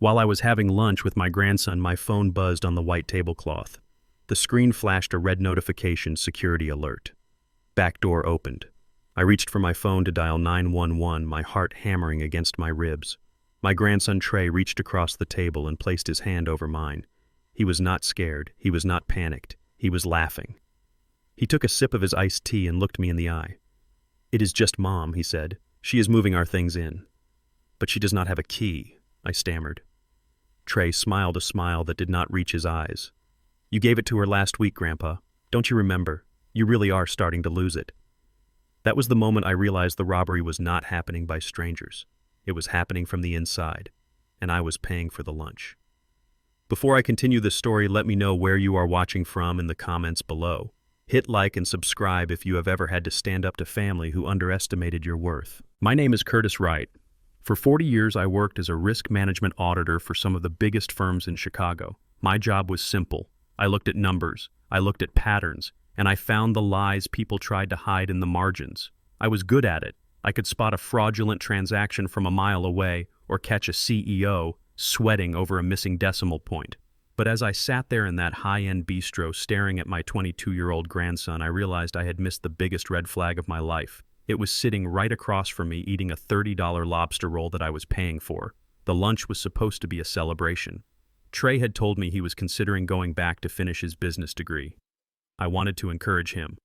While I was having lunch with my grandson, my phone buzzed on the white tablecloth. The screen flashed a red notification, security alert. Back door opened. I reached for my phone to dial 911, my heart hammering against my ribs. My grandson Trey reached across the table and placed his hand over mine. He was not scared. He was not panicked. He was laughing. He took a sip of his iced tea and looked me in the eye. "It is just Mom," he said. "She is moving our things in." "But she does not have a key," I stammered. Trey smiled a smile that did not reach his eyes. "You gave it to her last week, Grandpa. Don't you remember? You really are starting to lose it." That was the moment I realized the robbery was not happening by strangers. It was happening from the inside, and I was paying for the lunch. Before I continue this story, let me know where you are watching from in the comments below. Hit like and subscribe if you have ever had to stand up to family who underestimated your worth. My name is Curtis Wright. For 40 years, I worked as a risk management auditor for some of the biggest firms in Chicago. My job was simple. I looked at numbers, I looked at patterns, and I found the lies people tried to hide in the margins. I was good at it. I could spot a fraudulent transaction from a mile away or catch a CEO sweating over a missing decimal point. But as I sat there in that high-end bistro staring at my 22-year-old grandson, I realized I had missed the biggest red flag of my life. It was sitting right across from me eating a $30 lobster roll that I was paying for. The lunch was supposed to be a celebration. Trey had told me he was considering going back to finish his business degree. I wanted to encourage him.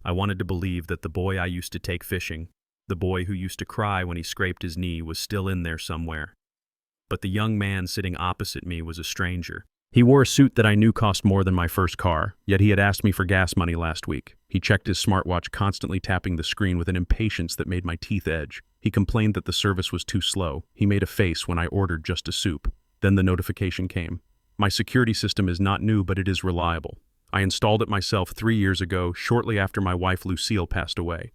I wanted to believe that the boy I used to take fishing, the boy who used to cry when he scraped his knee, was still in there somewhere. But the young man sitting opposite me was a stranger. He wore a suit that I knew cost more than my first car, yet he had asked me for gas money last week. He checked his smartwatch, constantly tapping the screen with an impatience that made my teeth edge. He complained that the service was too slow. He made a face when I ordered just a soup. Then the notification came. My security system is not new, but it is reliable. I installed it myself 3 years ago, shortly after my wife Lucille passed away.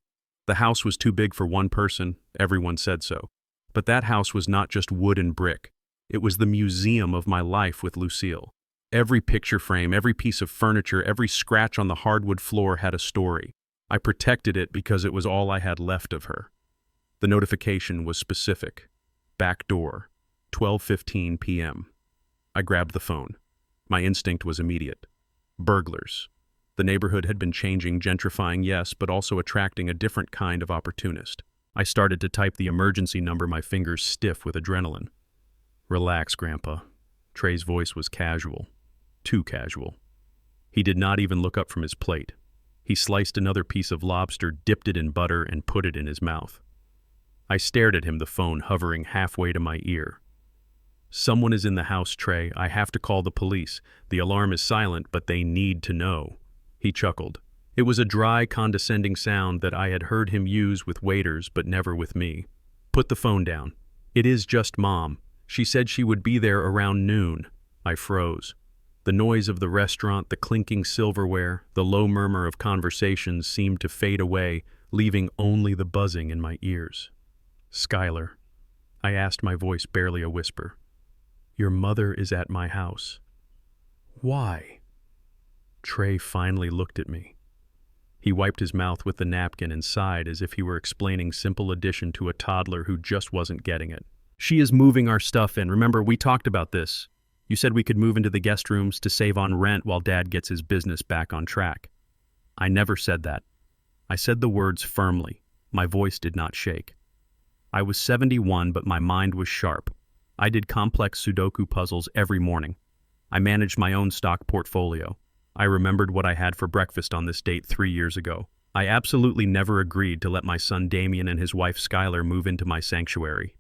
The house was too big for one person, everyone said so. But that house was not just wood and brick. It was the museum of my life with Lucille. Every picture frame, every piece of furniture, every scratch on the hardwood floor had a story. I protected it because it was all I had left of her. The notification was specific. Back door, 12:15 p.m. I grabbed the phone. My instinct was immediate. Burglars. The neighborhood had been changing, gentrifying, yes, but also attracting a different kind of opportunist. I started to type the emergency number, my fingers stiff with adrenaline. "Relax, Grandpa." Trey's voice was casual. Too casual. He did not even look up from his plate. He sliced another piece of lobster, dipped it in butter, and put it in his mouth. I stared at him, the phone hovering halfway to my ear. "Someone is in the house, Trey. I have to call the police. The alarm is silent, but they need to know." He chuckled. It was a dry, condescending sound that I had heard him use with waiters, but never with me. "Put the phone down. It is just Mom. She said she would be there around noon." I froze. The noise of the restaurant, the clinking silverware, the low murmur of conversations seemed to fade away, leaving only the buzzing in my ears. "Skylar," I asked, my voice barely a whisper. "Your mother is at my house." "Why?" Trey finally looked at me. He wiped his mouth with the napkin and sighed as if he were explaining simple addition to a toddler who just wasn't getting it. "She is moving our stuff in. Remember, we talked about this. You said we could move into the guest rooms to save on rent while Dad gets his business back on track." I never said that. I said the words firmly. My voice did not shake. I was 71, but my mind was sharp. I did complex Sudoku puzzles every morning. I managed my own stock portfolio. I remembered what I had for breakfast on this date 3 years ago. I absolutely never agreed to let my son Damien and his wife Skylar move into my sanctuary.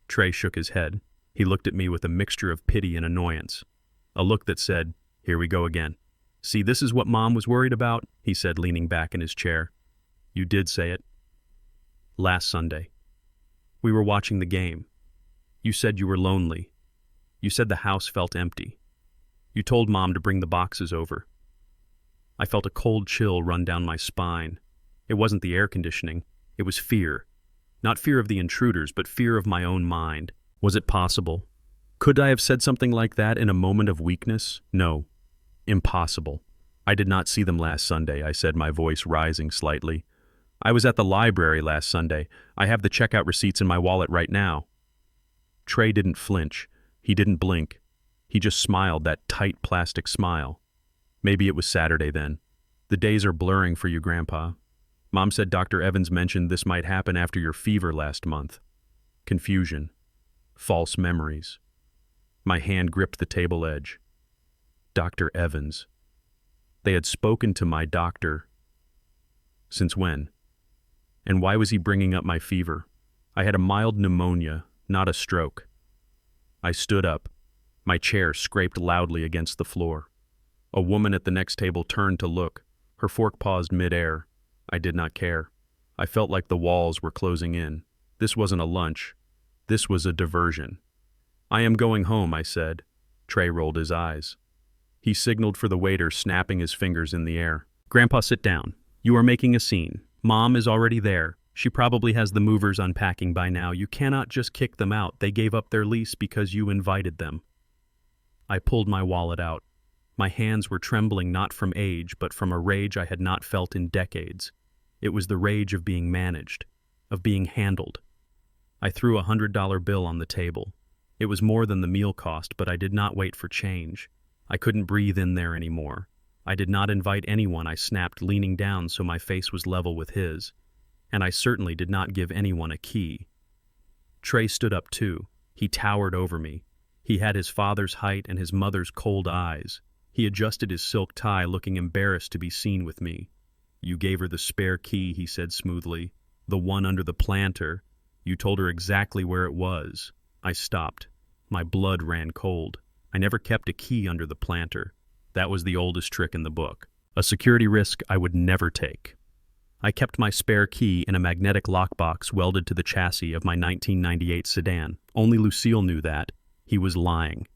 Trey shook his head. He looked at me with a mixture of pity and annoyance. A look that said, "Here we go again." "See, this is what Mom was worried about," he said, leaning back in his chair. "You did say it." "Last Sunday. We were watching the game. You said you were lonely. You said the house felt empty. You told Mom to bring the boxes over." I felt a cold chill run down my spine. It wasn't the air conditioning. It was fear. Not fear of the intruders, but fear of my own mind. Was it possible? Could I have said something like that in a moment of weakness? No. Impossible. "I did not see them last Sunday," I said, my voice rising slightly. "I was at the library last Sunday. I have the checkout receipts in my wallet right now." Trey didn't flinch. He didn't blink. He just smiled, that tight plastic smile. Maybe it was Saturday then. The days are blurring for you, Grandpa. Mom said Dr. Evans mentioned this might happen after your fever last month. Confusion. False memories. My hand gripped the table edge. Dr. Evans. They had spoken to my doctor. Since when? And why was he bringing up my fever? I had a mild pneumonia, not a stroke. I stood up. My chair scraped loudly against the floor. A woman at the next table turned to look. Her fork paused mid-air. I did not care. I felt like the walls were closing in. This wasn't a lunch. This was a diversion. I am going home, I said. Trey rolled his eyes. He signaled for the waiter, snapping his fingers in the air. Grandpa, sit down. You are making a scene. Mom is already there. She probably has the movers unpacking by now. You cannot just kick them out. They gave up their lease because you invited them. I pulled my wallet out. My hands were trembling not from age, but from a rage I had not felt in decades. It was the rage of being managed, of being handled. I threw a $100 bill on the table. It was more than the meal cost, but I did not wait for change. I couldn't breathe in there anymore. I did not invite anyone, I snapped, leaning down so my face was level with his. And I certainly did not give anyone a key. Trey stood up too. He towered over me. He had his father's height and his mother's cold eyes. He adjusted his silk tie, looking embarrassed to be seen with me. You gave her the spare key, he said smoothly. The one under the planter. You told her exactly where it was. I stopped. My blood ran cold. I never kept a key under the planter. That was the oldest trick in the book. A security risk I would never take. I kept my spare key in a magnetic lockbox welded to the chassis of my 1998 sedan. Only Lucille knew that. He was lying.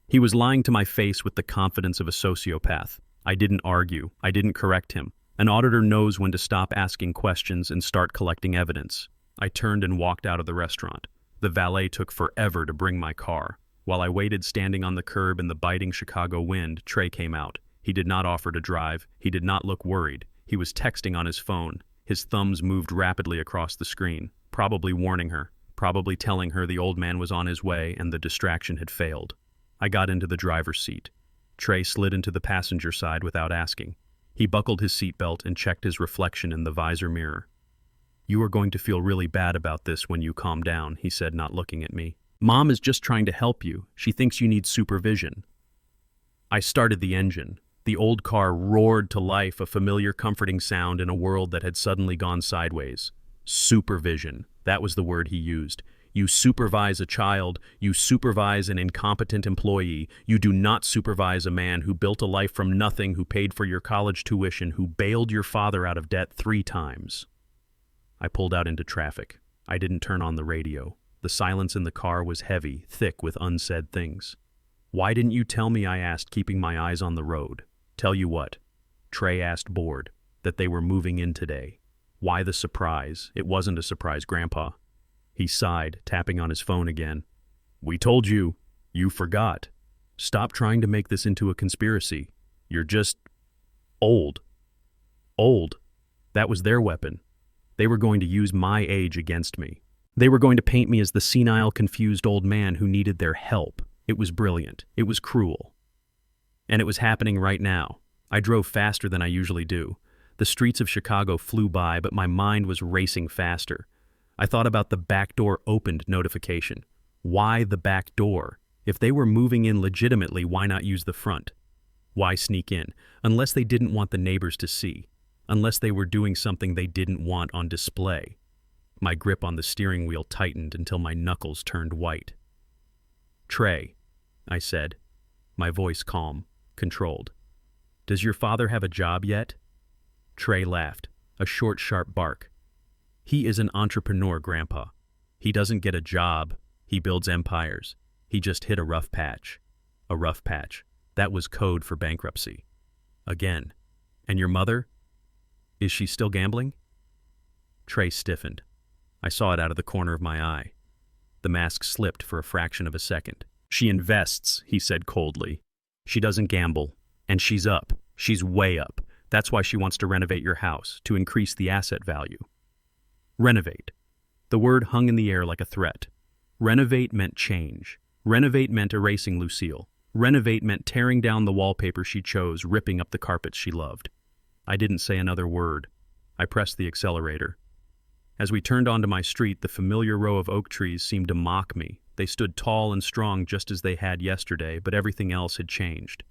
He was lying to my face with the confidence of a sociopath. I didn't argue. I didn't correct him. An auditor knows when to stop asking questions and start collecting evidence. I turned and walked out of the restaurant. The valet took forever to bring my car. While I waited standing on the curb in the biting Chicago wind, Trey came out. He did not offer to drive. He did not look worried. He was texting on his phone. His thumbs moved rapidly across the screen, probably warning her, probably telling her the old man was on his way and the distraction had failed. I got into the driver's seat. Trey slid into the passenger side without asking. He buckled his seatbelt and checked his reflection in the visor mirror. You are going to feel really bad about this when you calm down, he said, not looking at me. Mom is just trying to help you. She thinks you need supervision. I started the engine. The old car roared to life, a familiar, comforting sound in a world that had suddenly gone sideways. Supervision. That was the word he used. You supervise a child. You supervise an incompetent employee. You do not supervise a man who built a life from nothing, who paid for your college tuition, who bailed your father out of debt 3 times. I pulled out into traffic. I didn't turn on the radio. The silence in the car was heavy, thick with unsaid things. Why didn't you tell me, I asked, keeping my eyes on the road. Tell you what? Trey asked, bored. That they were moving in today. Why the surprise? It wasn't a surprise, Grandpa. He sighed, tapping on his phone again. We told you. You forgot. Stop trying to make this into a conspiracy. You're just old. Old. That was their weapon. They were going to use my age against me. They were going to paint me as the senile, confused old man who needed their help. It was brilliant. It was cruel. And it was happening right now. I drove faster than I usually do. The streets of Chicago flew by, but my mind was racing faster. I thought about the back door opened notification. Why the back door? If they were moving in legitimately, why not use the front? Why sneak in? Unless they didn't want the neighbors to see. Unless they were doing something they didn't want on display. My grip on the steering wheel tightened until my knuckles turned white. Trey, I said, my voice calm, controlled. Does your father have a job yet? Trey laughed, a short, sharp bark. He is an entrepreneur, Grandpa. He doesn't get a job. He builds empires. He just hit a rough patch. A rough patch. That was code for bankruptcy. Again. And your mother? Is she still gambling? Trey stiffened. I saw it out of the corner of my eye. The mask slipped for a fraction of a second. She invests, he said coldly. She doesn't gamble. And she's up. She's way up. That's why she wants to renovate your house, to increase the asset value. Renovate. The word hung in the air like a threat. Renovate meant change. Renovate meant erasing Lucille. Renovate meant tearing down the wallpaper she chose, ripping up the carpets she loved. I didn't say another word. I pressed the accelerator. As we turned onto my street, the familiar row of oak trees seemed to mock me. They stood tall and strong just as they had yesterday, but everything else had changed.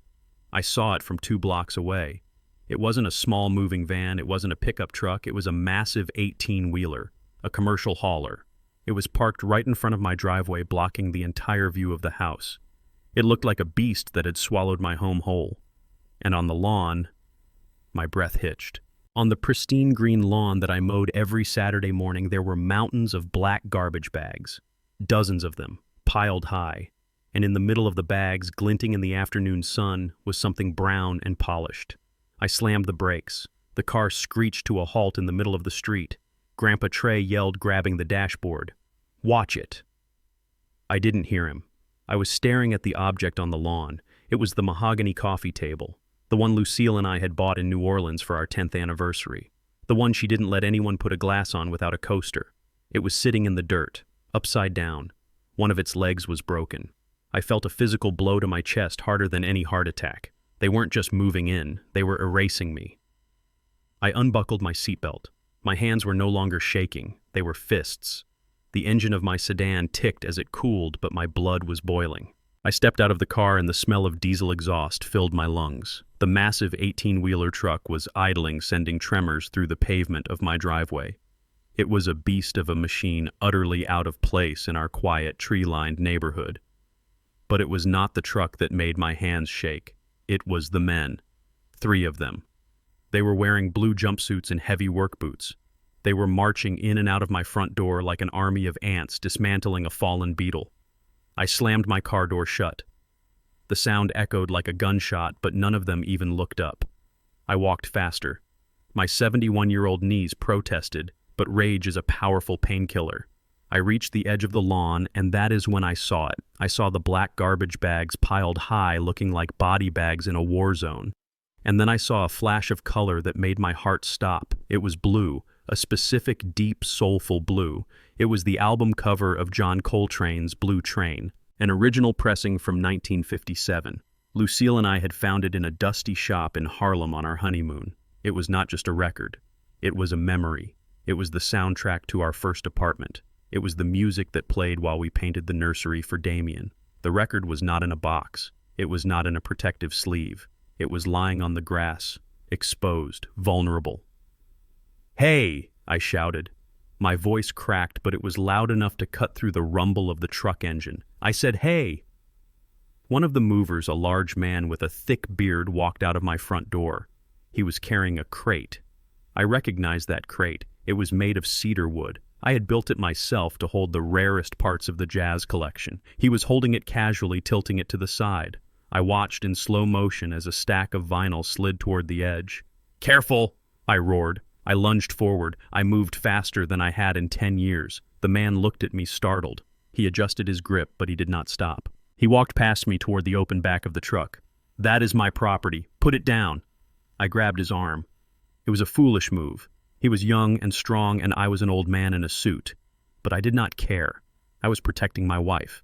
I saw it from 2 blocks away. It wasn't a small moving van, it wasn't a pickup truck, it was a massive 18-wheeler, a commercial hauler. It was parked right in front of my driveway, blocking the entire view of the house. It looked like a beast that had swallowed my home whole. And on the lawn, my breath hitched. On the pristine green lawn that I mowed every Saturday morning, there were mountains of black garbage bags, dozens of them, piled high, and in the middle of the bags, glinting in the afternoon sun, was something brown and polished. I slammed the brakes. The car screeched to a halt in the middle of the street. Grandpa Trey yelled, grabbing the dashboard, "Watch it!" I didn't hear him. I was staring at the object on the lawn. It was the mahogany coffee table, the one Lucille and I had bought in New Orleans for our 10th anniversary, the one she didn't let anyone put a glass on without a coaster. It was sitting in the dirt, upside down. One of its legs was broken. I felt a physical blow to my chest, harder than any heart attack. They weren't just moving in, they were erasing me. I unbuckled my seatbelt. My hands were no longer shaking, they were fists. The engine of my sedan ticked as it cooled, but my blood was boiling. I stepped out of the car and the smell of diesel exhaust filled my lungs. The massive 18-wheeler truck was idling, sending tremors through the pavement of my driveway. It was a beast of a machine, utterly out of place in our quiet, tree-lined neighborhood. But it was not the truck that made my hands shake. It was the men. 3 of them. They were wearing blue jumpsuits and heavy work boots. They were marching in and out of my front door like an army of ants dismantling a fallen beetle. I slammed my car door shut. The sound echoed like a gunshot, but none of them even looked up. I walked faster. My 71-year-old knees protested, but rage is a powerful painkiller. I reached the edge of the lawn, and that is when I saw it. I saw the black garbage bags piled high, looking like body bags in a war zone. And then I saw a flash of color that made my heart stop. It was blue, a specific, deep, soulful blue. It was the album cover of John Coltrane's Blue Train, an original pressing from 1957. Lucille and I had found it in a dusty shop in Harlem on our honeymoon. It was not just a record. It was a memory. It was the soundtrack to our first apartment. It was the music that played while we painted the nursery for Damien. The record was not in a box. It was not in a protective sleeve. It was lying on the grass, exposed, vulnerable. "Hey!" I shouted. My voice cracked, but it was loud enough to cut through the rumble of the truck engine. I said, "Hey!" One of the movers, a large man with a thick beard, walked out of my front door. He was carrying a crate. I recognized that crate. It was made of cedar wood. I had built it myself to hold the rarest parts of the jazz collection. He was holding it casually, tilting it to the side. I watched in slow motion as a stack of vinyl slid toward the edge. "Careful!" I roared. I lunged forward. I moved faster than I had in 10 years. The man looked at me, startled. He adjusted his grip, but he did not stop. He walked past me toward the open back of the truck. "That is my property. Put it down." I grabbed his arm. It was a foolish move. He was young and strong, and I was an old man in a suit. But I did not care. I was protecting my wife.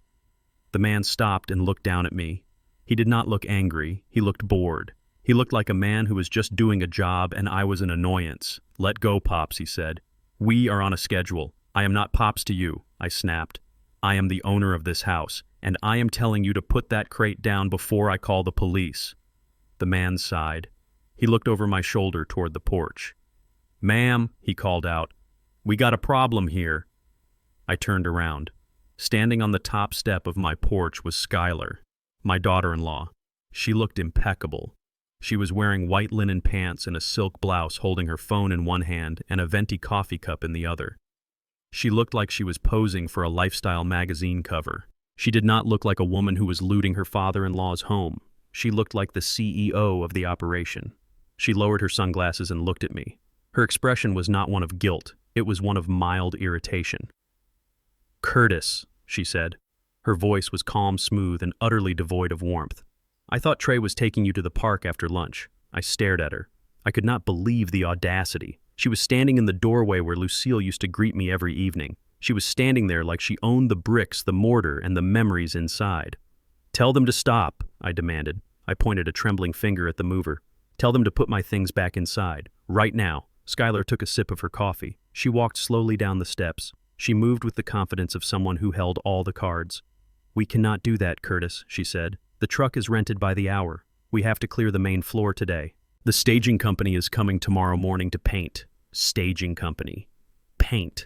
The man stopped and looked down at me. He did not look angry. He looked bored. He looked like a man who was just doing a job, and I was an annoyance. "Let go, Pops," he said. "We are on a schedule. I am not Pops to you," I snapped. "I am the owner of this house, and I am telling you to put that crate down before I call the police." The man sighed. He looked over my shoulder toward the porch. "Ma'am," he called out, "we got a problem here." I turned around. Standing on the top step of my porch was Skylar, my daughter-in-law. She looked impeccable. She was wearing white linen pants and a silk blouse, holding her phone in one hand and a venti coffee cup in the other. She looked like she was posing for a lifestyle magazine cover. She did not look like a woman who was looting her father-in-law's home. She looked like the CEO of the operation. She lowered her sunglasses and looked at me. Her expression was not one of guilt. It was one of mild irritation. "Curtis," she said. Her voice was calm, smooth, and utterly devoid of warmth. "I thought Trey was taking you to the park after lunch." I stared at her. I could not believe the audacity. She was standing in the doorway where Lucille used to greet me every evening. She was standing there like she owned the bricks, the mortar, and the memories inside. "Tell them to stop," I demanded. I pointed a trembling finger at the mover. "Tell them to put my things back inside. Right now." Skylar took a sip of her coffee. She walked slowly down the steps. She moved with the confidence of someone who held all the cards. "We cannot do that, Curtis," she said. "The truck is rented by the hour. We have to clear the main floor today. The staging company is coming tomorrow morning to paint." Staging company. Paint.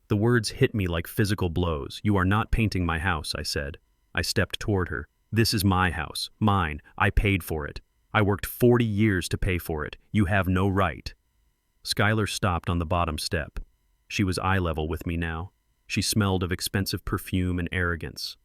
The words hit me like physical blows. "You are not painting my house," I said. I stepped toward her. "This is my house. Mine. I paid for it. I worked 40 years to pay for it. You have no right." Skylar stopped on the bottom step. She was eye level with me now. She smelled of expensive perfume and arrogance.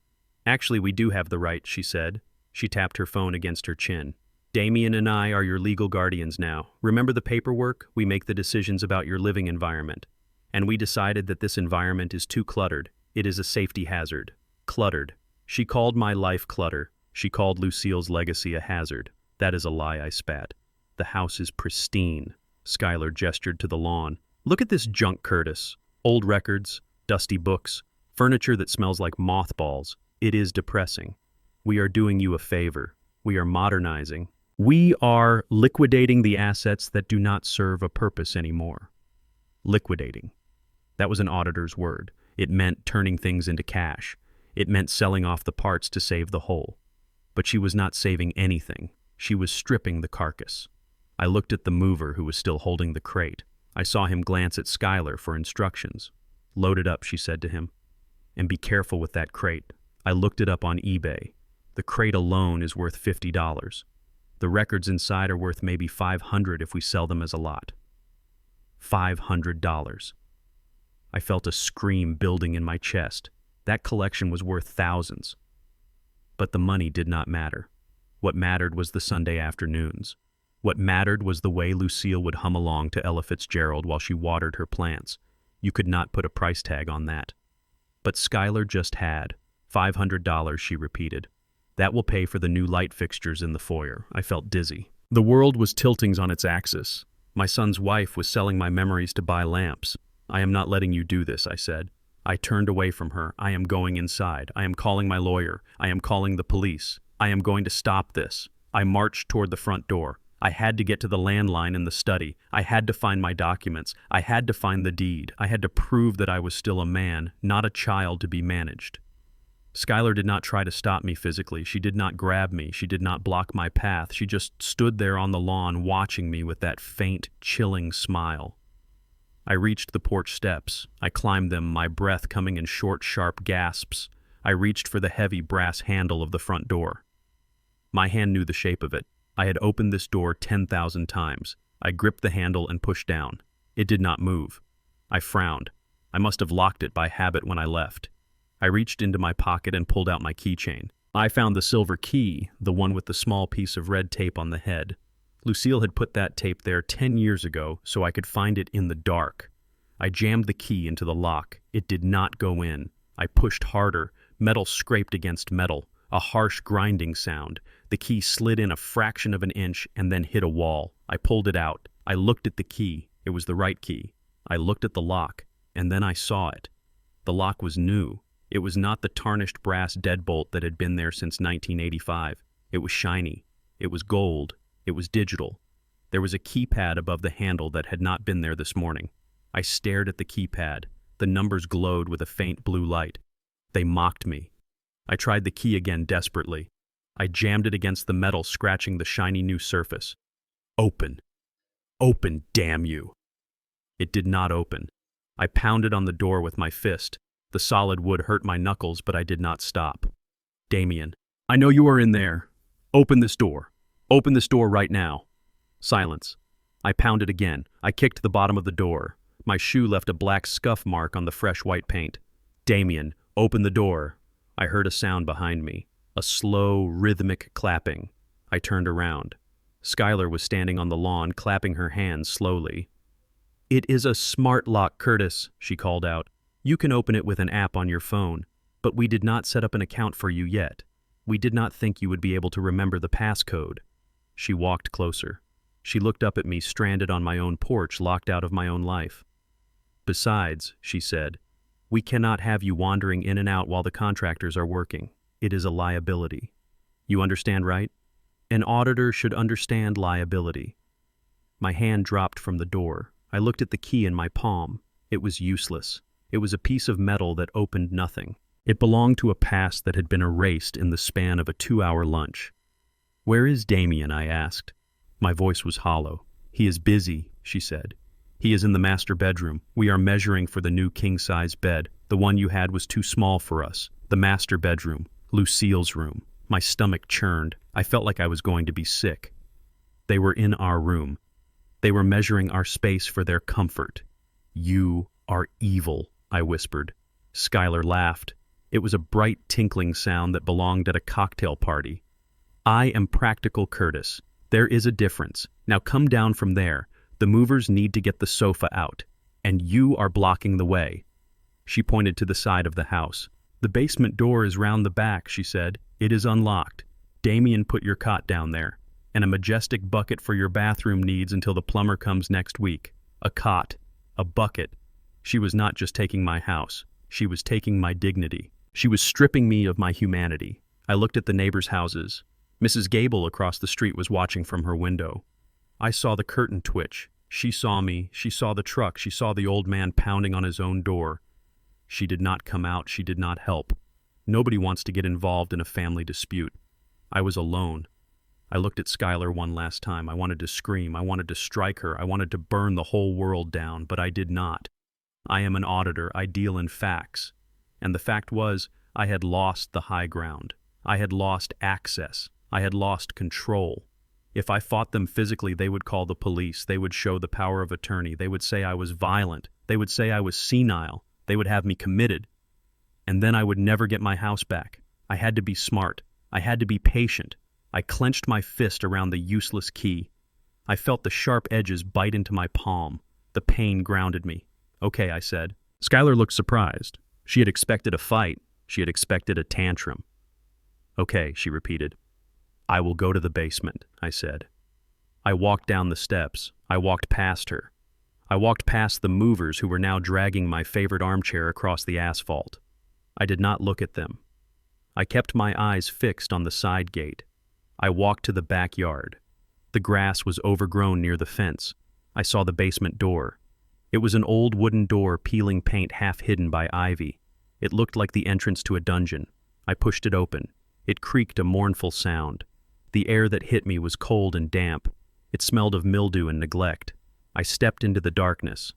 "Actually, we do have the right," she said. She tapped her phone against her chin. "Damien and I are your legal guardians now. Remember the paperwork? We make the decisions about your living environment. And we decided that this environment is too cluttered. It is a safety hazard." Cluttered. She called my life clutter. She called Lucille's legacy a hazard. "That is a lie," I spat. "The house is pristine." Skylar gestured to the lawn. "Look at this junk, Curtis. Old records, dusty books, furniture that smells like mothballs. It is depressing. We are doing you a favor. We are modernizing. We are liquidating the assets that do not serve a purpose anymore." Liquidating. That was an auditor's word. It meant turning things into cash. It meant selling off the parts to save the whole. But she was not saving anything. She was stripping the carcass. I looked at the mover who was still holding the crate. I saw him glance at Skylar for instructions. "Load it up," she said to him. "And be careful with that crate." I looked it up on eBay. The crate alone is worth $50. The records inside are worth maybe $500 if we sell them as a lot. $500. I felt a scream building in my chest. That collection was worth thousands. But the money did not matter. What mattered was the Sunday afternoons. What mattered was the way Lucille would hum along to Ella Fitzgerald while she watered her plants. You could not put a price tag on that. But Skylar just had. $500, she repeated. "That will pay for the new light fixtures in the foyer." I felt dizzy. The world was tilting on its axis. My son's wife was selling my memories to buy lamps. "I am not letting you do this," I said. I turned away from her. "I am going inside. I am calling my lawyer. I am calling the police. I am going to stop this." I marched toward the front door. I had to get to the landline in the study. I had to find my documents. I had to find the deed. I had to prove that I was still a man, not a child to be managed. Skylar did not try to stop me physically. She did not grab me. She did not block my path. She just stood there on the lawn watching me with that faint, chilling smile. I reached the porch steps. I climbed them, my breath coming in short, sharp gasps. I reached for the heavy brass handle of the front door. My hand knew the shape of it. I had opened this door 10,000 times. I gripped the handle and pushed down. It did not move. I frowned. I must have locked it by habit when I left. I reached into my pocket and pulled out my keychain. I found the silver key, the one with the small piece of red tape on the head. Lucille had put that tape there 10 years ago so I could find it in the dark. I jammed the key into the lock. It did not go in. I pushed harder. Metal scraped against metal. A harsh grinding sound. The key slid in a fraction of an inch and then hit a wall. I pulled it out. I looked at the key. It was the right key. I looked at the lock, and then I saw it. The lock was new. It was not the tarnished brass deadbolt that had been there since 1985. It was shiny. It was gold. It was digital. There was a keypad above the handle that had not been there this morning. I stared at the keypad. The numbers glowed with a faint blue light. They mocked me. I tried the key again desperately. I jammed it against the metal, scratching the shiny new surface. "Open. Open, damn you." It did not open. I pounded on the door with my fist. The solid wood hurt my knuckles, but I did not stop. "Damien, I know you are in there. Open this door. Open this door right now." Silence. I pounded again. I kicked the bottom of the door. My shoe left a black scuff mark on the fresh white paint. "Damien, open the door." I heard a sound behind me, a slow, rhythmic clapping. I turned around. Skylar was standing on the lawn, clapping her hands slowly. "It is a smart lock, Curtis," she called out. "You can open it with an app on your phone, but we did not set up an account for you yet. We did not think you would be able to remember the passcode." She walked closer. She looked up at me, stranded on my own porch, locked out of my own life. "Besides," she said, We cannot have you wandering in and out while the contractors are working. It is a liability. You understand, right? An auditor should understand liability. My hand dropped from the door. I looked at the key in my palm. It was useless. It was a piece of metal that opened nothing. It belonged to a past that had been erased in the span of a 2-hour lunch. "Where is Damien?" I asked. My voice was hollow. "He is busy," she said. "He is in the master bedroom. We are measuring for the new king-size bed. The one you had was too small for us. The master bedroom, Lucille's room." My stomach churned. I felt like I was going to be sick. They were in our room. They were measuring our space for their comfort. "You are evil," I whispered. Skylar laughed. It was a bright, tinkling sound that belonged at a cocktail party. "I am practical, Curtis. There is a difference. Now come down from there. The movers need to get the sofa out. And you are blocking the way." She pointed to the side of the house. "The basement door is round the back," she said. "It is unlocked. Damien put your cot down there. And a majestic bucket for your bathroom needs until the plumber comes next week. A cot. A bucket." She was not just taking my house. She was taking my dignity. She was stripping me of my humanity. I looked at the neighbors' houses. Mrs. Gable across the street was watching from her window. I saw the curtain twitch. She saw me. She saw the truck. She saw the old man pounding on his own door. She did not come out. She did not help. Nobody wants to get involved in a family dispute. I was alone. I looked at Skylar one last time. I wanted to scream. I wanted to strike her. I wanted to burn the whole world down, but I did not. I am an auditor. I deal in facts. And the fact was, I had lost the high ground. I had lost access. I had lost control. If I fought them physically, they would call the police. They would show the power of attorney. They would say I was violent. They would say I was senile. They would have me committed. And then I would never get my house back. I had to be smart. I had to be patient. I clenched my fist around the useless key. I felt the sharp edges bite into my palm. The pain grounded me. "Okay," I said. Skylar looked surprised. She had expected a fight. She had expected a tantrum. "Okay," she repeated. "I will go to the basement," I said. I walked down the steps. I walked past her. I walked past the movers who were now dragging my favorite armchair across the asphalt. I did not look at them. I kept my eyes fixed on the side gate. I walked to the backyard. The grass was overgrown near the fence. I saw the basement door. It was an old wooden door, peeling paint half hidden by ivy. It looked like the entrance to a dungeon. I pushed it open. It creaked a mournful sound. The air that hit me was cold and damp. It smelled of mildew and neglect. I stepped into the darkness.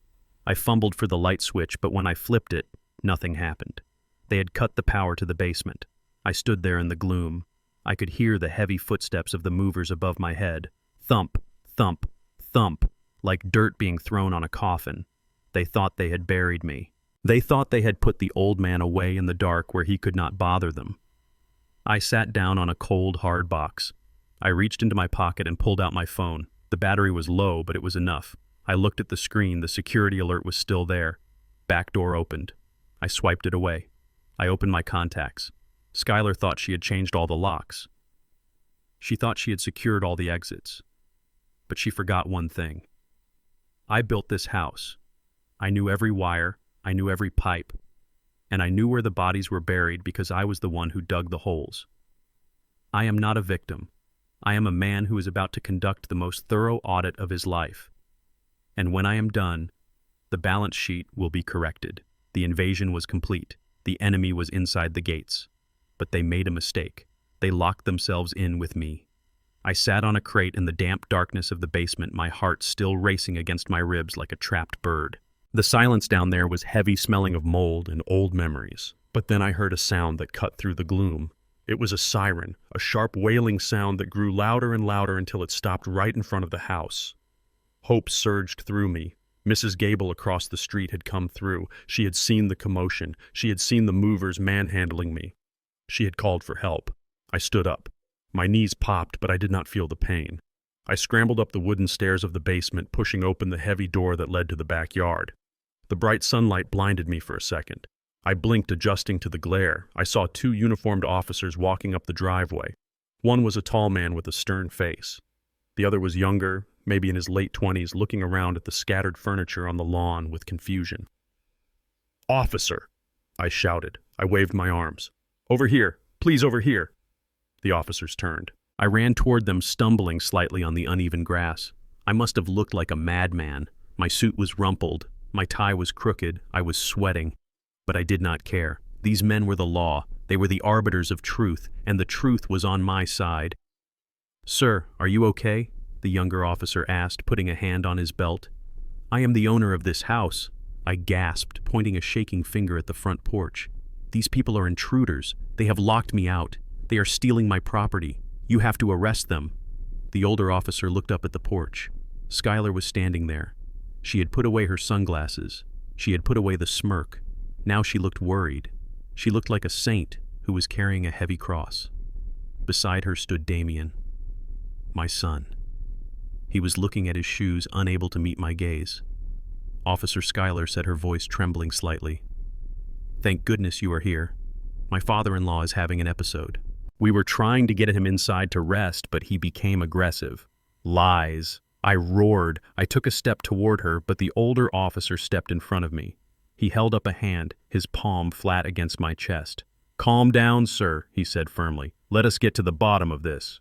I fumbled for the light switch, but when I flipped it, nothing happened. They had cut the power to the basement. I stood there in the gloom. I could hear the heavy footsteps of the movers above my head. Thump, thump, thump, like dirt being thrown on a coffin. They thought they had buried me. They thought they had put the old man away in the dark where he could not bother them. I sat down on a cold, hard box. I reached into my pocket and pulled out my phone. The battery was low, but it was enough. I looked at the screen. The security alert was still there. Back door opened. I swiped it away. I opened my contacts. Skylar thought she had changed all the locks. She thought she had secured all the exits. But she forgot one thing. I built this house. I knew every wire. I knew every pipe. And I knew where the bodies were buried because I was the one who dug the holes. I am not a victim. I am a man who is about to conduct the most thorough audit of his life. And when I am done, the balance sheet will be corrected. The invasion was complete. The enemy was inside the gates. But they made a mistake. They locked themselves in with me. I sat on a crate in the damp darkness of the basement, my heart still racing against my ribs like a trapped bird. The silence down there was heavy, smelling of mold and old memories. But then I heard a sound that cut through the gloom. It was a siren, a sharp wailing sound that grew louder and louder until it stopped right in front of the house. Hope surged through me. Mrs. Gable across the street had come through. She had seen the commotion. She had seen the movers manhandling me. She had called for help. I stood up. My knees popped, but I did not feel the pain. I scrambled up the wooden stairs of the basement, pushing open the heavy door that led to the backyard. The bright sunlight blinded me for a second. I blinked, adjusting to the glare. I saw two uniformed officers walking up the driveway. One was a tall man with a stern face. The other was younger, maybe in his late 20s, looking around at the scattered furniture on the lawn with confusion. "Officer," I shouted. I waved my arms. Over here! Please, over here! The officers turned. I ran toward them, stumbling slightly on the uneven grass. I must have looked like a madman. My suit was rumpled. My tie was crooked. I was sweating. But I did not care. These men were the law. They were the arbiters of truth, and the truth was on my side. "Sir, are you okay?" the younger officer asked, putting a hand on his belt. "I am the owner of this house," I gasped, pointing a shaking finger at the front porch. "These people are intruders. They have locked me out. They are stealing my property. You have to arrest them." The older officer looked up at the porch. Skylar was standing there. She had put away her sunglasses. She had put away the smirk. Now she looked worried. She looked like a saint who was carrying a heavy cross. Beside her stood Damien, my son. He was looking at his shoes, unable to meet my gaze. Officer Schuyler said, her voice trembling slightly, "Thank goodness you are here. My father-in-law is having an episode." We were trying to get him inside to rest, but he became aggressive. Lies. I roared. I took a step toward her, but the older officer stepped in front of me. He held up a hand, his palm flat against my chest. "Calm down, sir," he said firmly. "Let us get to the bottom of this."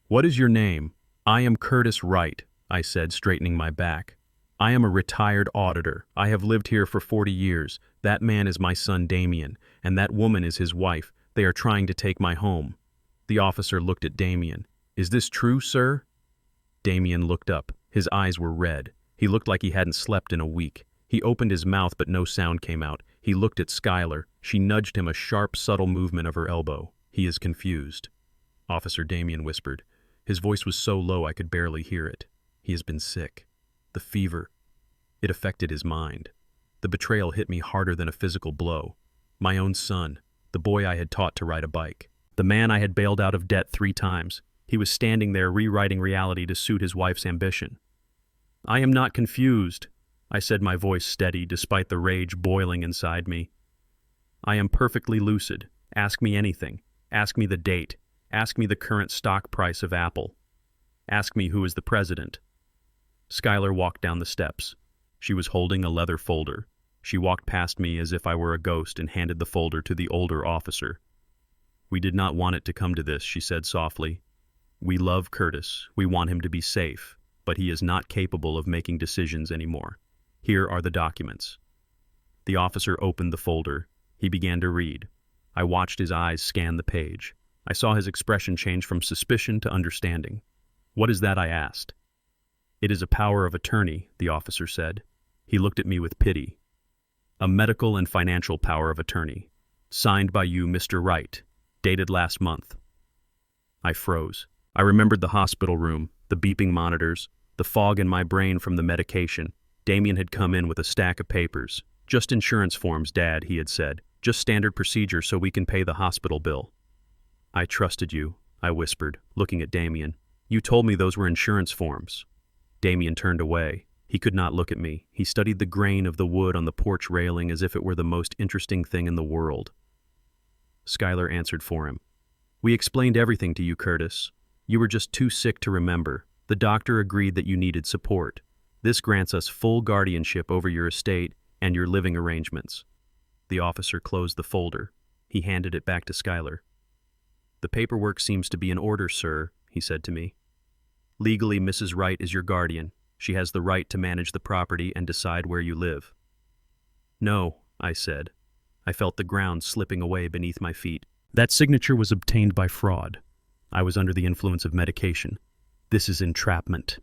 "What is your name?" "I am Curtis Wright," I said, straightening my back. "I am a retired auditor. I have lived here for 40 years. That man is my son Damien, and that woman is his wife. They are trying to take my home." The officer looked at Damien. "Is this true, sir?" Damien looked up. His eyes were red. He looked like he hadn't slept in a week. He opened his mouth, but no sound came out. He looked at Schuyler. She nudged him, a sharp, subtle movement of her elbow. "He is confused," Officer Damien whispered. His voice was so low I could barely hear it. "He has been sick. The fever. It affected his mind." The betrayal hit me harder than a physical blow. My own son, the boy I had taught to ride a bike. The man I had bailed out of debt 3 times. He was standing there rewriting reality to suit his wife's ambition. "I am not confused," I said, my voice steady despite the rage boiling inside me. "I am perfectly lucid. Ask me anything. Ask me the date. Ask me the current stock price of Apple. Ask me who is the president." Schuyler walked down the steps. She was holding a leather folder. She walked past me as if I were a ghost and handed the folder to the older officer. "We did not want it to come to this," she said softly. "We love Curtis. We want him to be safe, but he is not capable of making decisions anymore. Here are the documents." The officer opened the folder. He began to read. I watched his eyes scan the page. I saw his expression change from suspicion to understanding. "What is that?" I asked. "It is a power of attorney," the officer said. He looked at me with pity. "A medical and financial power of attorney. Signed by you, Mr. Wright. Dated last month." I froze. I remembered the hospital room, the beeping monitors, the fog in my brain from the medication. Damien had come in with a stack of papers. "Just insurance forms, Dad," he had said. "Just standard procedure so we can pay the hospital bill." "I trusted you," I whispered, looking at Damien. "You told me those were insurance forms." Damien turned away. He could not look at me. He studied the grain of the wood on the porch railing as if it were the most interesting thing in the world. Schuyler answered for him. "We explained everything to you, Curtis. You were just too sick to remember. The doctor agreed that you needed support. This grants us full guardianship over your estate and your living arrangements." The officer closed the folder. He handed it back to Schuyler. "The paperwork seems to be in order, sir," he said to me. "Legally, Mrs. Wright is your guardian. She has the right to manage the property and decide where you live." "No," I said. I felt the ground slipping away beneath my feet. "That signature was obtained by fraud. I was under the influence of medication. This is entrapment."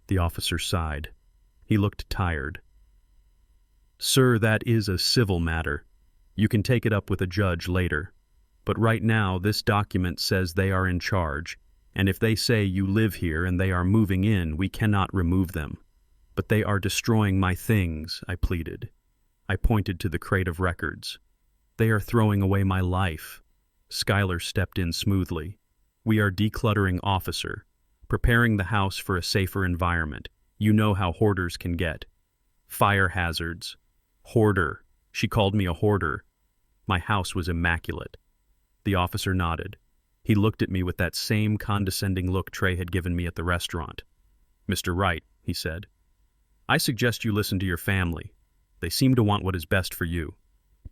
The officer sighed. He looked tired. "Sir, that is a civil matter. You can take it up with a judge later. But right now, this document says they are in charge, and if they say you live here and they are moving in, we cannot remove them. But they are destroying my things," I pleaded. I pointed to the crate of records. "They are throwing away my life." Schuyler stepped in smoothly. "We are decluttering, officer. Preparing the house for a safer environment. You know how hoarders can get. Fire hazards. Hoarder. She called me a hoarder. My house was immaculate." The officer nodded. He looked at me with that same condescending look Trey had given me at the restaurant. "Mr. Wright," he said, "I suggest you listen to your family. They seem to want what is best for you.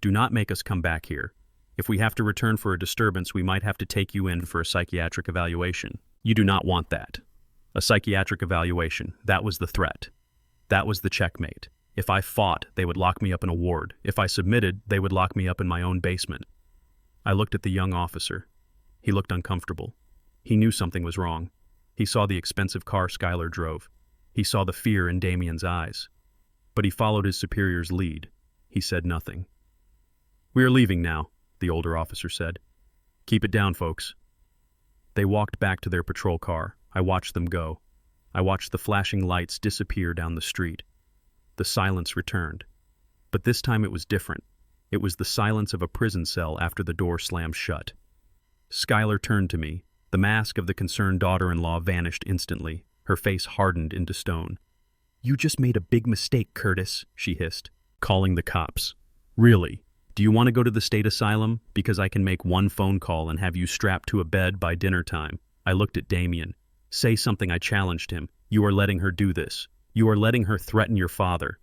Do not make us come back here. If we have to return for a disturbance, we might have to take you in for a psychiatric evaluation. You do not want that. A psychiatric evaluation, that was the threat. That was the checkmate. If I fought, they would lock me up in a ward. If I submitted, they would lock me up in my own basement. I looked at the young officer. He looked uncomfortable. He knew something was wrong. He saw the expensive car Skylar drove. He saw the fear in Damien's eyes. But he followed his superior's lead. He said nothing. "We are leaving now," the older officer said. "Keep it down, folks." They walked back to their patrol car. I watched them go. I watched the flashing lights disappear down the street. The silence returned. But this time it was different. It was the silence of a prison cell after the door slammed shut. Skylar turned to me. The mask of the concerned daughter-in-law vanished instantly. Her face hardened into stone. "You just made a big mistake, Curtis," she hissed. "Calling the cops. Really? Do you want to go to the state asylum? Because I can make one phone call and have you strapped to a bed by dinner time." I looked at Damien. "Say something," I challenged him. "You are letting her do this. You are letting her threaten your father."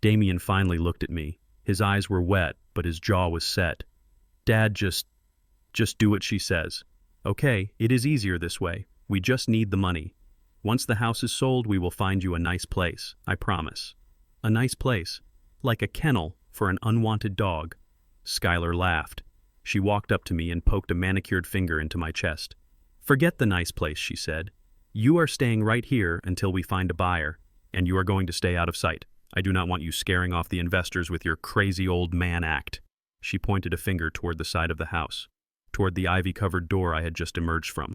Damien finally looked at me. His eyes were wet, but his jaw was set. "Dad, just do what she says. Okay, it is easier this way. We just need the money. Once the house is sold, we will find you a nice place, I promise." "A nice place? Like a kennel for an unwanted dog?" Skylar laughed. She walked up to me and poked a manicured finger into my chest. "Forget the nice place," she said. "You are staying right here until we find a buyer, and you are going to stay out of sight. I do not want you scaring off the investors with your crazy old man act." She pointed a finger toward the side of the house, toward the ivy-covered door I had just emerged from.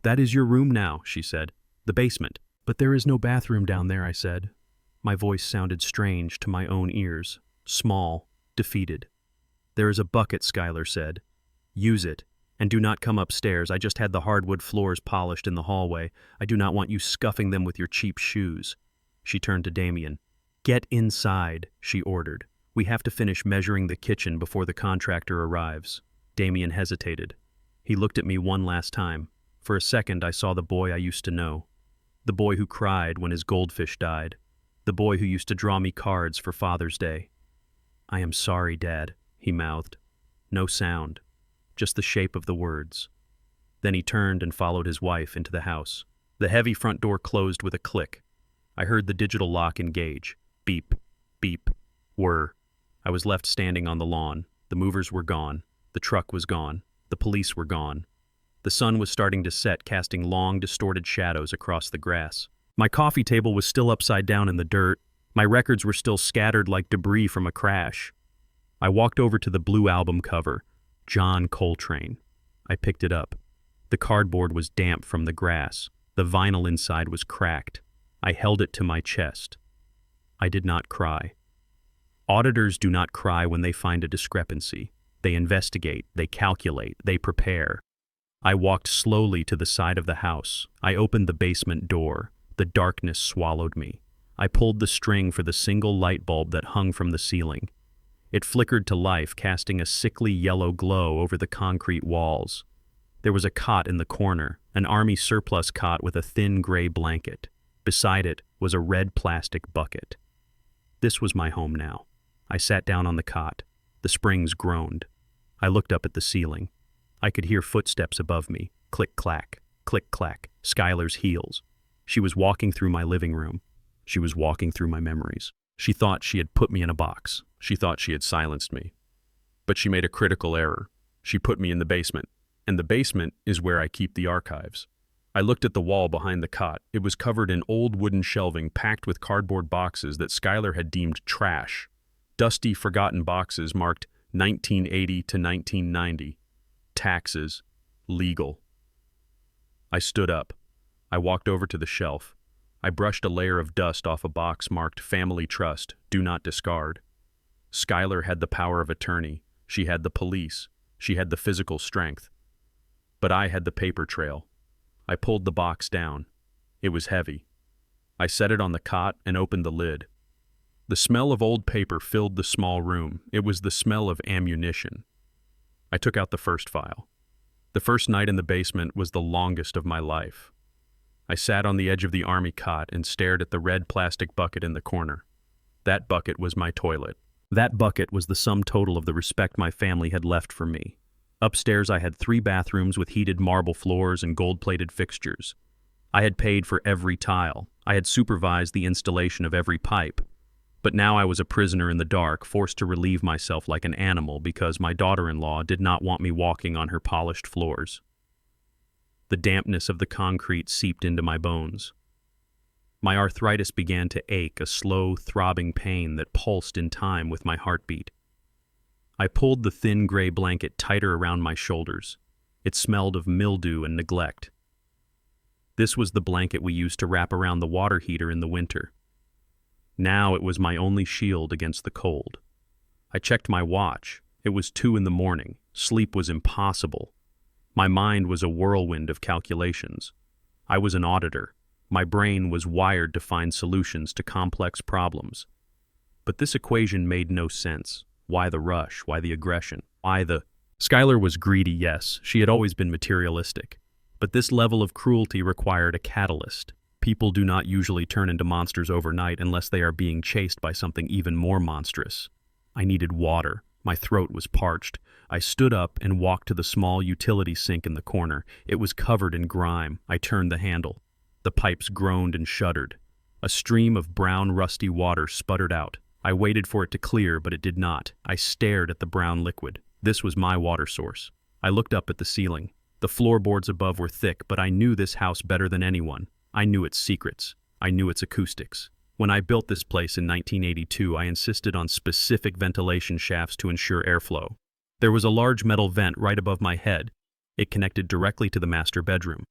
"That is your room now," she said. "The basement." "But there is no bathroom down there," I said. My voice sounded strange to my own ears, small, defeated. "There is a bucket," Skylar said. "Use it, and do not come upstairs. I just had the hardwood floors polished in the hallway. I do not want you scuffing them with your cheap shoes." She turned to Damien. "Get inside," she ordered. "We have to finish measuring the kitchen before the contractor arrives." Damien hesitated. He looked at me one last time. For a second I saw the boy I used to know. The boy who cried when his goldfish died. The boy who used to draw me cards for Father's Day. "I am sorry, Dad," he mouthed. No sound, just the shape of the words. Then he turned and followed his wife into the house. The heavy front door closed with a click. I heard the digital lock engage. Beep, beep, whir. I was left standing on the lawn. The movers were gone. The truck was gone. The police were gone. The sun was starting to set, casting long, distorted shadows across the grass. My coffee table was still upside down in the dirt. My records were still scattered like debris from a crash. I walked over to the blue album cover, John Coltrane. I picked it up. The cardboard was damp from the grass. The vinyl inside was cracked. I held it to my chest. I did not cry. Auditors do not cry when they find a discrepancy. They investigate, they calculate, they prepare. I walked slowly to the side of the house. I opened the basement door. The darkness swallowed me. I pulled the string for the single light bulb that hung from the ceiling. It flickered to life, casting a sickly yellow glow over the concrete walls. There was a cot in the corner, an army surplus cot with a thin gray blanket. Beside it was a red plastic bucket. This was my home now. I sat down on the cot. The springs groaned. I looked up at the ceiling. I could hear footsteps above me. Click-clack, click-clack, Skylar's heels. She was walking through my living room. She was walking through my memories. She thought she had put me in a box. She thought she had silenced me. But she made a critical error. She put me in the basement. And the basement is where I keep the archives. I looked at the wall behind the cot. It was covered in old wooden shelving packed with cardboard boxes that Skylar had deemed trash. Dusty, forgotten boxes marked 1980 to 1990. Taxes. Legal. I stood up. I walked over to the shelf. I brushed a layer of dust off a box marked Family Trust, Do Not Discard. Skylar had the power of attorney. She had the police. She had the physical strength. But I had the paper trail. I pulled the box down. It was heavy. I set it on the cot and opened the lid. The smell of old paper filled the small room. It was the smell of ammunition. I took out the first file. The first night in the basement was the longest of my life. I sat on the edge of the army cot and stared at the red plastic bucket in the corner. That bucket was my toilet. That bucket was the sum total of the respect my family had left for me. Upstairs I had 3 bathrooms with heated marble floors and gold-plated fixtures. I had paid for every tile. I had supervised the installation of every pipe. But now I was a prisoner in the dark, forced to relieve myself like an animal because my daughter-in-law did not want me walking on her polished floors. The dampness of the concrete seeped into my bones. My arthritis began to ache, a slow, throbbing pain that pulsed in time with my heartbeat. I pulled the thin gray blanket tighter around my shoulders. It smelled of mildew and neglect. This was the blanket we used to wrap around the water heater in the winter. Now it was my only shield against the cold. I checked my watch. It was 2 a.m. Sleep was impossible. My mind was a whirlwind of calculations. I was an auditor. My brain was wired to find solutions to complex problems. But this equation made no sense. Why the rush? Why the aggression? Skylar was greedy, yes. She had always been materialistic. But this level of cruelty required a catalyst. People do not usually turn into monsters overnight unless they are being chased by something even more monstrous. I needed water. My throat was parched. I stood up and walked to the small utility sink in the corner. It was covered in grime. I turned the handle. The pipes groaned and shuddered. A stream of brown, rusty water sputtered out. I waited for it to clear, but it did not. I stared at the brown liquid. This was my water source. I looked up at the ceiling. The floorboards above were thick, but I knew this house better than anyone. I knew its secrets. I knew its acoustics. When I built this place in 1982, I insisted on specific ventilation shafts to ensure airflow. There was a large metal vent right above my head. It connected directly to the master bedroom.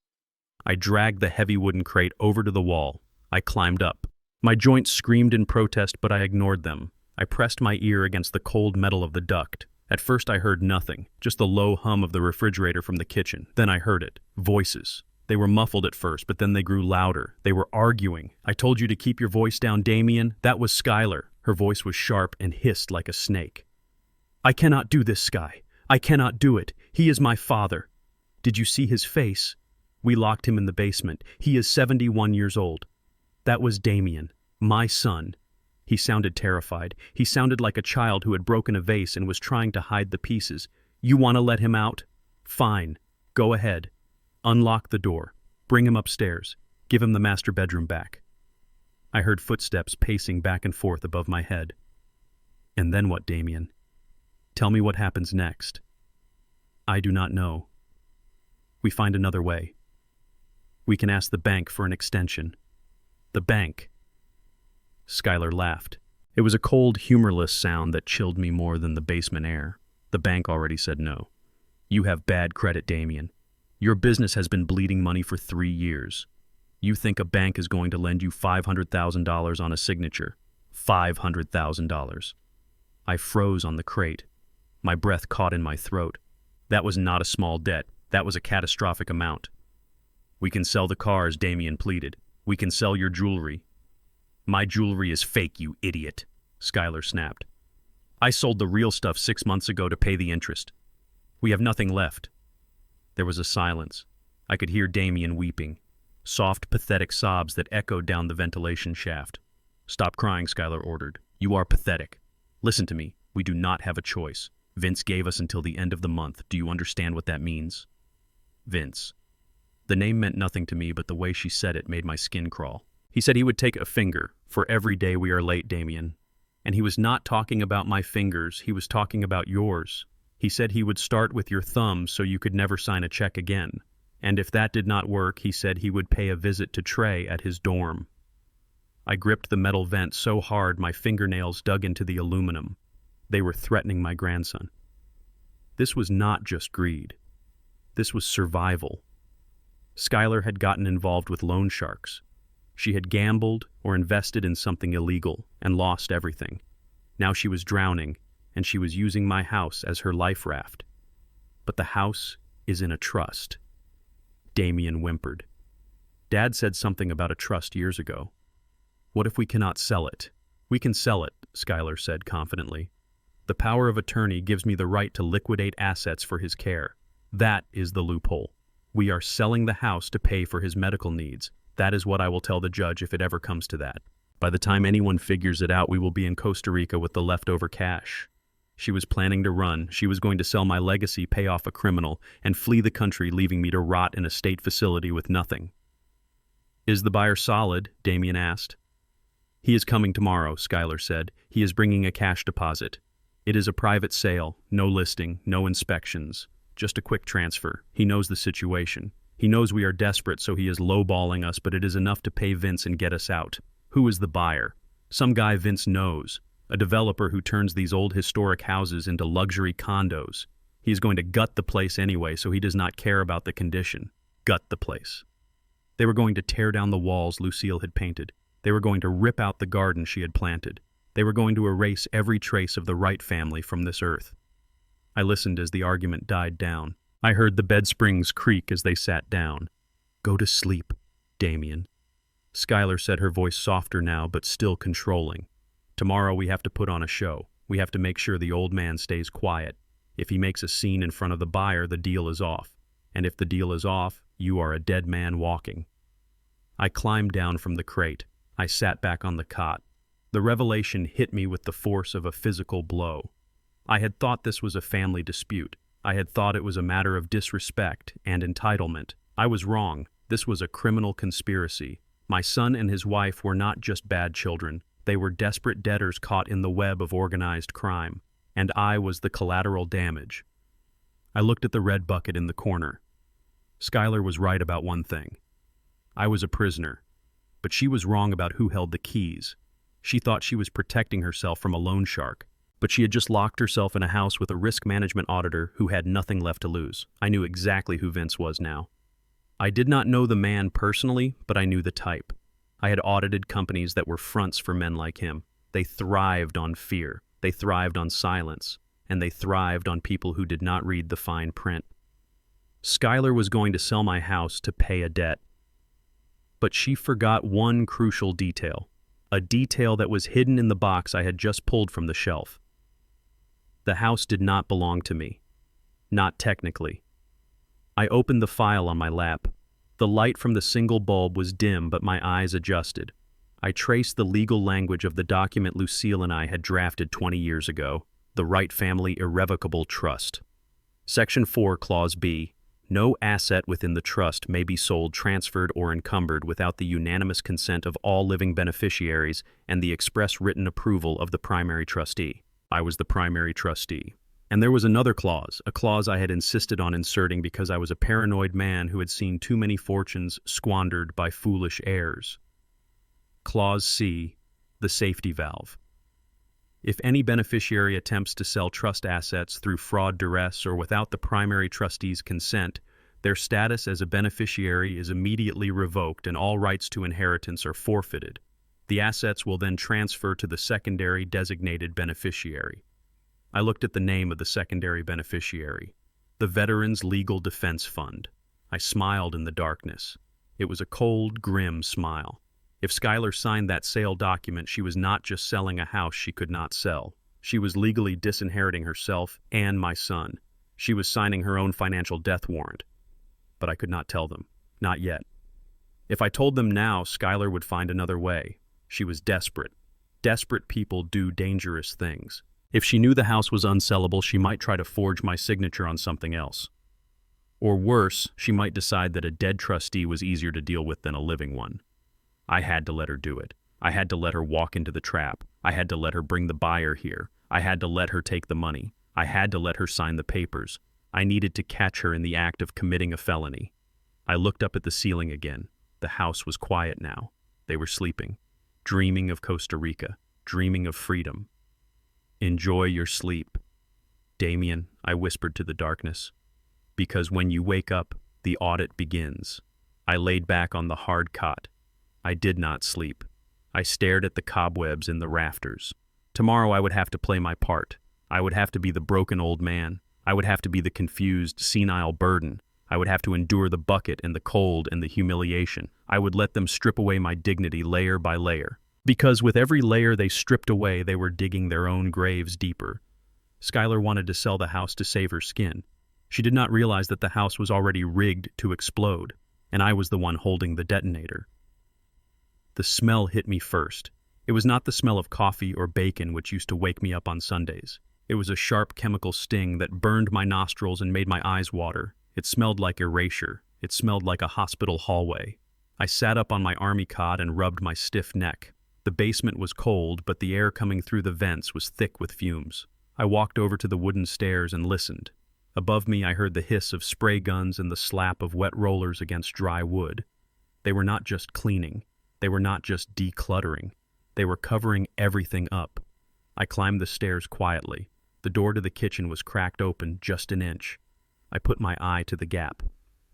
I dragged the heavy wooden crate over to the wall. I climbed up. My joints screamed in protest, but I ignored them. I pressed my ear against the cold metal of the duct. At first I heard nothing, just the low hum of the refrigerator from the kitchen. Then I heard it. Voices. They were muffled at first, but then they grew louder. They were arguing. "I told you to keep your voice down, Damien." That was Skylar. Her voice was sharp and hissed like a snake. "I cannot do this, Sky. I cannot do it. He is my father. Did you see his face? We locked him in the basement. He is 71 years old. That was Damien, my son." He sounded terrified. He sounded like a child who had broken a vase and was trying to hide the pieces. "You want to let him out? Fine. Go ahead. Unlock the door. Bring him upstairs. Give him the master bedroom back." I heard footsteps pacing back and forth above my head. "And then what, Damien? Tell me what happens next." "I do not know. We find another way. We can ask the bank for an extension." "The bank?" Skylar laughed. It was a cold, humorless sound that chilled me more than the basement air. "The bank already said no. You have bad credit, Damien. Your business has been bleeding money for 3 years. You think a bank is going to lend you $500,000 on a signature. $500,000. I froze on the crate. My breath caught in my throat. That was not a small debt. That was a catastrophic amount. "We can sell the cars," Damien pleaded. "We can sell your jewelry." "My jewelry is fake, you idiot," Skylar snapped. "I sold the real stuff 6 months ago to pay the interest. We have nothing left." There was a silence. I could hear Damien weeping. Soft, pathetic sobs that echoed down the ventilation shaft. "Stop crying," Skylar ordered. "You are pathetic. Listen to me. We do not have a choice. Vince gave us until the end of the month. Do you understand what that means?" Vince. The name meant nothing to me, but the way she said it made my skin crawl. "He said he would take a finger for every day we are late, Damien. And he was not talking about my fingers. He was talking about yours. He said he would start with your thumb so you could never sign a check again. And if that did not work, he said he would pay a visit to Trey at his dorm." I gripped the metal vent so hard my fingernails dug into the aluminum. They were threatening my grandson. This was not just greed. This was survival. Skylar had gotten involved with loan sharks. She had gambled or invested in something illegal and lost everything. Now she was drowning, and she was using my house as her life raft. "But the house is in a trust." Damien whimpered. "Dad said something about a trust years ago. What if we cannot sell it?" "We can sell it," Skylar said confidently. "The power of attorney gives me the right to liquidate assets for his care. That is the loophole. We are selling the house to pay for his medical needs. That is what I will tell the judge if it ever comes to that." By the time anyone figures it out, we will be in Costa Rica with the leftover cash. She was planning to run. She was going to sell my legacy, pay off a criminal, and flee the country, leaving me to rot in a state facility with nothing. Is the buyer solid? Damien asked. He is coming tomorrow, Skylar said. He is bringing a cash deposit. It is a private sale, no listing, no inspections, just a quick transfer. He knows the situation. He knows we are desperate, so he is lowballing us, but it is enough to pay Vince and get us out. Who is the buyer? Some guy Vince knows. A developer who turns these old historic houses into luxury condos. He is going to gut the place anyway, so he does not care about the condition. Gut the place. They were going to tear down the walls Lucille had painted. They were going to rip out the garden she had planted. They were going to erase every trace of the Wright family from this earth. I listened as the argument died down. I heard the bed springs creak as they sat down. Go to sleep, Damien. Skylar said, her voice softer now, but still controlling. Tomorrow we have to put on a show. We have to make sure the old man stays quiet. If he makes a scene in front of the buyer, the deal is off. And if the deal is off, you are a dead man walking. I climbed down from the crate. I sat back on the cot. The revelation hit me with the force of a physical blow. I had thought this was a family dispute. I had thought it was a matter of disrespect and entitlement. I was wrong. This was a criminal conspiracy. My son and his wife were not just bad children. They were desperate debtors caught in the web of organized crime. And I was the collateral damage. I looked at the red bucket in the corner. Skylar was right about one thing. I was a prisoner. But she was wrong about who held the keys. She thought she was protecting herself from a loan shark. But she had just locked herself in a house with a risk management auditor who had nothing left to lose. I knew exactly who Vince was now. I did not know the man personally, but I knew the type. I had audited companies that were fronts for men like him. They thrived on fear. They thrived on silence. And they thrived on people who did not read the fine print. Skylar was going to sell my house to pay a debt. But she forgot one crucial detail. A detail that was hidden in the box I had just pulled from the shelf. The house did not belong to me. Not technically. I opened the file on my lap. The light from the single bulb was dim, but my eyes adjusted. I traced the legal language of the document Lucille and I had drafted 20 years ago, the Wright Family Irrevocable Trust. Section 4, Clause B. No asset within the trust may be sold, transferred, or encumbered without the unanimous consent of all living beneficiaries and the express written approval of the primary trustee. I was the primary trustee. And there was another clause, a clause I had insisted on inserting because I was a paranoid man who had seen too many fortunes squandered by foolish heirs. Clause C, the safety valve. If any beneficiary attempts to sell trust assets through fraud, duress, or without the primary trustee's consent, their status as a beneficiary is immediately revoked and all rights to inheritance are forfeited. The assets will then transfer to the secondary designated beneficiary. I looked at the name of the secondary beneficiary, the Veterans Legal Defense Fund. I smiled in the darkness. It was a cold, grim smile. If Skylar signed that sale document, she was not just selling a house she could not sell. She was legally disinheriting herself and my son. She was signing her own financial death warrant. But I could not tell them. Not yet. If I told them now, Skylar would find another way. She was desperate. Desperate people do dangerous things. If she knew the house was unsellable, she might try to forge my signature on something else. Or worse, she might decide that a dead trustee was easier to deal with than a living one. I had to let her do it. I had to let her walk into the trap. I had to let her bring the buyer here. I had to let her take the money. I had to let her sign the papers. I needed to catch her in the act of committing a felony. I looked up at the ceiling again. The house was quiet now. They were sleeping, dreaming of Costa Rica, dreaming of freedom. Enjoy your sleep. Damien, I whispered to the darkness. Because when you wake up, the audit begins. I laid back on the hard cot. I did not sleep. I stared at the cobwebs in the rafters. Tomorrow I would have to play my part. I would have to be the broken old man. I would have to be the confused, senile burden. I would have to endure the bucket and the cold and the humiliation. I would let them strip away my dignity layer by layer. Because with every layer they stripped away, they were digging their own graves deeper. Skylar wanted to sell the house to save her skin. She did not realize that the house was already rigged to explode, and I was the one holding the detonator. The smell hit me first. It was not the smell of coffee or bacon which used to wake me up on Sundays. It was a sharp chemical sting that burned my nostrils and made my eyes water. It smelled like erasure. It smelled like a hospital hallway. I sat up on my army cot and rubbed my stiff neck. The basement was cold, but the air coming through the vents was thick with fumes. I walked over to the wooden stairs and listened. Above me, I heard the hiss of spray guns and the slap of wet rollers against dry wood. They were not just cleaning. They were not just decluttering. They were covering everything up. I climbed the stairs quietly. The door to the kitchen was cracked open just an inch. I put my eye to the gap.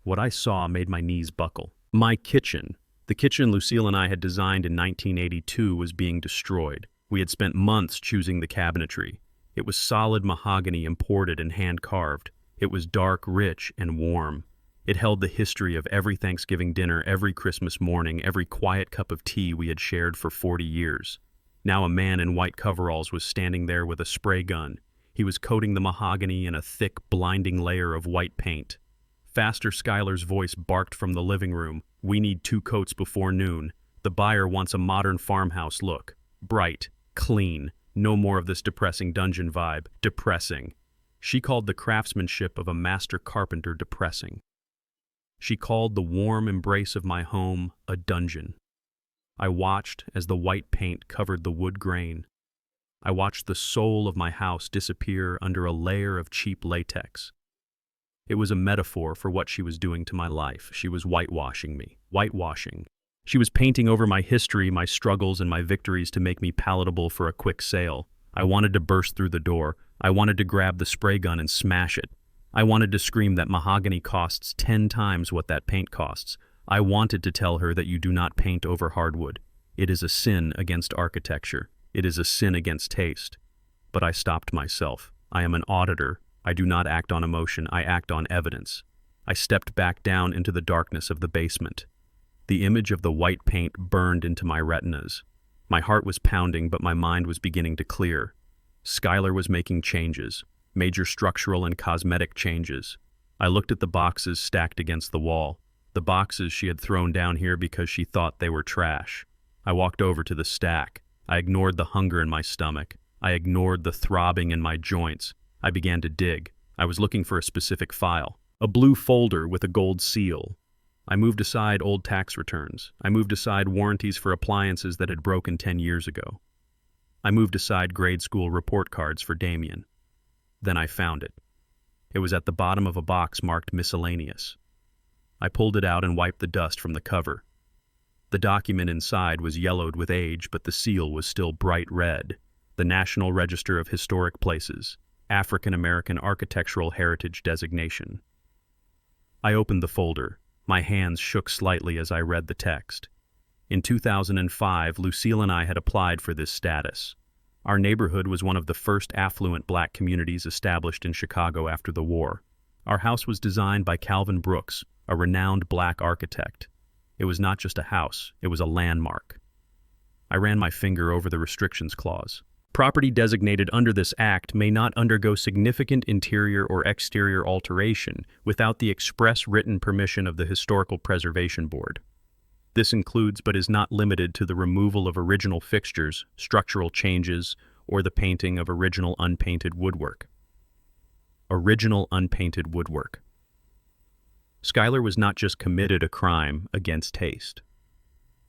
What I saw made my knees buckle. My kitchen, the kitchen Lucille and I had designed in 1982, was being destroyed. We had spent months choosing the cabinetry. It was solid mahogany imported and hand-carved. It was dark, rich, and warm. It held the history of every Thanksgiving dinner, every Christmas morning, every quiet cup of tea we had shared for 40 years. Now a man in white coveralls was standing there with a spray gun. He was coating the mahogany in a thick, blinding layer of white paint. Faster Skylar's voice barked from the living room. "We need 2 coats before noon. The buyer wants a modern farmhouse look. Bright, clean, no more of this depressing dungeon vibe. Depressing." She called the craftsmanship of a master carpenter depressing. She called the warm embrace of my home a dungeon. I watched as the white paint covered the wood grain. I watched the soul of my house disappear under a layer of cheap latex. It was a metaphor for what she was doing to my life. She was whitewashing me. Whitewashing. She was painting over my history, my struggles, and my victories to make me palatable for a quick sale. I wanted to burst through the door. I wanted to grab the spray gun and smash it. I wanted to scream that mahogany costs 10 times what that paint costs. I wanted to tell her that you do not paint over hardwood. It is a sin against architecture. It is a sin against taste. But I stopped myself. I am an auditor. I do not act on emotion. I act on evidence. I stepped back down into the darkness of the basement. The image of the white paint burned into my retinas. My heart was pounding, but my mind was beginning to clear. Skylar was making changes, major structural and cosmetic changes. I looked at the boxes stacked against the wall, the boxes she had thrown down here because she thought they were trash. I walked over to the stack. I ignored the hunger in my stomach. I ignored the throbbing in my joints. I began to dig. I was looking for a specific file, a blue folder with a gold seal. I moved aside old tax returns. I moved aside warranties for appliances that had broken 10 years ago. I moved aside grade school report cards for Damien. Then I found it. It was at the bottom of a box marked miscellaneous. I pulled it out and wiped the dust from the cover. The document inside was yellowed with age, but the seal was still bright red. The National Register of Historic Places, African American Architectural Heritage Designation. I opened the folder. My hands shook slightly as I read the text. In 2005, Lucille and I had applied for this status. Our neighborhood was one of the first affluent black communities established in Chicago after the war. Our house was designed by Calvin Brooks, a renowned black architect. It was not just a house, it was a landmark. I ran my finger over the restrictions clause. Property designated under this act may not undergo significant interior or exterior alteration without the express written permission of the Historical Preservation Board. This includes but is not limited to the removal of original fixtures, structural changes, or the painting of original unpainted woodwork. Original unpainted woodwork. Skylar was not just committed a crime against taste.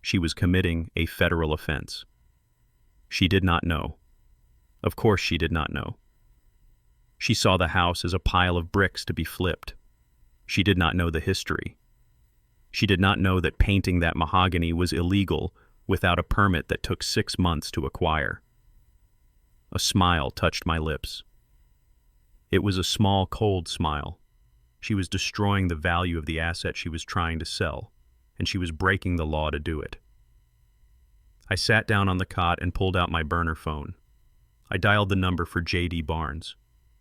She was committing a federal offense. She did not know. Of course she did not know. She saw the house as a pile of bricks to be flipped. She did not know the history. She did not know that painting that mahogany was illegal without a permit that took 6 months to acquire. A smile touched my lips. It was a small, cold smile. She was destroying the value of the asset she was trying to sell, and she was breaking the law to do it. I sat down on the cot and pulled out my burner phone. I dialed the number for J.D. Barnes.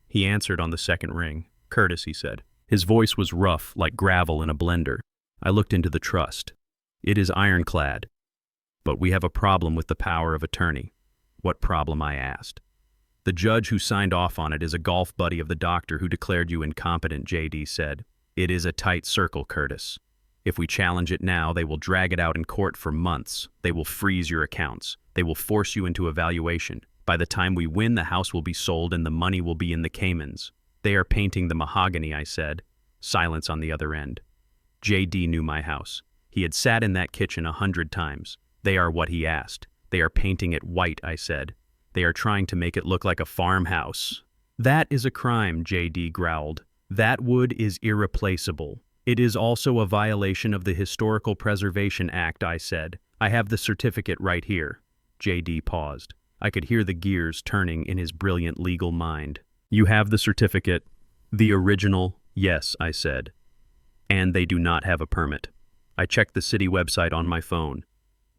He answered on the second ring. "Curtis," he said. His voice was rough, like gravel in a blender. I looked into the trust. "It is ironclad, but we have a problem with the power of attorney." "What problem?" I asked. "The judge who signed off on it is a golf buddy of the doctor who declared you incompetent," J.D. said. "It is a tight circle, Curtis. If we challenge it now, they will drag it out in court for months. They will freeze your accounts. They will force you into evaluation. By the time we win, the house will be sold and the money will be in the Caymans. They are painting the mahogany, I said. Silence on the other end. JD knew my house. He had sat in that kitchen 100 times. They are what he asked. They are painting it white, I said. They are trying to make it look like a farmhouse. That is a crime, JD growled. That wood is irreplaceable. It is also a violation of the Historical Preservation Act, I said. I have the certificate right here. JD paused. I could hear the gears turning in his brilliant legal mind. You have the certificate? The original? Yes, I said. And they do not have a permit. I checked the city website on my phone.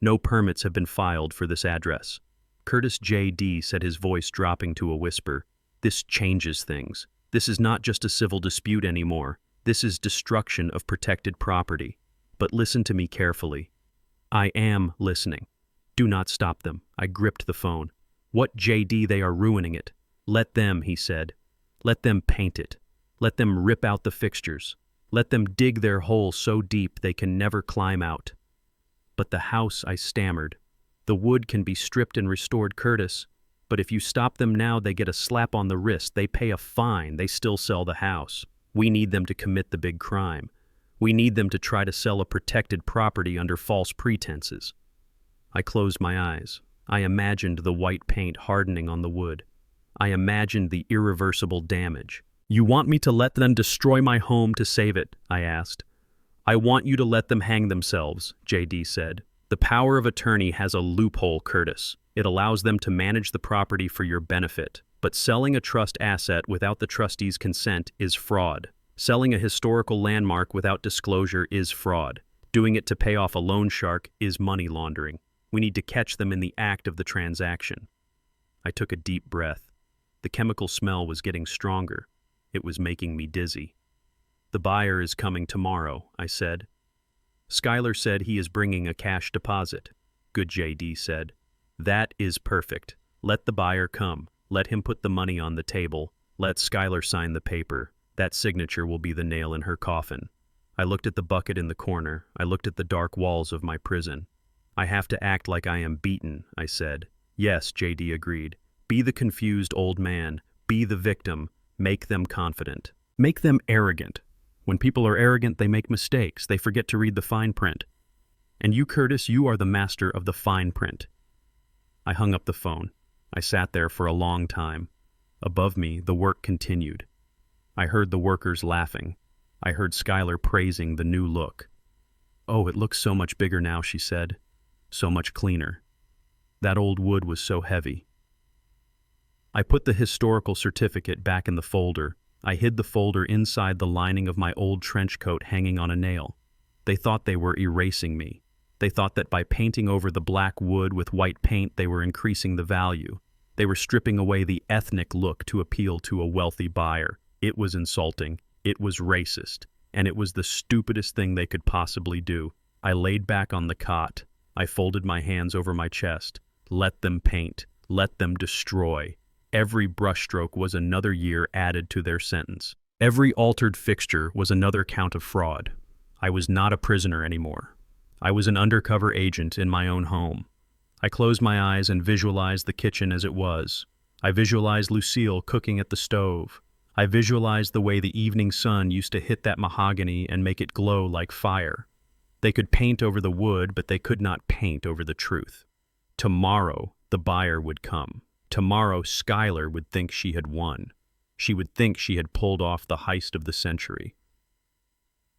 No permits have been filed for this address. Curtis J.D. said, his voice dropping to a whisper. This changes things. This is not just a civil dispute anymore. This is destruction of protected property. But listen to me carefully. I am listening. Do not stop them. I gripped the phone. What, J.D., they are ruining it. Let them, he said. Let them paint it. Let them rip out the fixtures. Let them dig their hole so deep they can never climb out. But the house, I stammered. The wood can be stripped and restored, Curtis. But if you stop them now, they get a slap on the wrist. They pay a fine. They still sell the house. We need them to commit the big crime. We need them to try to sell a protected property under false pretenses. I closed my eyes. I imagined the white paint hardening on the wood. I imagined the irreversible damage. You want me to let them destroy my home to save it? I asked. I want you to let them hang themselves, JD said. The power of attorney has a loophole, Curtis. It allows them to manage the property for your benefit. But selling a trust asset without the trustee's consent is fraud. Selling a historical landmark without disclosure is fraud. Doing it to pay off a loan shark is money laundering. We need to catch them in the act of the transaction. I took a deep breath. The chemical smell was getting stronger. It was making me dizzy. The buyer is coming tomorrow, I said. Schuyler said he is bringing a cash deposit. Good, JD said. That is perfect. Let the buyer come. Let him put the money on the table. Let Schuyler sign the paper. That signature will be the nail in her coffin. I looked at the bucket in the corner. I looked at the dark walls of my prison. I have to act like I am beaten, I said. Yes, JD agreed. Be the confused old man. Be the victim. Make them confident. Make them arrogant. When people are arrogant, they make mistakes. They forget to read the fine print. And you, Curtis, you are the master of the fine print. I hung up the phone. I sat there for a long time. Above me, the work continued. I heard the workers laughing. I heard Schuyler praising the new look. Oh, it looks so much bigger now, she said. So much cleaner. That old wood was so heavy. I put the historical certificate back in the folder. I hid the folder inside the lining of my old trench coat hanging on a nail. They thought they were erasing me. They thought that by painting over the black wood with white paint, they were increasing the value. They were stripping away the ethnic look to appeal to a wealthy buyer. It was insulting. It was racist. And it was the stupidest thing they could possibly do. I laid back on the cot. I folded my hands over my chest. Let them paint. Let them destroy. Every brushstroke was another year added to their sentence. Every altered fixture was another count of fraud. I was not a prisoner anymore. I was an undercover agent in my own home. I closed my eyes and visualized the kitchen as it was. I visualized Lucille cooking at the stove. I visualized the way the evening sun used to hit that mahogany and make it glow like fire. They could paint over the wood, but they could not paint over the truth. Tomorrow, the buyer would come. Tomorrow, Schuyler would think she had won. She would think she had pulled off the heist of the century.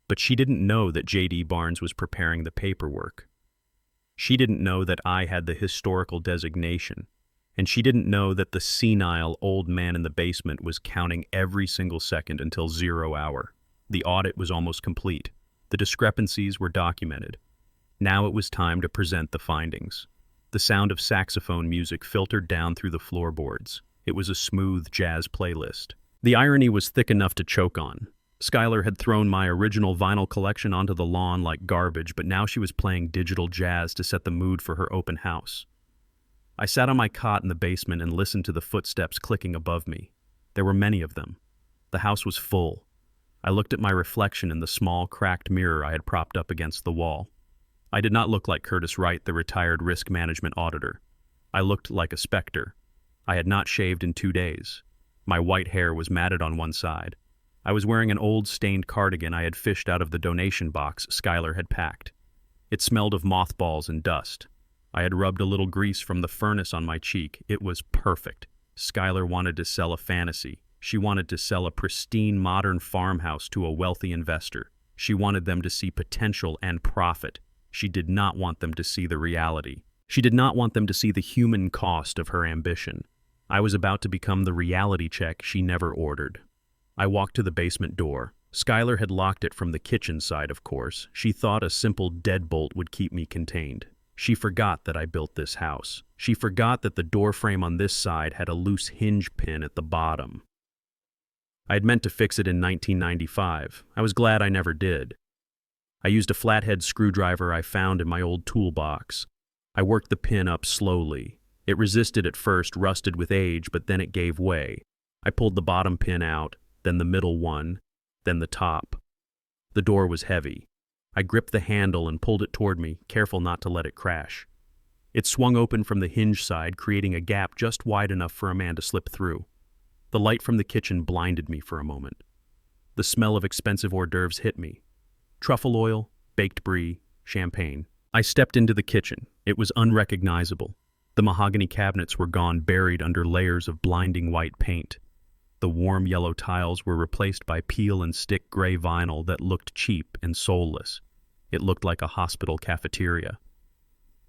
But she didn't know that J.D. Barnes was preparing the paperwork. She didn't know that I had the historical designation. And she didn't know that the senile old man in the basement was counting every single second until 0 hour. The audit was almost complete. The discrepancies were documented. Now it was time to present the findings. The sound of saxophone music filtered down through the floorboards. It was a smooth jazz playlist. The irony was thick enough to choke on. Schuyler had thrown my original vinyl collection onto the lawn like garbage, but now she was playing digital jazz to set the mood for her open house. I sat on my cot in the basement and listened to the footsteps clicking above me. There were many of them. The house was full. I looked at my reflection in the small, cracked mirror I had propped up against the wall. I did not look like Curtis Wright, the retired risk management auditor. I looked like a specter. I had not shaved in 2 days. My white hair was matted on one side. I was wearing an old, stained cardigan I had fished out of the donation box Skylar had packed. It smelled of mothballs and dust. I had rubbed a little grease from the furnace on my cheek. It was perfect. Skylar wanted to sell a fantasy. She wanted to sell a pristine, modern farmhouse to a wealthy investor. She wanted them to see potential and profit. She did not want them to see the reality. She did not want them to see the human cost of her ambition. I was about to become the reality check she never ordered. I walked to the basement door. Skylar had locked it from the kitchen side, of course. She thought a simple deadbolt would keep me contained. She forgot that I built this house. She forgot that the door frame on this side had a loose hinge pin at the bottom. I had meant to fix it in 1995. I was glad I never did. I used a flathead screwdriver I found in my old toolbox. I worked the pin up slowly. It resisted at first, rusted with age, but then it gave way. I pulled the bottom pin out, then the middle one, then the top. The door was heavy. I gripped the handle and pulled it toward me, careful not to let it crash. It swung open from the hinge side, creating a gap just wide enough for a man to slip through. The light from the kitchen blinded me for a moment. The smell of expensive hors d'oeuvres hit me. Truffle oil, baked brie, champagne. I stepped into the kitchen. It was unrecognizable. The mahogany cabinets were gone, buried under layers of blinding white paint. The warm yellow tiles were replaced by peel and stick gray vinyl that looked cheap and soulless. It looked like a hospital cafeteria.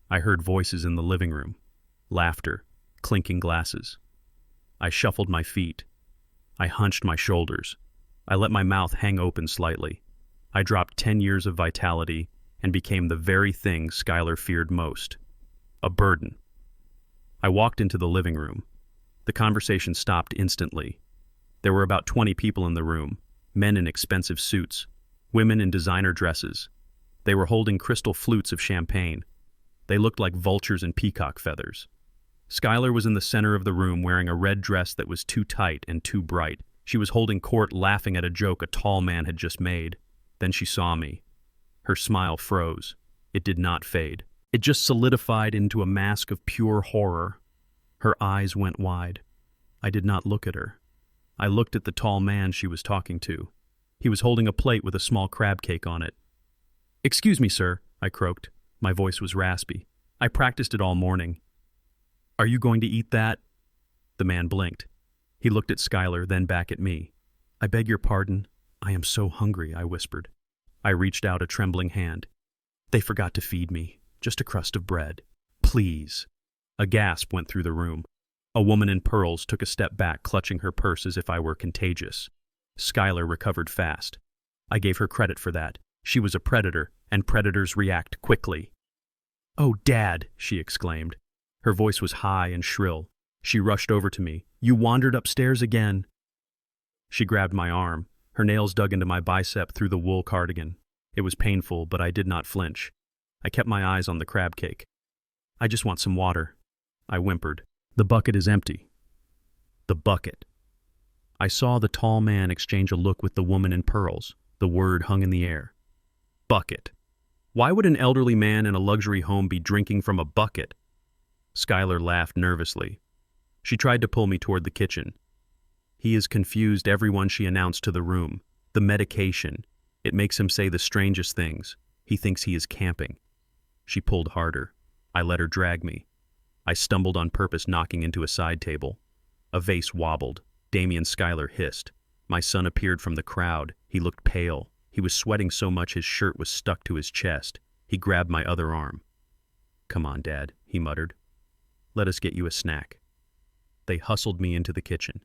I heard voices in the living room, laughter, clinking glasses. I shuffled my feet. I hunched my shoulders. I let my mouth hang open slightly. I dropped 10 years of vitality and became the very thing Skylar feared most, a burden. I walked into the living room. The conversation stopped instantly. There were about 20 people in the room, men in expensive suits, women in designer dresses. They were holding crystal flutes of champagne. They looked like vultures in peacock feathers. Skylar was in the center of the room wearing a red dress that was too tight and too bright. She was holding court, laughing at a joke a tall man had just made. Then she saw me. Her smile froze. It did not fade. It just solidified into a mask of pure horror. Her eyes went wide. I did not look at her. I looked at the tall man she was talking to. He was holding a plate with a small crab cake on it. "Excuse me, sir," I croaked. My voice was raspy. "I practiced it all morning." "Are you going to eat that?" The man blinked. He looked at Skylar, then back at me. "I beg your pardon. I am so hungry," I whispered. I reached out a trembling hand. "They forgot to feed me. Just a crust of bread. Please." A gasp went through the room. A woman in pearls took a step back, clutching her purse as if I were contagious. Skylar recovered fast. I gave her credit for that. She was a predator, and predators react quickly. "Oh, Dad," she exclaimed. Her voice was high and shrill. She rushed over to me. "You wandered upstairs again." She grabbed my arm. Her nails dug into my bicep through the wool cardigan. It was painful, but I did not flinch. I kept my eyes on the crab cake. "I just want some water," I whimpered. "The bucket is empty." The bucket. I saw the tall man exchange a look with the woman in pearls. The word hung in the air. Bucket. Why would an elderly man in a luxury home be drinking from a bucket? Skylar laughed nervously. She tried to pull me toward the kitchen. "He is confused," everyone she announced to the room. "The medication. It makes him say the strangest things. He thinks he is camping." She pulled harder. I let her drag me. I stumbled on purpose, knocking into a side table. A vase wobbled. Damien Skylar hissed. My son appeared from the crowd. He looked pale. He was sweating so much his shirt was stuck to his chest. He grabbed my other arm. "Come on, Dad," he muttered. "Let us get you a snack." They hustled me into the kitchen.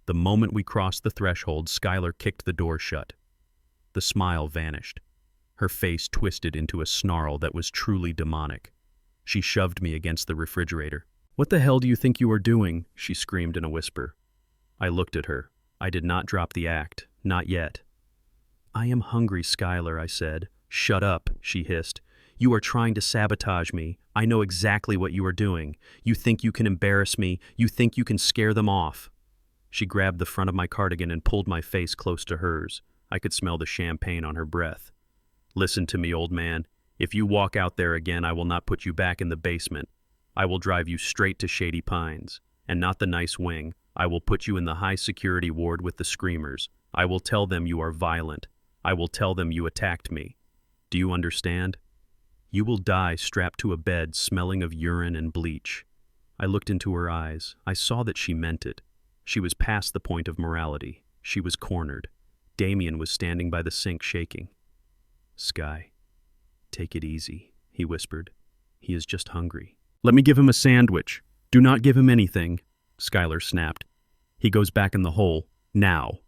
The moment we crossed the threshold, Skylar kicked the door shut. The smile vanished. Her face twisted into a snarl that was truly demonic. She shoved me against the refrigerator. "What the hell do you think you are doing?" she screamed in a whisper. I looked at her. I did not drop the act. Not yet. "I am hungry, Skylar," I said. "Shut up," she hissed. "You are trying to sabotage me. I know exactly what you are doing. You think you can embarrass me. You think you can scare them off." She grabbed the front of my cardigan and pulled my face close to hers. I could smell the champagne on her breath. Listen to me, old man. If you walk out there again, I will not put you back in the basement. I will drive you straight to Shady Pines, and not the nice wing. I will put you in the high-security ward with the screamers. I will tell them you are violent. I will tell them you attacked me. Do you understand? You will die strapped to a bed smelling of urine and bleach. I looked into her eyes. I saw that she meant it. She was past the point of morality. She was cornered. Damien was standing by the sink shaking. Sky, take it easy, he whispered. He is just hungry. Let me give him a sandwich. Do not give him anything, Skylar snapped. He goes back in the hole, now.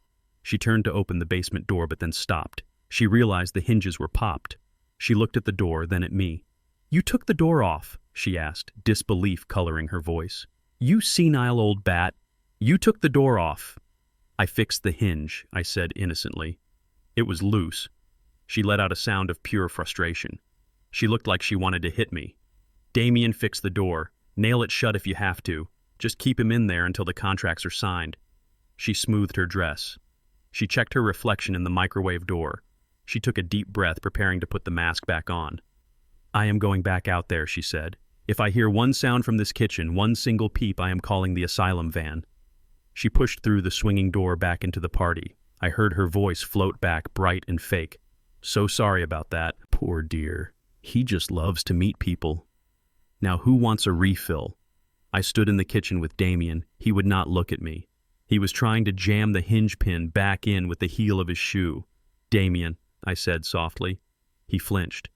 She turned to open the basement door but then stopped. She realized the hinges were popped. She looked at the door, then at me. You took the door off, she asked, disbelief coloring her voice. You senile old bat. You took the door off. I fixed the hinge, I said innocently. It was loose. She let out a sound of pure frustration. She looked like she wanted to hit me. Damien, fix the door. Nail it shut if you have to. Just keep him in there until the contracts are signed. She smoothed her dress. She checked her reflection in the microwave door. She took a deep breath, preparing to put the mask back on. I am going back out there, she said. If I hear one sound from this kitchen, one single peep, I am calling the asylum van. She pushed through the swinging door back into the party. I heard her voice float back, bright and fake. So sorry about that. Poor dear. He just loves to meet people. Now who wants a refill? I stood in the kitchen with Damien. He would not look at me. He was trying to jam the hinge pin back in with the heel of his shoe. Damien, I said softly. He flinched.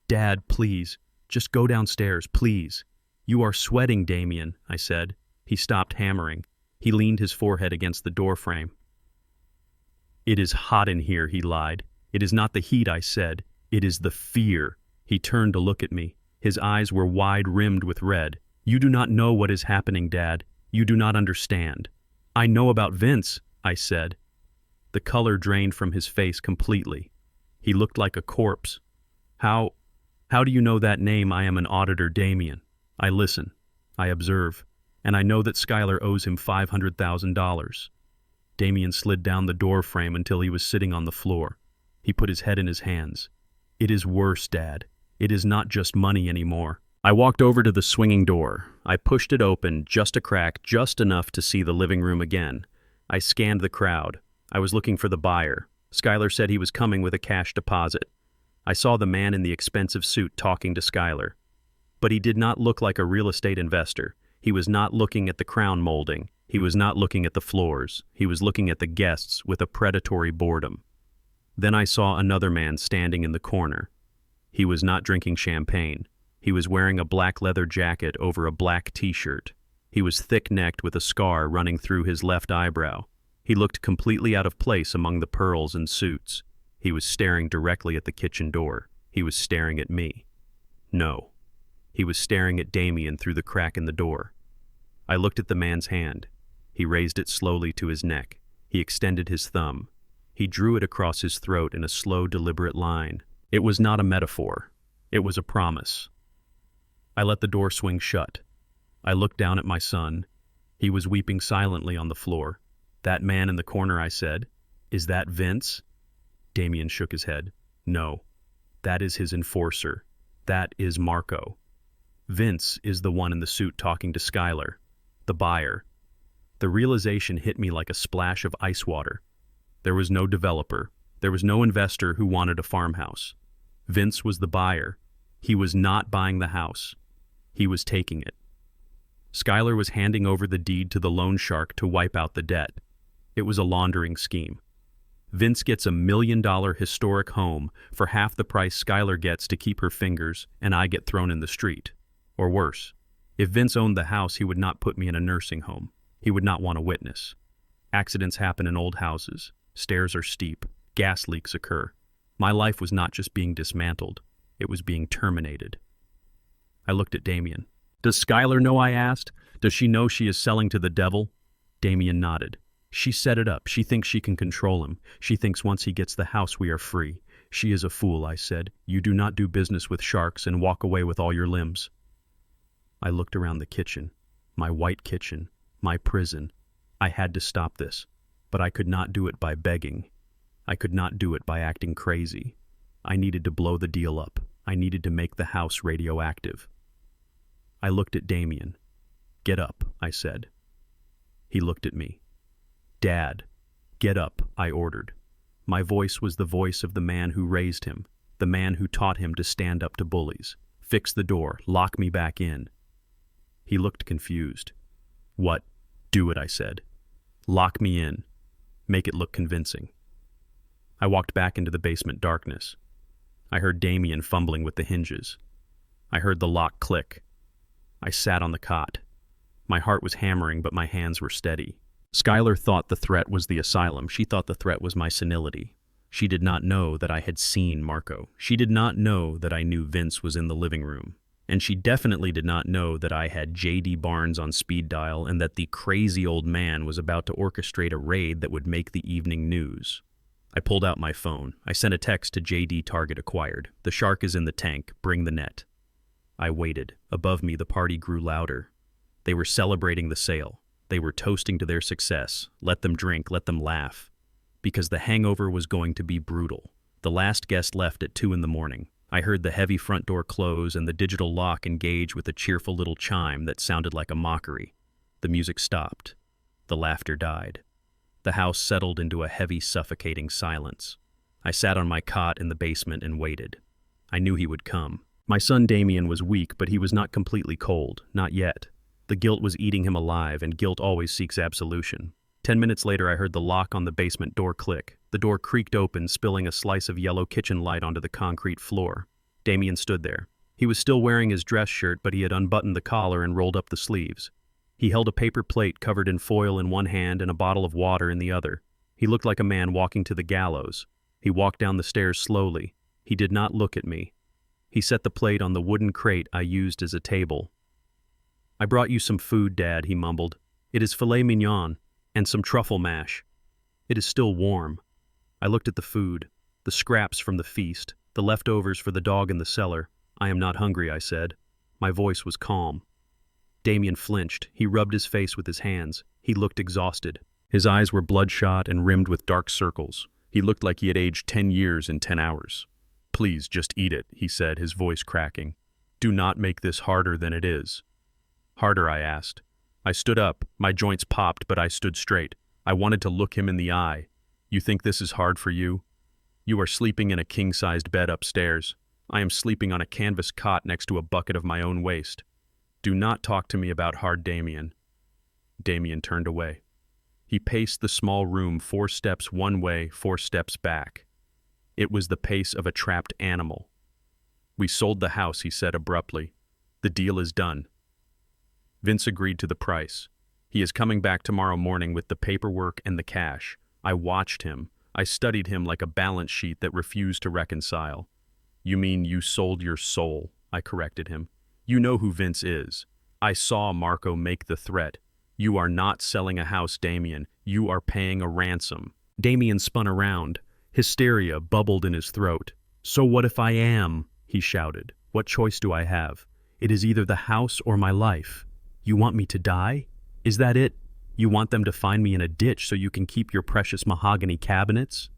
Dad, please. Just go downstairs, please. You are sweating, Damien, I said. He stopped hammering. He leaned his forehead against the doorframe. It is hot in here, he lied. It is not the heat, I said. It is the fear. He turned to look at me. His eyes were wide-rimmed with red. You do not know what is happening, Dad. You do not understand. I know about Vince, I said. The color drained from his face completely. He looked like a corpse. How do you know that name? I am an auditor, Damien. I listen. I observe. And I know that Skylar owes him $500,000. Damien slid down the door frame until he was sitting on the floor. He put his head in his hands. It is worse, Dad. It is not just money anymore. I walked over to the swinging door. I pushed it open, just a crack, just enough to see the living room again. I scanned the crowd. I was looking for the buyer. Skylar said he was coming with a cash deposit. I saw the man in the expensive suit talking to Skylar. But he did not look like a real estate investor. He was not looking at the crown molding. He was not looking at the floors. He was looking at the guests with a predatory boredom. Then I saw another man standing in the corner. He was not drinking champagne. He was wearing a black leather jacket over a black t-shirt. He was thick-necked with a scar running through his left eyebrow. He looked completely out of place among the pearls and suits. He was staring directly at the kitchen door. He was staring at me. No. He was staring at Damien through the crack in the door. I looked at the man's hand. He raised it slowly to his neck. He extended his thumb. He drew it across his throat in a slow, deliberate line. It was not a metaphor. It was a promise. I let the door swing shut. I looked down at my son. He was weeping silently on the floor. That man in the corner, I said. Is that Vince? Damien shook his head. No. That is his enforcer. That is Marco. Vince is the one in the suit talking to Skylar, the buyer. The realization hit me like a splash of ice water. There was no developer. There was no investor who wanted a farmhouse. Vince was the buyer. He was not buying the house. He was taking it. Skylar was handing over the deed to the loan shark to wipe out the debt. It was a laundering scheme. Vince gets $1 million historic home for half the price Skylar gets to keep her fingers, and I get thrown in the street. Or worse, if Vince owned the house, he would not put me in a nursing home. He would not want a witness. Accidents happen in old houses. Stairs are steep. Gas leaks occur. My life was not just being dismantled. It was being terminated. I looked at Damien. Does Skylar know, I asked? Does she know she is selling to the devil? Damien nodded. She set it up. She thinks she can control him. She thinks once he gets the house, we are free. She is a fool, I said. You do not do business with sharks and walk away with all your limbs. I looked around the kitchen, my white kitchen, my prison. I had to stop this, but I could not do it by begging. I could not do it by acting crazy. I needed to blow the deal up. I needed to make the house radioactive. I looked at Damien. "Get up," I said. He looked at me. "Dad, get up," I ordered. My voice was the voice of the man who raised him, the man who taught him to stand up to bullies. "Fix the door, lock me back in." He looked confused. "What? Do it," I said. "Lock me in. Make it look convincing." I walked back into the basement darkness. I heard Damien fumbling with the hinges. I heard the lock click. I sat on the cot. My heart was hammering, but my hands were steady. Skylar thought the threat was the asylum. She thought the threat was my senility. She did not know that I had seen Marco. She did not know that I knew Vince was in the living room. And she definitely did not know that I had J.D. Barnes on speed dial and that the crazy old man was about to orchestrate a raid that would make the evening news. I pulled out my phone. I sent a text to J.D. Target acquired. "The shark is in the tank. Bring the net." I waited. Above me, the party grew louder. They were celebrating the sale. They were toasting to their success. Let them drink, let them laugh. Because the hangover was going to be brutal. The last guest left at 2 a.m. I heard the heavy front door close and the digital lock engage with a cheerful little chime that sounded like a mockery. The music stopped. The laughter died. The house settled into a heavy, suffocating silence. I sat on my cot in the basement and waited. I knew he would come. My son Damien was weak, but he was not completely cold. Not yet. The guilt was eating him alive, and guilt always seeks absolution. 10 minutes later, I heard the lock on the basement door click. The door creaked open, spilling a slice of yellow kitchen light onto the concrete floor. Damien stood there. He was still wearing his dress shirt, but he had unbuttoned the collar and rolled up the sleeves. He held a paper plate covered in foil in one hand and a bottle of water in the other. He looked like a man walking to the gallows. He walked down the stairs slowly. He did not look at me. He set the plate on the wooden crate I used as a table. "I brought you some food, Dad," he mumbled. "It is filet mignon and some truffle mash. It is still warm." I looked at the food, the scraps from the feast, the leftovers for the dog in the cellar. "I am not hungry," I said. My voice was calm. Damien flinched. He rubbed his face with his hands. He looked exhausted. His eyes were bloodshot and rimmed with dark circles. He looked like he had aged 10 years in 10 hours. "Please, just eat it," he said, his voice cracking. "Do not make this harder than it is." "Harder?" I asked. I stood up. My joints popped, but I stood straight. I wanted to look him in the eye. "You think this is hard for you? You are sleeping in a king-sized bed upstairs. I am sleeping on a canvas cot next to a bucket of my own waste. Do not talk to me about hard, Damien." Damien turned away. He paced the small room 4 steps one way, 4 steps back. It was the pace of a trapped animal. "We sold the house," he said abruptly. "The deal is done." Vince agreed to the price. "He is coming back tomorrow morning with the paperwork and the cash." I watched him. I studied him like a balance sheet that refused to reconcile. "You mean you sold your soul?" I corrected him. "You know who Vince is. I saw Marco make the threat. You are not selling a house, Damien. You are paying a ransom." Damien spun around. Hysteria bubbled in his throat. "So what if I am?" he shouted. "What choice do I have? It is either the house or my life. You want me to die? Is that it? You want them to find me in a ditch so you can keep your precious mahogany cabinets?"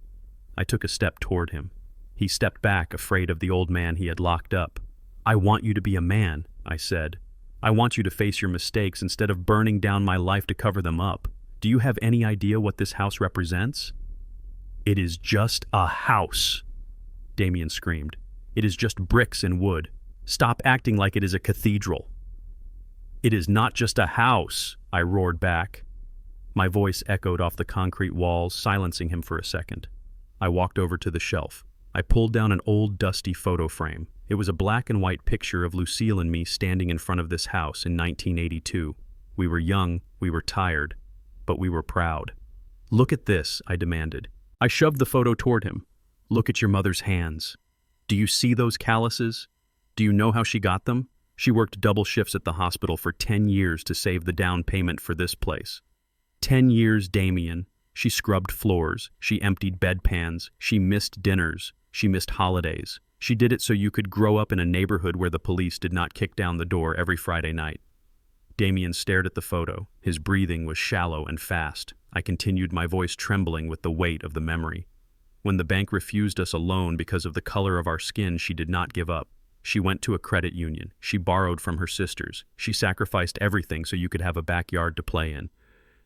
I took a step toward him. He stepped back, afraid of the old man he had locked up. "I want you to be a man," I said. "I want you to face your mistakes instead of burning down my life to cover them up. Do you have any idea what this house represents?" "It is just a house," Damien screamed. "It is just bricks and wood. Stop acting like it is a cathedral." "It is not just a house," I roared back. My voice echoed off the concrete walls, silencing him for a second. I walked over to the shelf. I pulled down an old, dusty photo frame. It was a black and white picture of Lucille and me standing in front of this house in 1982. We were young, we were tired, but we were proud. "Look at this," I demanded. I shoved the photo toward him. "Look at your mother's hands. Do you see those calluses? Do you know how she got them? She worked double shifts at the hospital for 10 years to save the down payment for this place. 10 years, Damien. She scrubbed floors. She emptied bedpans. She missed dinners. She missed holidays. She did it so you could grow up in a neighborhood where the police did not kick down the door every Friday night." Damien stared at the photo. His breathing was shallow and fast. I continued, my voice trembling with the weight of the memory. When the bank refused us a loan because of the color of our skin, she did not give up. She went to a credit union. She borrowed from her sisters. She sacrificed everything so you could have a backyard to play in.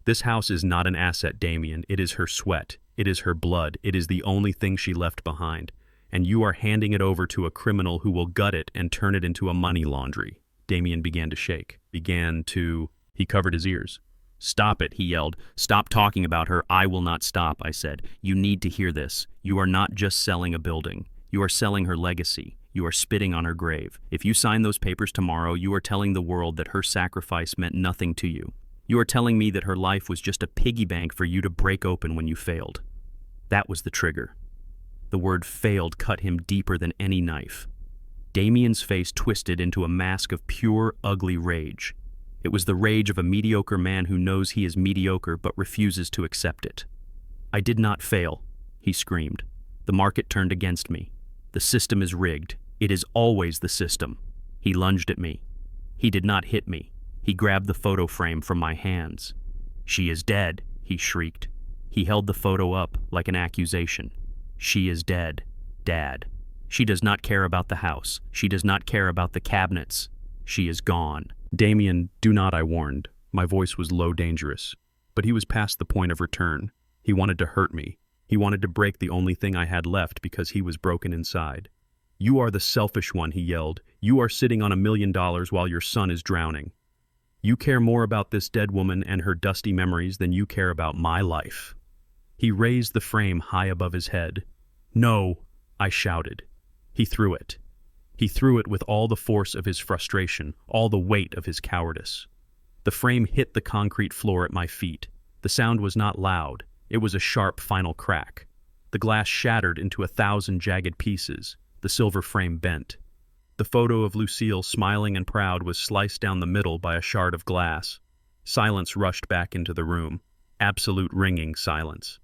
This house is not an asset, Damien. It is her sweat. It is her blood. It is the only thing she left behind. And you are handing it over to a criminal who will gut it and turn it into a money laundry. Damien began to shake. He covered his ears. "Stop it," he yelled. "Stop talking about her." "I will not stop," I said. "You need to hear this. You are not just selling a building. You are selling her legacy. You are spitting on her grave. If you sign those papers tomorrow, you are telling the world that her sacrifice meant nothing to you. You are telling me that her life was just a piggy bank for you to break open when you failed." That was the trigger. The word failed cut him deeper than any knife. Damien's face twisted into a mask of pure, ugly rage. It was the rage of a mediocre man who knows he is mediocre but refuses to accept it. "I did not fail," he screamed. "The market turned against me. The system is rigged. It is always the system." He lunged at me. He did not hit me. He grabbed the photo frame from my hands. "She is dead," he shrieked. He held the photo up like an accusation. "She is dead, Dad. She does not care about the house. She does not care about the cabinets. She is gone." "Damien, do not," I warned. My voice was low, dangerous. But he was past the point of return. He wanted to hurt me. He wanted to break the only thing I had left because he was broken inside. "You are the selfish one," he yelled. "You are sitting on $1 million while your son is drowning. You care more about this dead woman and her dusty memories than you care about my life." He raised the frame high above his head. "No," I shouted. He threw it. He threw it with all the force of his frustration, all the weight of his cowardice. The frame hit the concrete floor at my feet. The sound was not loud. It was a sharp final crack. The glass shattered into 1,000 jagged pieces. The silver frame bent. The photo of Lucille, smiling and proud, was sliced down the middle by a shard of glass. Silence rushed back into the room. Absolute ringing silence.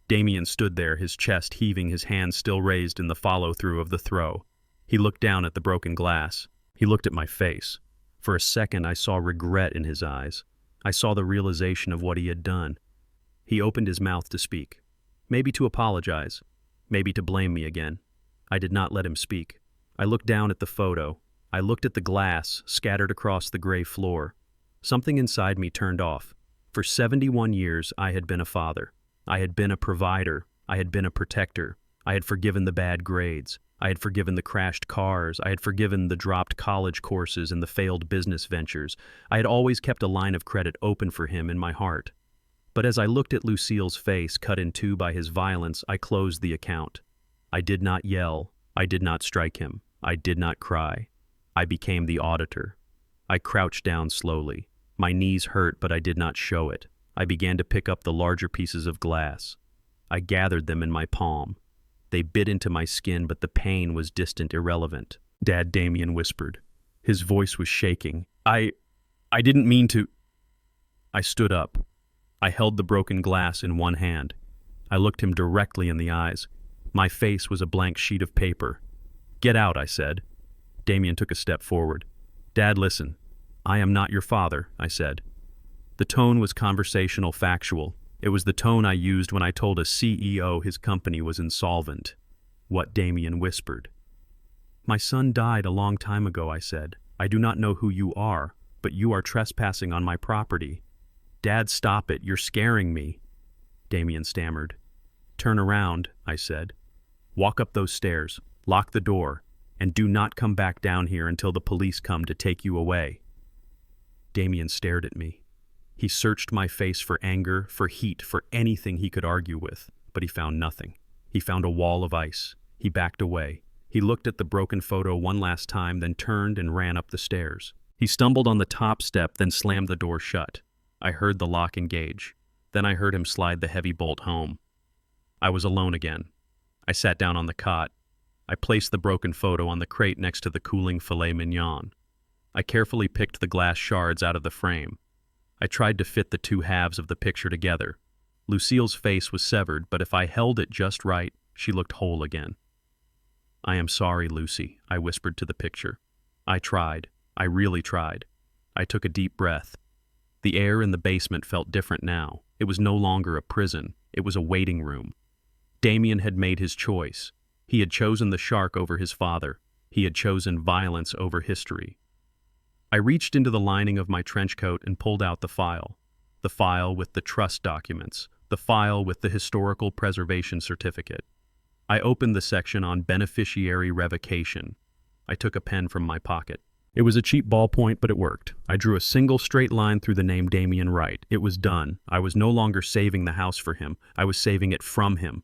Damien stood there, his chest heaving, his hands still raised in the follow-through of the throw. He looked down at the broken glass. He looked at my face. For a second, I saw regret in his eyes. I saw the realization of what he had done. He opened his mouth to speak. Maybe to apologize. Maybe to blame me again. I did not let him speak. I looked down at the photo. I looked at the glass scattered across the gray floor. Something inside me turned off. For 71 years, I had been a father. I had been a provider. I had been a protector. I had forgiven the bad grades. I had forgiven the crashed cars. I had forgiven the dropped college courses and the failed business ventures. I had always kept a line of credit open for him in my heart. But as I looked at Lucille's face cut in two by his violence, I closed the account. I did not yell. I did not strike him. I did not cry. I became the auditor. I crouched down slowly. My knees hurt, but I did not show it. I began to pick up the larger pieces of glass. I gathered them in my palm. They bit into my skin, but the pain was distant, irrelevant. "Dad," Damien whispered. His voice was shaking. I didn't mean to." I stood up. I held the broken glass in one hand. I looked him directly in the eyes. My face was a blank sheet of paper. "Get out," I said. Damien took a step forward. "Dad, listen. I am not your father," I said. The tone was conversational, factual. It was the tone I used when I told a CEO his company was insolvent. What Damien whispered. "My son died a long time ago," I said. "I do not know who you are, but you are trespassing on my property." "Dad, stop it. You're scaring me." Damien stammered. "Turn around," I said. "Walk up those stairs, lock the door, and do not come back down here until the police come to take you away." Damien stared at me. He searched my face for anger, for heat, for anything he could argue with, but he found nothing. He found a wall of ice. He backed away. He looked at the broken photo one last time, then turned and ran up the stairs. He stumbled on the top step, then slammed the door shut. I heard the lock engage. Then I heard him slide the heavy bolt home. I was alone again. I sat down on the cot. I placed the broken photo on the crate next to the cooling filet mignon. I carefully picked the glass shards out of the frame. I tried to fit the two halves of the picture together. Lucille's face was severed, but if I held it just right, she looked whole again. "I am sorry, Lucy," I whispered to the picture. I tried. I really tried. I took a deep breath. The air in the basement felt different now. It was no longer a prison. It was a waiting room. Damien had made his choice. He had chosen the shark over his father. He had chosen violence over history. I reached into the lining of my trench coat and pulled out the file with the trust documents, the file with the historical preservation certificate. I opened the section on beneficiary revocation. I took a pen from my pocket. It was a cheap ballpoint, but it worked. I drew a single straight line through the name Damien Wright. It was done. I was no longer saving the house for him. I was saving it from him.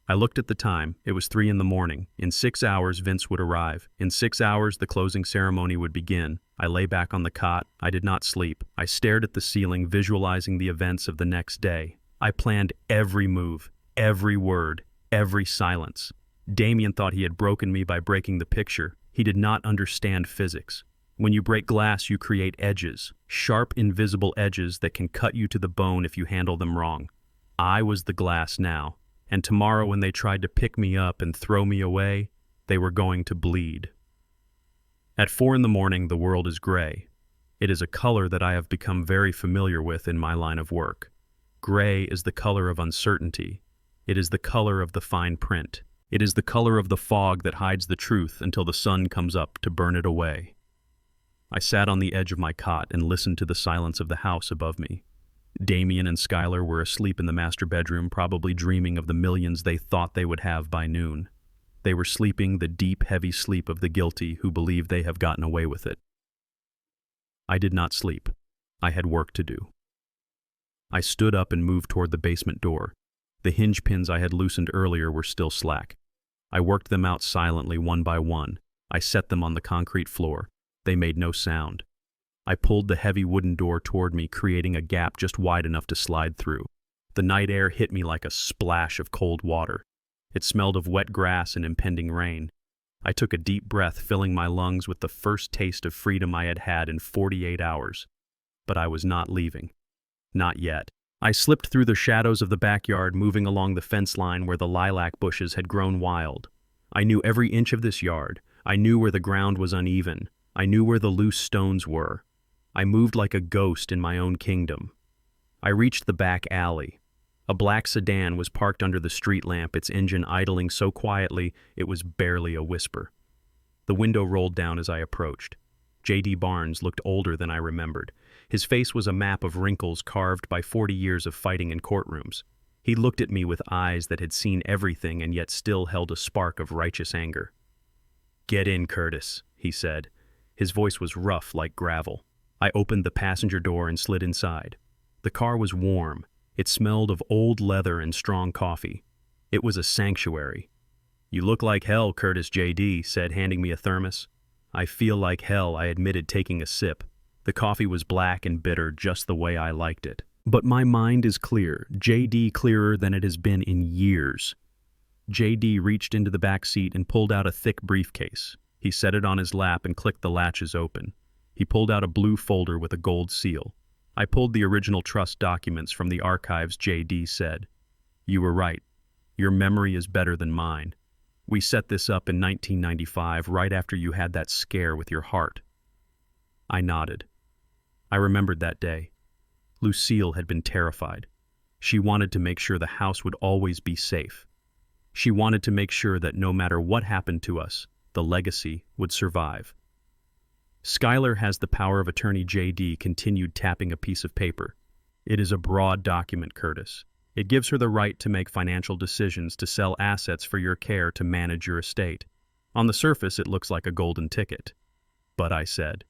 I looked at the time. It was 3 a.m. In 6 hours, Vince would arrive. In 6 hours, the closing ceremony would begin. I lay back on the cot. I did not sleep. I stared at the ceiling, visualizing the events of the next day. I planned every move, every word, every silence. Damien thought he had broken me by breaking the picture. He did not understand physics. When you break glass, you create edges, sharp, invisible edges that can cut you to the bone if you handle them wrong. I was the glass now, and tomorrow when they tried to pick me up and throw me away, they were going to bleed. At 4 a.m, the world is gray. It is a color that I have become very familiar with in my line of work. Gray is the color of uncertainty. It is the color of the fine print. It is the color of the fog that hides the truth until the sun comes up to burn it away. I sat on the edge of my cot and listened to the silence of the house above me. Damien and Skylar were asleep in the master bedroom, probably dreaming of the millions they thought they would have by noon. They were sleeping the deep, heavy sleep of the guilty who believe they have gotten away with it. I did not sleep. I had work to do. I stood up and moved toward the basement door. The hinge pins I had loosened earlier were still slack. I worked them out silently, one by one. I set them on the concrete floor. They made no sound. I pulled the heavy wooden door toward me, creating a gap just wide enough to slide through. The night air hit me like a splash of cold water. It smelled of wet grass and impending rain. I took a deep breath, filling my lungs with the first taste of freedom I had had in 48 hours. But I was not leaving. Not yet. I slipped through the shadows of the backyard, moving along the fence line where the lilac bushes had grown wild. I knew every inch of this yard. I knew where the ground was uneven. I knew where the loose stones were. I moved like a ghost in my own kingdom. I reached the back alley. A black sedan was parked under the street lamp, its engine idling so quietly it was barely a whisper. The window rolled down as I approached. J.D. Barnes looked older than I remembered. His face was a map of wrinkles carved by 40 years of fighting in courtrooms. He looked at me with eyes that had seen everything and yet still held a spark of righteous anger. "Get in, Curtis," he said. His voice was rough like gravel. I opened the passenger door and slid inside. The car was warm. It smelled of old leather and strong coffee. It was a sanctuary. "You look like hell," Curtis J.D. said, handing me a thermos. "I feel like hell," I admitted, taking a sip. The coffee was black and bitter, just the way I liked it. But my mind is clear, J.D. clearer than it has been in years. J.D. reached into the back seat and pulled out a thick briefcase. He set it on his lap and clicked the latches open. He pulled out a blue folder with a gold seal. I pulled the original trust documents from the archives, J.D. said. "You were right. Your memory is better than mine. We set this up in 1995, right after you had that scare with your heart." I nodded. I remembered that day. Lucille had been terrified. She wanted to make sure the house would always be safe. She wanted to make sure that no matter what happened to us, the legacy would survive. Skylar has the power of attorney. J.D. continued, tapping a piece of paper. "It is a broad document, Curtis. It gives her the right to make financial decisions, to sell assets for your care, to manage your estate. On the surface, it looks like a golden ticket." "But," I said.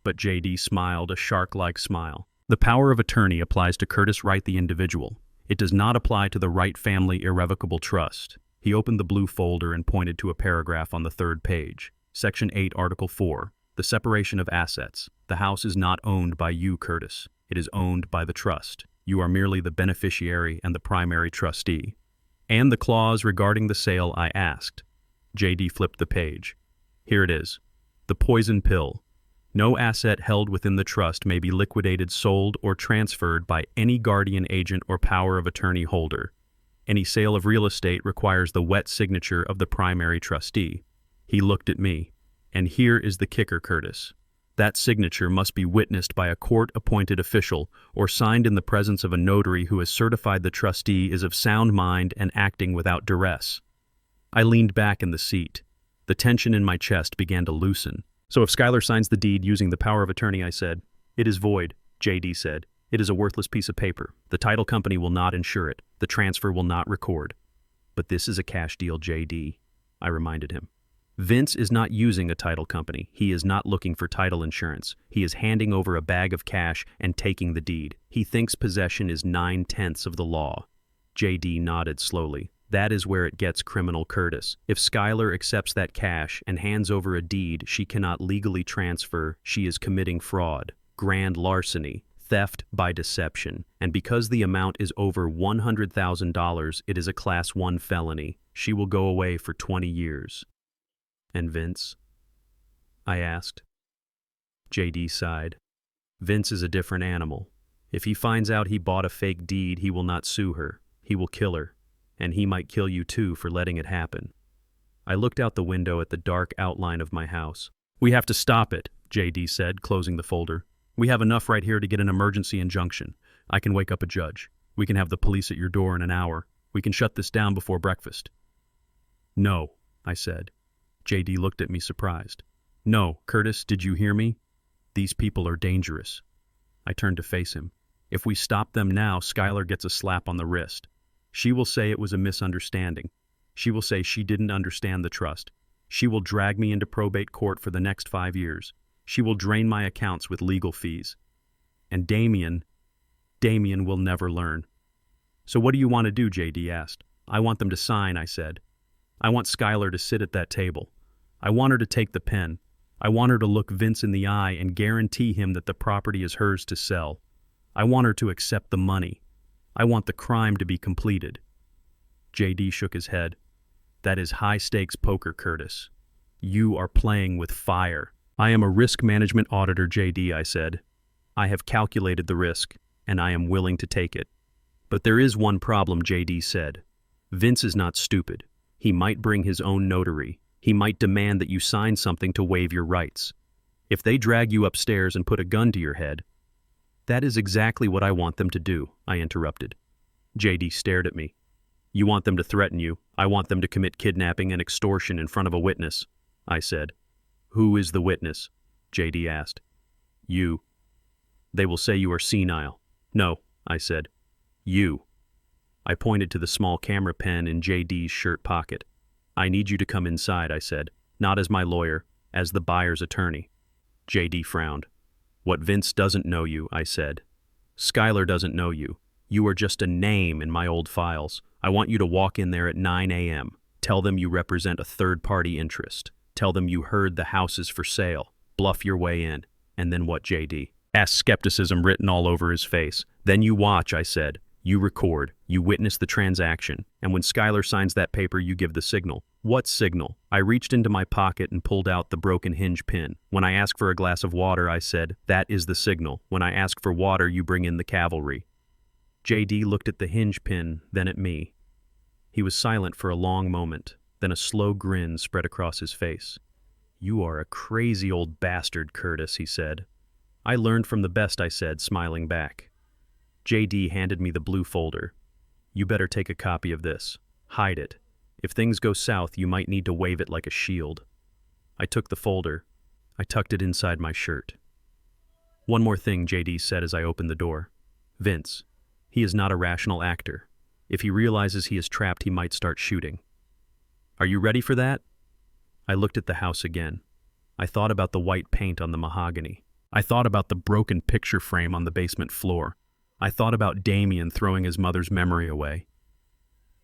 But J.D. smiled, a shark-like smile. "The power of attorney applies to Curtis Wright, the individual. It does not apply to the Wright family irrevocable trust." He opened the blue folder and pointed to a paragraph on the 3rd page. Section 8, Article 4. The separation of assets. The house is not owned by you, Curtis. It is owned by the trust. You are merely the beneficiary and the primary trustee. "And the clause regarding the sale," I asked. J.D. flipped the page. "Here it is. The poison pill. No asset held within the trust may be liquidated, sold, or transferred by any guardian agent or power of attorney holder. Any sale of real estate requires the wet signature of the primary trustee." He looked at me. "And here is the kicker, Curtis. That signature must be witnessed by a court-appointed official or signed in the presence of a notary who has certified the trustee is of sound mind and acting without duress. I leaned back in the seat. The tension in my chest began to loosen. So if Skylar signs the deed using the power of attorney, I said. It is void, J.D. said. It is a worthless piece of paper. The title company will not insure it. The transfer will not record. But this is a cash deal, J.D., I reminded him. Vince is not using a title company. He is not looking for title insurance. He is handing over a bag of cash and taking the deed. He thinks possession is 9/10 of the law. J.D. nodded slowly. That is where it gets criminal, Curtis. If Skylar accepts that cash and hands over a deed she cannot legally transfer, she is committing fraud, grand larceny, theft by deception. And because the amount is over $100,000, it is a Class 1 felony. She will go away for 20 years. And Vince? I asked. J.D. sighed. Vince is a different animal. If he finds out he bought a fake deed, he will not sue her. He will kill her. And he might kill you too for letting it happen. I looked out the window at the dark outline of my house. We have to stop it, J.D. said, closing the folder. We have enough right here to get an emergency injunction. I can wake up a judge. We can have the police at your door in an hour. We can shut this down before breakfast. No, I said. J.D. looked at me surprised. No, Curtis, did you hear me? These people are dangerous. I turned to face him. If we stop them now, Skylar gets a slap on the wrist. She will say it was a misunderstanding. She will say she didn't understand the trust. She will drag me into probate court for the next 5 years. She will drain my accounts with legal fees. And Damien will never learn. So what do you want to do, J.D. asked. I want them to sign, I said. I want Skylar to sit at that table. I want her to take the pen. I want her to look Vince in the eye and guarantee him that the property is hers to sell. I want her to accept the money. I want the crime to be completed. J.D. shook his head. That is high-stakes poker, Curtis. You are playing with fire. I am a risk management auditor, J.D., I said. I have calculated the risk, and I am willing to take it. But there is one problem, J.D. said. Vince is not stupid. He might bring his own notary. He might demand that you sign something to waive your rights. If they drag you upstairs and put a gun to your head, that is exactly what I want them to do, I interrupted. J.D. stared at me. You want them to threaten you. I want them to commit kidnapping and extortion in front of a witness, I said. Who is the witness? J.D. asked. You. They will say you are senile. No, I said. You. I pointed to the small camera pen in J.D.'s shirt pocket. I need you to come inside, I said. Not as my lawyer, as the buyer's attorney. J.D. frowned. What Vince doesn't know you, I said. Skylar doesn't know you. You are just a name in my old files. I want you to walk in there at 9 a.m. Tell them you represent a third-party interest. Tell them you heard the house is for sale. Bluff your way in. And then what, J.D.? Asked, skepticism written all over his face. Then you watch, I said. You record. You witness the transaction. And when Skylar signs that paper, you give the signal. What signal? I reached into my pocket and pulled out the broken hinge pin. When I ask for a glass of water, I said, that is the signal. When I ask for water, you bring in the cavalry. J.D. looked at the hinge pin, then at me. He was silent for a long moment. Then a slow grin spread across his face. You are a crazy old bastard, Curtis, he said. I learned from the best, I said, smiling back. J.D. handed me the blue folder. You better take a copy of this. Hide it. If things go south, you might need to wave it like a shield. I took the folder. I tucked it inside my shirt. One more thing, J.D. said as I opened the door. Vince. He is not a rational actor. If he realizes he is trapped, he might start shooting. Are you ready for that? I looked at the house again. I thought about the white paint on the mahogany. I thought about the broken picture frame on the basement floor. I thought about Damien throwing his mother's memory away.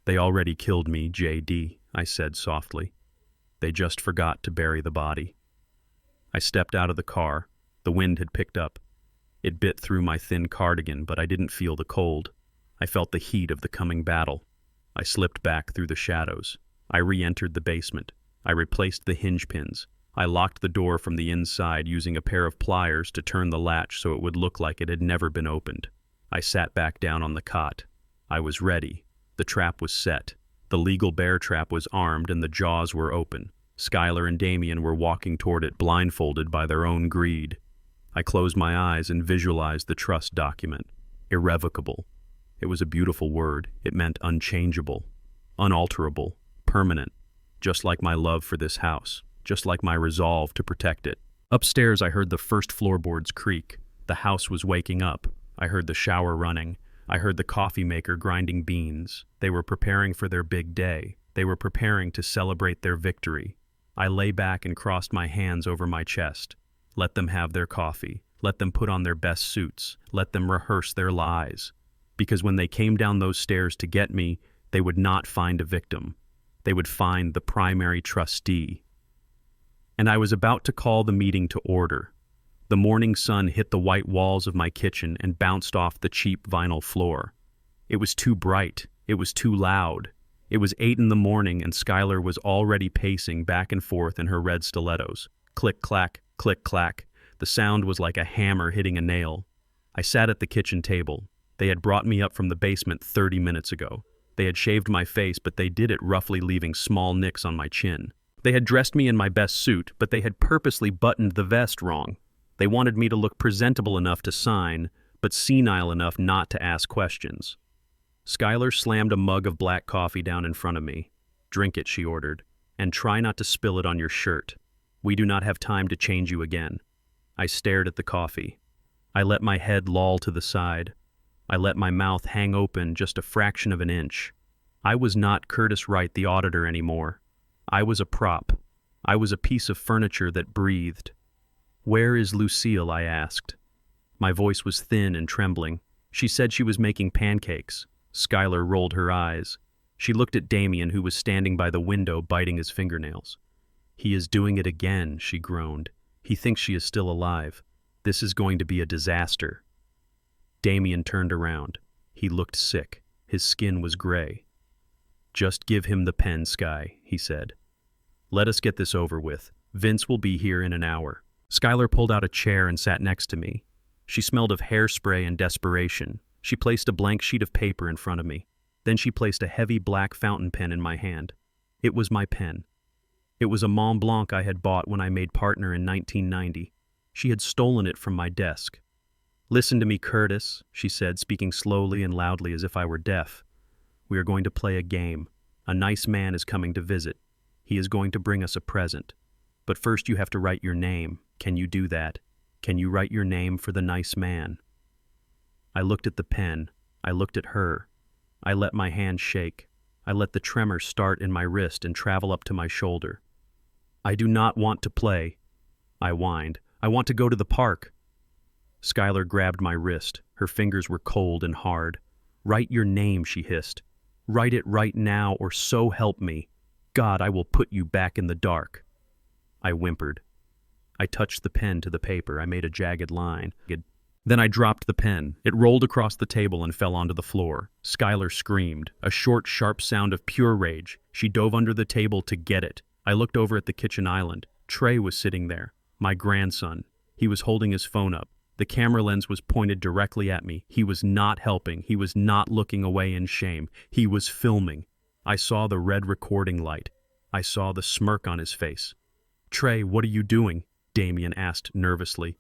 They already killed me, J.D., I said softly. They just forgot to bury the body. I stepped out of the car. The wind had picked up. It bit through my thin cardigan, but I didn't feel the cold. I felt the heat of the coming battle. I slipped back through the shadows. I re-entered the basement. I replaced the hinge pins. I locked the door from the inside using a pair of pliers to turn the latch so it would look like it had never been opened. I sat back down on the cot. I was ready. The trap was set. The legal bear trap was armed and the jaws were open. Skylar and Damien were walking toward it blindfolded by their own greed. I closed my eyes and visualized the trust document. Irrevocable. It was a beautiful word. It meant unchangeable, unalterable, permanent, just like my love for this house, just like my resolve to protect it. Upstairs, I heard the first floorboards creak. The house was waking up. I heard the shower running. I heard the coffee maker grinding beans. They were preparing for their big day. They were preparing to celebrate their victory. I lay back and crossed my hands over my chest. Let them have their coffee. Let them put on their best suits. Let them rehearse their lies. Because when they came down those stairs to get me, they would not find a victim. They would find the primary trustee. And I was about to call the meeting to order. The morning sun hit the white walls of my kitchen and bounced off the cheap vinyl floor. It was too bright. It was too loud. It was 8 in the morning and Skylar was already pacing back and forth in her red stilettos. Click, clack, click, clack. The sound was like a hammer hitting a nail. I sat at the kitchen table. They had brought me up from the basement 30 minutes ago. They had shaved my face, but they did it roughly leaving small nicks on my chin. They had dressed me in my best suit, but they had purposely buttoned the vest wrong. They wanted me to look presentable enough to sign, but senile enough not to ask questions. Skylar slammed a mug of black coffee down in front of me. "Drink it," she ordered, "and try not to spill it on your shirt. We do not have time to change you again." I stared at the coffee. I let my head loll to the side. I let my mouth hang open just a fraction of an inch. I was not Curtis Wright, the auditor, anymore. I was a prop. I was a piece of furniture that breathed. "Where is Lucille?" I asked. My voice was thin and trembling. She said she was making pancakes. Skylar rolled her eyes. She looked at Damien, who was standing by the window biting his fingernails. "He is doing it again," she groaned. "He thinks she is still alive. This is going to be a disaster." Damien turned around. He looked sick. His skin was gray. "Just give him the pen, Sky," he said. "Let us get this over with. Vince will be here in an hour." Skylar pulled out a chair and sat next to me. She smelled of hairspray and desperation. She placed a blank sheet of paper in front of me. Then she placed a heavy black fountain pen in my hand. It was my pen. It was a Mont Blanc I had bought when I made partner in 1990. She had stolen it from my desk. "Listen to me, Curtis," she said, speaking slowly and loudly as if I were deaf. "We are going to play a game. A nice man is coming to visit. He is going to bring us a present. But first you have to write your name. Can you do that? Can you write your name for the nice man?" I looked at the pen. I looked at her. I let my hand shake. I let the tremor start in my wrist and travel up to my shoulder. "I do not want to play," I whined. "I want to go to the park." Skylar grabbed my wrist. Her fingers were cold and hard. "Write your name," she hissed. "Write it right now, or so help me. God, I will put you back in the dark." I whimpered. I touched the pen to the paper. I made a jagged line. Then I dropped the pen. It rolled across the table and fell onto the floor. Skylar screamed, a short, sharp sound of pure rage. She dove under the table to get it. I looked over at the kitchen island. Trey was sitting there, my grandson. He was holding his phone up. The camera lens was pointed directly at me. He was not helping. He was not looking away in shame. He was filming. I saw the red recording light. I saw the smirk on his face. "Trey, what are you doing?" Damien asked nervously.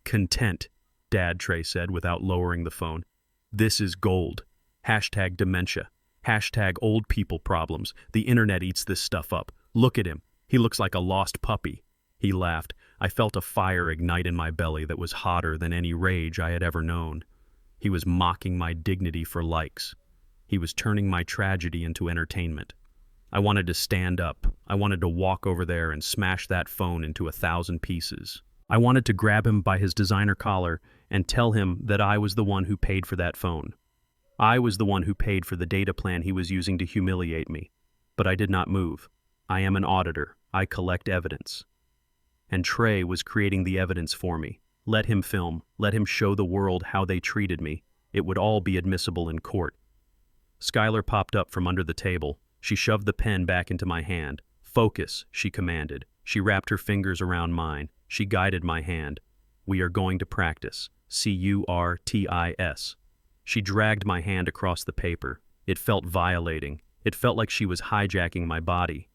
"Content," Dad, Trey said without lowering the phone. "This is gold. Hashtag dementia. Hashtag old people problems. The internet eats this stuff up. Look at him. He looks like a lost puppy." He laughed. I felt a fire ignite in my belly that was hotter than any rage I had ever known. He was mocking my dignity for likes. He was turning my tragedy into entertainment. I wanted to stand up. I wanted to walk over there and smash that phone into 1,000 pieces. I wanted to grab him by his designer collar and tell him that I was the one who paid for that phone. I was the one who paid for the data plan he was using to humiliate me. But I did not move. I am an auditor. I collect evidence. And Trey was creating the evidence for me. Let him film. Let him show the world how they treated me. It would all be admissible in court. Skylar popped up from under the table. She shoved the pen back into my hand. "Focus," she commanded. She wrapped her fingers around mine. She guided my hand. "We are going to practice. CURTIS." She dragged my hand across the paper. It felt violating. It felt like she was hijacking my body.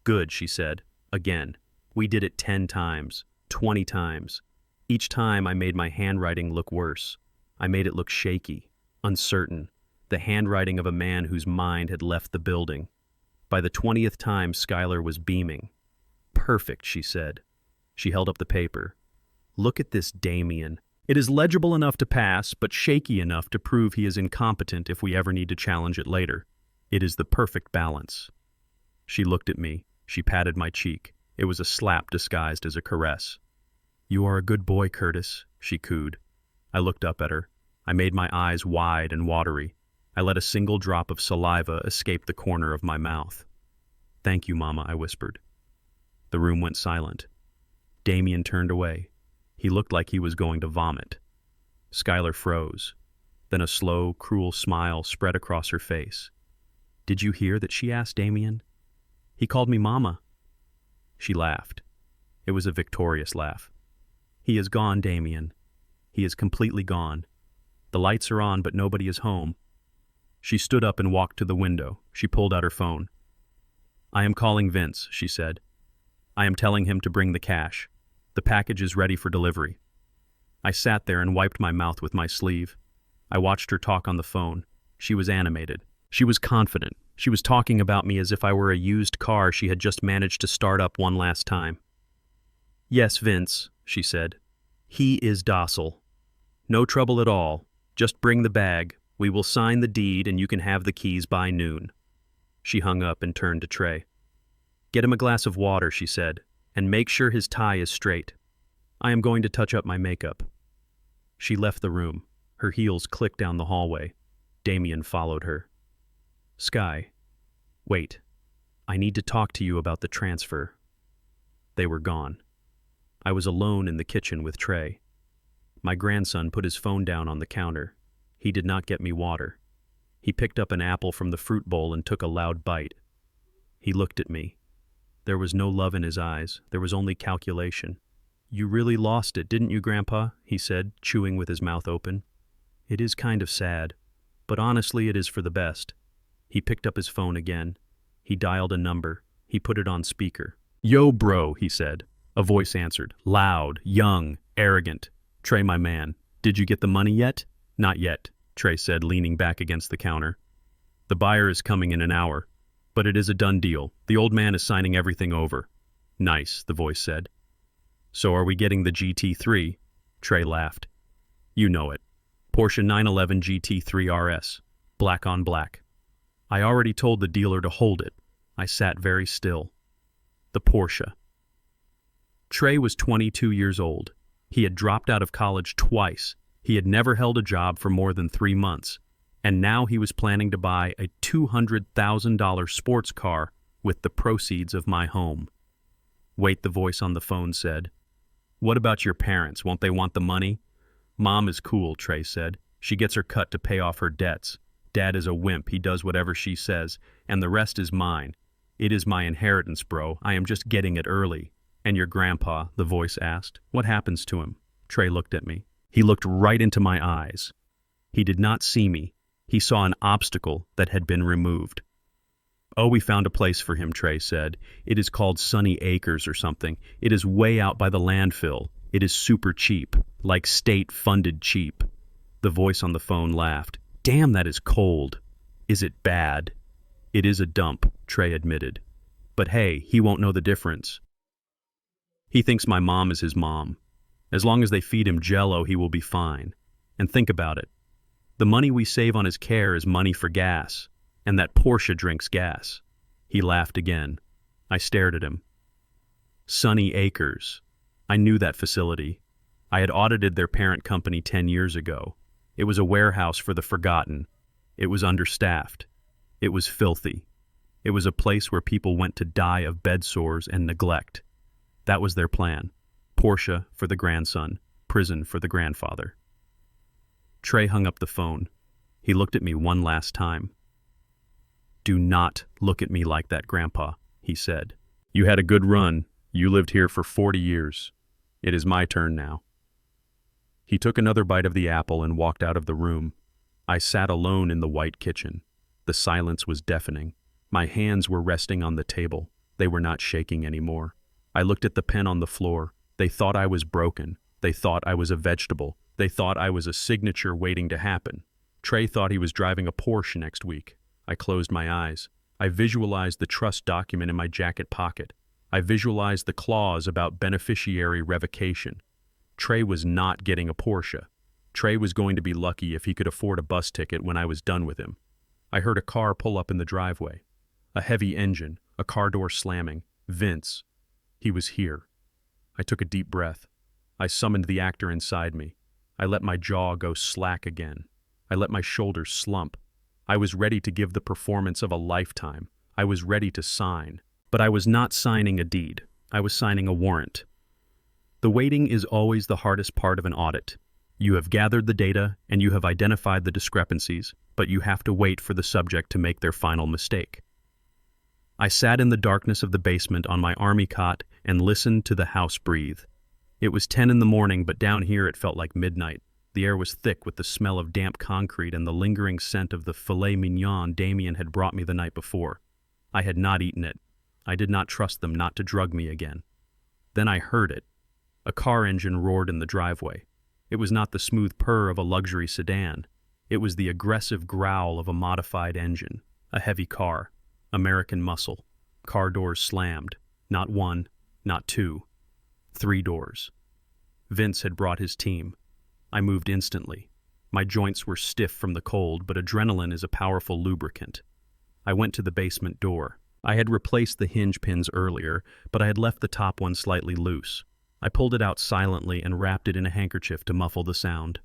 "Good," she said. Again. We did it 10 times, 20 times. Each time I made my handwriting look worse. I made it look shaky, uncertain, the handwriting of a man whose mind had left the building. By the 20th time, Skylar was beaming. "Perfect," she said. She held up the paper. "Look at this, Damien. It is legible enough to pass, but shaky enough to prove he is incompetent if we ever need to challenge it later. It is the perfect balance." She looked at me. She patted my cheek. It was a slap disguised as a caress. "You are a good boy, Curtis," she cooed. I looked up at her. I made my eyes wide and watery. I let a single drop of saliva escape the corner of my mouth. "Thank you, Mama," I whispered. The room went silent. Damien turned away. He looked like he was going to vomit. Skylar froze. Then a slow, cruel smile spread across her face. "Did you hear that?" she asked Damien. "He called me Mama." She laughed. It was a victorious laugh. "He is gone, Damien. He is completely gone. The lights are on, but nobody is home." She stood up and walked to the window. She pulled out her phone. "I am calling Vince," she said. "I am telling him to bring the cash. The package is ready for delivery." I sat there and wiped my mouth with my sleeve. I watched her talk on the phone. She was animated. She was confident. She was talking about me as if I were a used car she had just managed to start up one last time. "Yes, Vince," she said. "He is docile. No trouble at all. Just bring the bag. We will sign the deed and you can have the keys by noon." She hung up and turned to Trey. "Get him a glass of water," she said, "and make sure his tie is straight. I am going to touch up my makeup." She left the room. Her heels clicked down the hallway. Damien followed her. "Sky, wait. I need to talk to you about the transfer." They were gone. I was alone in the kitchen with Trey. My grandson put his phone down on the counter. He did not get me water. He picked up an apple from the fruit bowl and took a loud bite. He looked at me. There was no love in his eyes. There was only calculation. "You really lost it, didn't you, Grandpa?" he said, chewing with his mouth open. "It is kind of sad, but honestly it is for the best." He picked up his phone again. He dialed a number. He put it on speaker. "Yo, bro," he said. A voice answered, loud, young, arrogant. "Trey, my man, did you get the money yet?" "Not yet," Trey said, leaning back against the counter. "The buyer is coming in an hour, but it is a done deal. The old man is signing everything over." "Nice," the voice said. "So are we getting the GT3? Trey laughed. "You know it. Porsche 911 GT3 RS. Black on black." I already told the dealer to hold it. I sat very still. The Porsche. Trey was 22 years old. He had dropped out of college twice. He had never held a job for more than 3 months. And now he was planning to buy a $200,000 sports car with the proceeds of my home. "Wait," the voice on the phone said. "What about your parents? Won't they want the money?" "Mom is cool," Trey said. "She gets her cut to pay off her debts. Dad is a wimp. He does whatever she says, and the rest is mine. It is my inheritance, bro. I am just getting it early." "And your grandpa?" the voice asked. "What happens to him?" Trey looked at me. He looked right into my eyes. He did not see me. He saw an obstacle that had been removed. "Oh, we found a place for him," Trey said. "It is called Sunny Acres or something. It is way out by the landfill. It is super cheap, like state-funded cheap." The voice on the phone laughed. "Damn, that is cold. Is it bad?" "It is a dump," Trey admitted. "But hey, he won't know the difference. He thinks my mom is his mom. As long as they feed him Jell-O, he will be fine. And think about it. The money we save on his care is money for gas, and that Porsche drinks gas." He laughed again. I stared at him. Sunny Acres. I knew that facility. I had audited their parent company 10 years ago. It was a warehouse for the forgotten. It was understaffed. It was filthy. It was a place where people went to die of bed sores and neglect. That was their plan. Porsche for the grandson, prison for the grandfather. Trey hung up the phone. He looked at me one last time. "Do not look at me like that, Grandpa," he said. "You had a good run. You lived here for 40 years. It is my turn now." He took another bite of the apple and walked out of the room. I sat alone in the white kitchen. The silence was deafening. My hands were resting on the table. They were not shaking anymore. I looked at the pen on the floor. They thought I was broken. They thought I was a vegetable. They thought I was a signature waiting to happen. Trey thought he was driving a Porsche next week. I closed my eyes. I visualized the trust document in my jacket pocket. I visualized the clause about beneficiary revocation. Trey was not getting a Porsche. Trey was going to be lucky if he could afford a bus ticket when I was done with him. I heard a car pull up in the driveway. A heavy engine, a car door slamming. Vince. He was here. I took a deep breath. I summoned the actor inside me. I let my jaw go slack again. I let my shoulders slump. I was ready to give the performance of a lifetime. I was ready to sign. But I was not signing a deed. I was signing a warrant. The waiting is always the hardest part of an audit. You have gathered the data and you have identified the discrepancies, but you have to wait for the subject to make their final mistake. I sat in the darkness of the basement on my army cot and listened to the house breathe. It was 10 in the morning, but down here it felt like midnight. The air was thick with the smell of damp concrete and the lingering scent of the filet mignon Damien had brought me the night before. I had not eaten it. I did not trust them not to drug me again. Then I heard it. A car engine roared in the driveway. It was not the smooth purr of a luxury sedan. It was the aggressive growl of a modified engine. A heavy car. American muscle. Car doors slammed. Not one, not two. 3 doors. Vince had brought his team. I moved instantly. My joints were stiff from the cold, but adrenaline is a powerful lubricant. I went to the basement door. I had replaced the hinge pins earlier, but I had left the top one slightly loose. I pulled it out silently and wrapped it in a handkerchief to muffle the sound.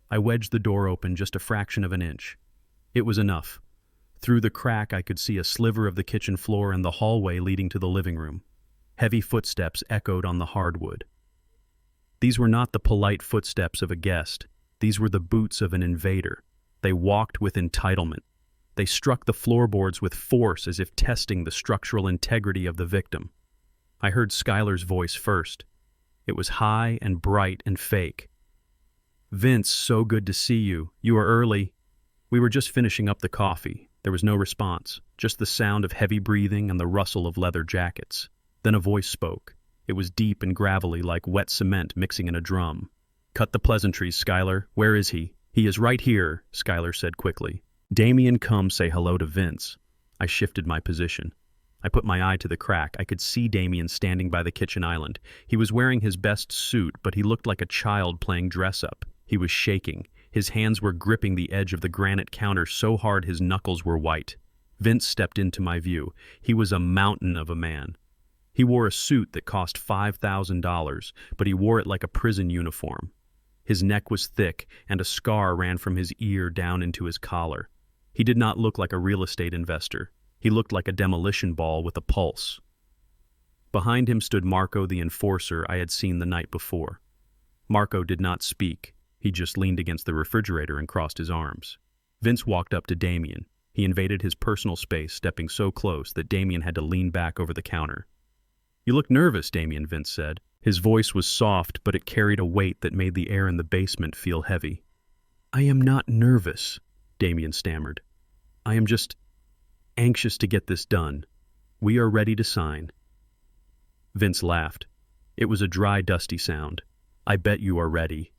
I wedged the door open just a fraction of an inch. It was enough. Through the crack I could see a sliver of the kitchen floor and the hallway leading to the living room. Heavy footsteps echoed on the hardwood. These were not the polite footsteps of a guest. These were the boots of an invader. They walked with entitlement. They struck the floorboards with force as if testing the structural integrity of the victim. I heard Skylar's voice first. It was high and bright and fake. "Vince, so good to see you. You are early." We were just finishing up the coffee. There was no response, just the sound of heavy breathing and the rustle of leather jackets. Then a voice spoke. It was deep and gravelly like wet cement mixing in a drum. "Cut the pleasantries, Skylar. Where is he?" "He is right here," Skylar said quickly. "Damien, come say hello to Vince." I shifted my position. I put my eye to the crack. I could see Damien standing by the kitchen island. He was wearing his best suit, but he looked like a child playing dress-up. He was shaking. His hands were gripping the edge of the granite counter so hard his knuckles were white. Vince stepped into my view. He was a mountain of a man. He wore a suit that cost $5,000, but he wore it like a prison uniform. His neck was thick, and a scar ran from his ear down into his collar. He did not look like a real estate investor. He looked like a demolition ball with a pulse. Behind him stood Marco, the enforcer I had seen the night before. Marco did not speak. He just leaned against the refrigerator and crossed his arms. Vince walked up to Damien. He invaded his personal space, stepping so close that Damien had to lean back over the counter. "You look nervous, Damien," Vince said. His voice was soft, but it carried a weight that made the air in the basement feel heavy. "I am not nervous," Damien stammered. "I am just anxious to get this done. We are ready to sign." Vince laughed. It was a dry, dusty sound. "I bet you are ready."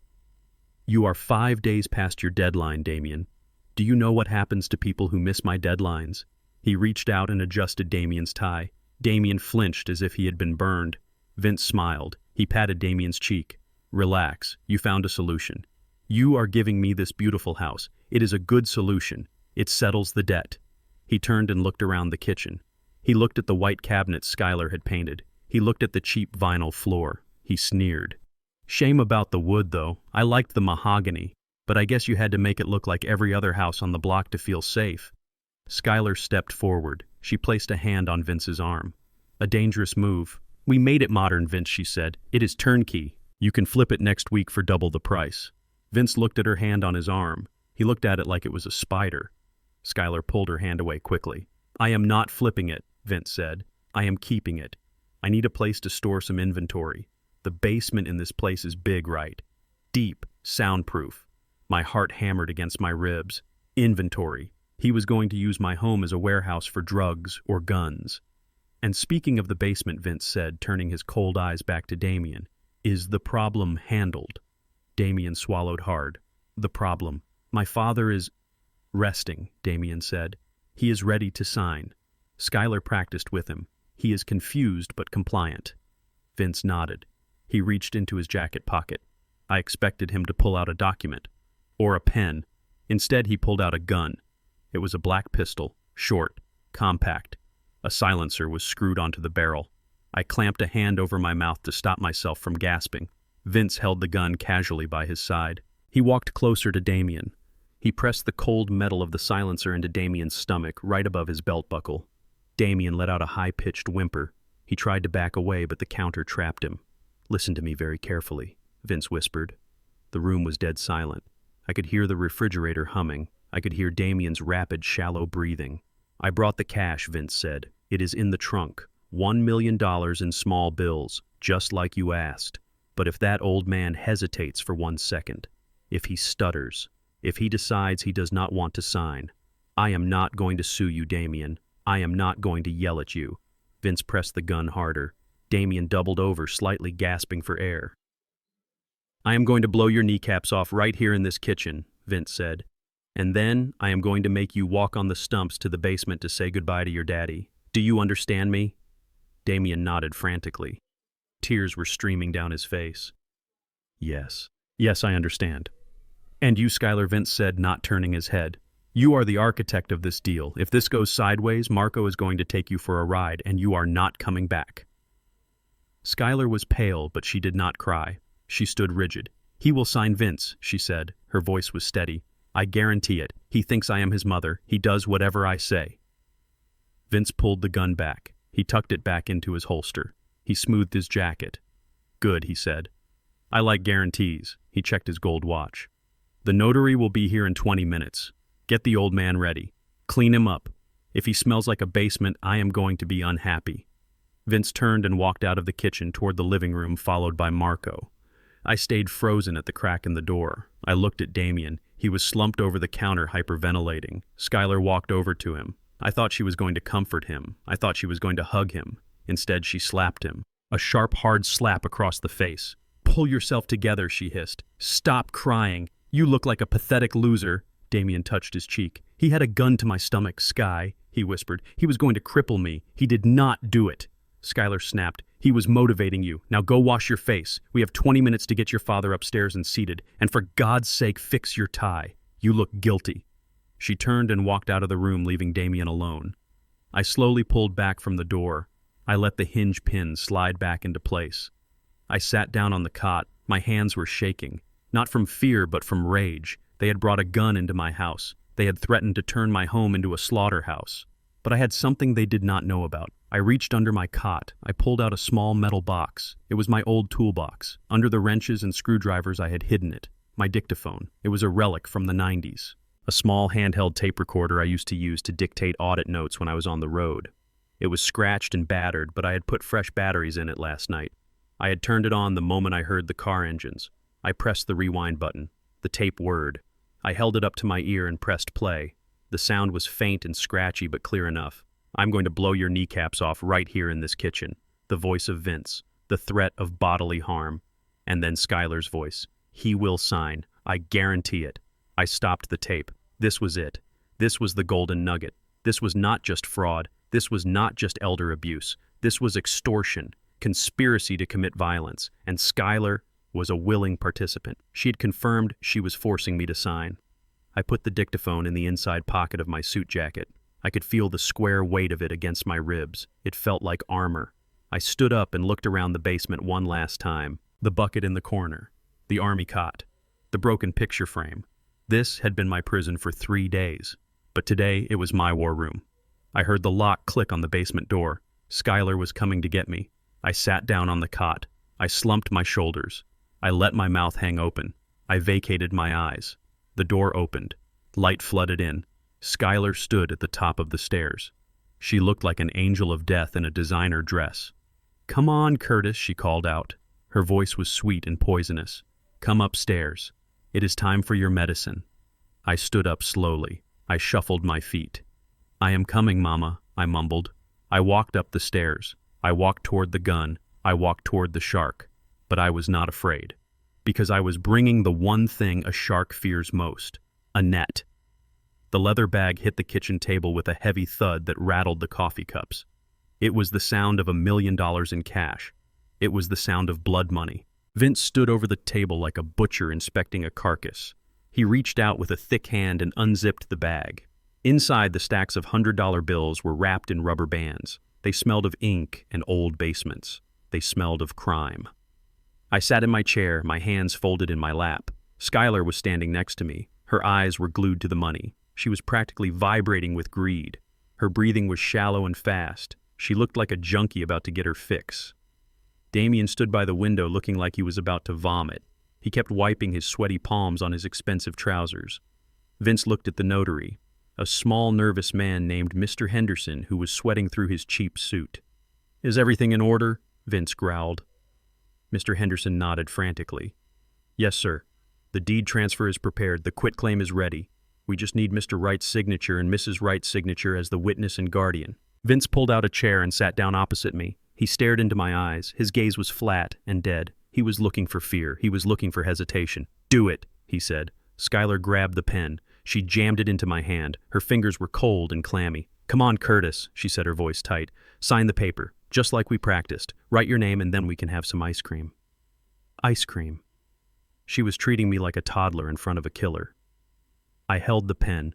"You are 5 days past your deadline, Damien. Do you know what happens to people who miss my deadlines?" He reached out and adjusted Damien's tie. Damien flinched as if he had been burned. Vince smiled. He patted Damien's cheek. "Relax. You found a solution. You are giving me this beautiful house. It is a good solution. It settles the debt." He turned and looked around the kitchen. He looked at the white cabinets Skylar had painted. He looked at the cheap vinyl floor. He sneered. "Shame about the wood, though. I liked the mahogany, but I guess you had to make it look like every other house on the block to feel safe." Skylar stepped forward. She placed a hand on Vince's arm. "A dangerous move." "We made it modern, Vince," she said. "It is turnkey. You can flip it next week for double the price." Vince looked at her hand on his arm. He looked at it like it was a spider. Skylar pulled her hand away quickly. "I am not flipping it," Vince said. "I am keeping it. I need a place to store some inventory. The basement in this place is big, right? Deep, soundproof." My heart hammered against my ribs. Inventory. He was going to use my home as a warehouse for drugs or guns. And speaking of the basement, Vince said, turning his cold eyes back to Damien, is the problem handled? Damien swallowed hard. The problem. My father is resting, Damien said. He is ready to sign. Skylar practiced with him. He is confused but compliant. Vince nodded. He reached into his jacket pocket. I expected him to pull out a document. Or a pen. Instead, he pulled out a gun. It was a black pistol, short, compact. A silencer was screwed onto the barrel. I clamped a hand over my mouth to stop myself from gasping. Vince held the gun casually by his side. He walked closer to Damien. He pressed the cold metal of the silencer into Damien's stomach, right above his belt buckle. Damien let out a high-pitched whimper. He tried to back away, but the counter trapped him. Listen to me very carefully, Vince whispered. The room was dead silent. I could hear the refrigerator humming. I could hear Damien's rapid, shallow breathing. I brought the cash, Vince said. It is in the trunk. $1 million in small bills, just like you asked. But if that old man hesitates for 1 second, if he stutters, if he decides he does not want to sign, I am not going to sue you, Damien. I am not going to yell at you. Vince pressed the gun harder. Damien doubled over, slightly gasping for air. I am going to blow your kneecaps off right here in this kitchen, Vince said. And then I am going to make you walk on the stumps to the basement to say goodbye to your daddy. Do you understand me? Damien nodded frantically. Tears were streaming down his face. Yes. Yes, I understand. And you, Skylar, Vince said, not turning his head. You are the architect of this deal. If this goes sideways, Marco is going to take you for a ride, and you are not coming back. Skylar was pale, but she did not cry. She stood rigid. He will sign, Vince, she said. Her voice was steady. I guarantee it. He thinks I am his mother. He does whatever I say. Vince pulled the gun back. He tucked it back into his holster. He smoothed his jacket. Good, he said. I like guarantees. He checked his gold watch. The notary will be here in 20 minutes. Get the old man ready. Clean him up. If he smells like a basement, I am going to be unhappy. Vince turned and walked out of the kitchen toward the living room, followed by Marco. I stayed frozen at the crack in the door. I looked at Damien. He was slumped over the counter, hyperventilating. Skylar walked over to him. I thought she was going to comfort him. I thought she was going to hug him. Instead, she slapped him. A sharp, hard slap across the face. Pull yourself together, she hissed. Stop crying. You look like a pathetic loser. Damien touched his cheek. He had a gun to my stomach, Sky, he whispered. He was going to cripple me. He did not do it. Skylar snapped. He was motivating you. Now go wash your face. We have 20 minutes to get your father upstairs and seated. And for God's sake, fix your tie. You look guilty. She turned and walked out of the room, leaving Damien alone. I slowly pulled back from the door. I let the hinge pin slide back into place. I sat down on the cot. My hands were shaking. Not from fear, but from rage. They had brought a gun into my house. They had threatened to turn my home into a slaughterhouse. But I had something they did not know about. I reached under my cot. I pulled out a small metal box. It was my old toolbox. Under the wrenches and screwdrivers I had hidden it. My dictaphone. It was a relic from the 90s. A small handheld tape recorder I used to use to dictate audit notes when I was on the road. It was scratched and battered, but I had put fresh batteries in it last night. I had turned it on the moment I heard the car engines. I pressed the rewind button. The tape whirred. I held it up to my ear and pressed play. The sound was faint and scratchy, but clear enough. I'm going to blow your kneecaps off right here in this kitchen. The voice of Vince. The threat of bodily harm. And then Skylar's voice. He will sign. I guarantee it. I stopped the tape. This was it. This was the golden nugget. This was not just fraud. This was not just elder abuse. This was extortion, conspiracy to commit violence, and Skylar was a willing participant. She had confirmed she was forcing me to sign. I put the dictaphone in the inside pocket of my suit jacket. I could feel the square weight of it against my ribs. It felt like armor. I stood up and looked around the basement one last time. The bucket in the corner. The army cot. The broken picture frame. This had been my prison for 3 days. But today it was my war room. I heard the lock click on the basement door. Skylar was coming to get me. I sat down on the cot. I slumped my shoulders. I let my mouth hang open. I vacated my eyes. The door opened. Light flooded in. Skylar stood at the top of the stairs. She looked like an angel of death in a designer dress. Come on, Curtis, she called out. Her voice was sweet and poisonous. Come upstairs. It is time for your medicine. I stood up slowly. I shuffled my feet. I am coming, Mama, I mumbled. I walked up the stairs. I walked toward the gun. I walked toward the shark. But I was not afraid. Because I was bringing the one thing a shark fears most: a net. The leather bag hit the kitchen table with a heavy thud that rattled the coffee cups. It was the sound of $1 million in cash. It was the sound of blood money. Vince stood over the table like a butcher inspecting a carcass. He reached out with a thick hand and unzipped the bag. Inside, the stacks of $100 bills were wrapped in rubber bands. They smelled of ink and old basements. They smelled of crime. I sat in my chair, my hands folded in my lap. Skylar was standing next to me. Her eyes were glued to the money. She was practically vibrating with greed. Her breathing was shallow and fast. She looked like a junkie about to get her fix. Damien stood by the window looking like he was about to vomit. He kept wiping his sweaty palms on his expensive trousers. Vince looked at the notary, a small, nervous man named Mr. Henderson who was sweating through his cheap suit. "Is everything in order?" Vince growled. Mr. Henderson nodded frantically. "Yes, sir. The deed transfer is prepared. The quitclaim is ready. We just need Mr. Wright's signature and Mrs. Wright's signature as the witness and guardian." Vince pulled out a chair and sat down opposite me. He stared into my eyes. His gaze was flat and dead. He was looking for fear. He was looking for hesitation. "Do it," he said. Skylar grabbed the pen. She jammed it into my hand. Her fingers were cold and clammy. "Come on, Curtis," she said, her voice tight. "Sign the paper, just like we practiced. Write your name and then we can have some ice cream." Ice cream. She was treating me like a toddler in front of a killer. I held the pen.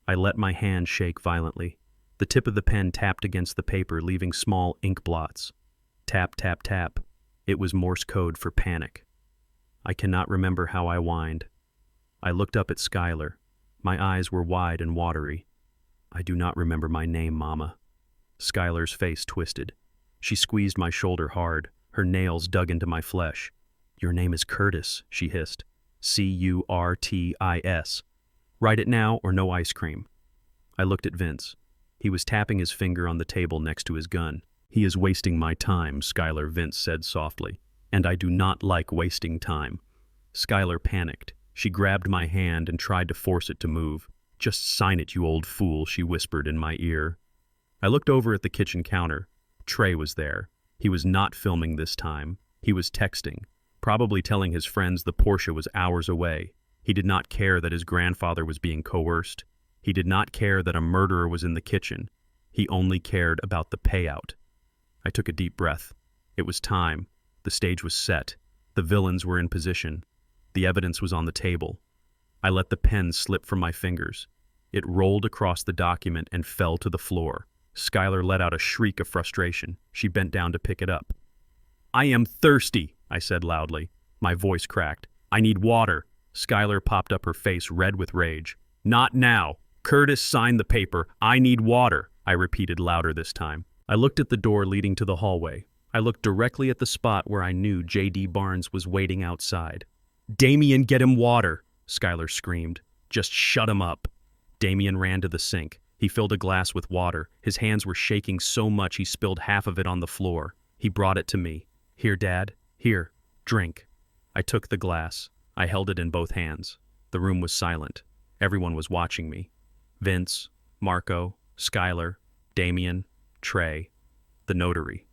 I let my hand shake violently. The tip of the pen tapped against the paper, leaving small ink blots. Tap, tap, tap. It was Morse code for panic. I cannot remember how I whined. I looked up at Skylar. My eyes were wide and watery. "I do not remember my name, Mama." Skylar's face twisted. She squeezed my shoulder hard. Her nails dug into my flesh. "Your name is Curtis," she hissed. "Curtis. Write it now or no ice cream." I looked at Vince. He was tapping his finger on the table next to his gun. "He is wasting my time," Skylar, Vince said softly. "And I do not like wasting time." Skylar panicked. She grabbed my hand and tried to force it to move. "Just sign it, you old fool," she whispered in my ear. I looked over at the kitchen counter. Trey was there. He was not filming this time. He was texting, probably telling his friends the Porsche was hours away. He did not care that his grandfather was being coerced. He did not care that a murderer was in the kitchen. He only cared about the payout. I took a deep breath. It was time. The stage was set. The villains were in position. The evidence was on the table. I let the pen slip from my fingers. It rolled across the document and fell to the floor. Skylar let out a shriek of frustration. She bent down to pick it up. "I am thirsty," I said loudly. My voice cracked. "I need water." Skylar popped up, her face red with rage. "Not now. Curtis, sign the paper. I need water," I repeated louder this time. I looked at the door leading to the hallway. I looked directly at the spot where I knew J.D. Barnes was waiting outside. "Damien, get him water," Skylar screamed. "Just shut him up." Damien ran to the sink. He filled a glass with water. His hands were shaking so much he spilled half of it on the floor. He brought it to me. "Here, Dad. Here. Drink." I took the glass. I held it in both hands. The room was silent. Everyone was watching me. Vince, Marco, Skylar, Damien, Trey, the notary.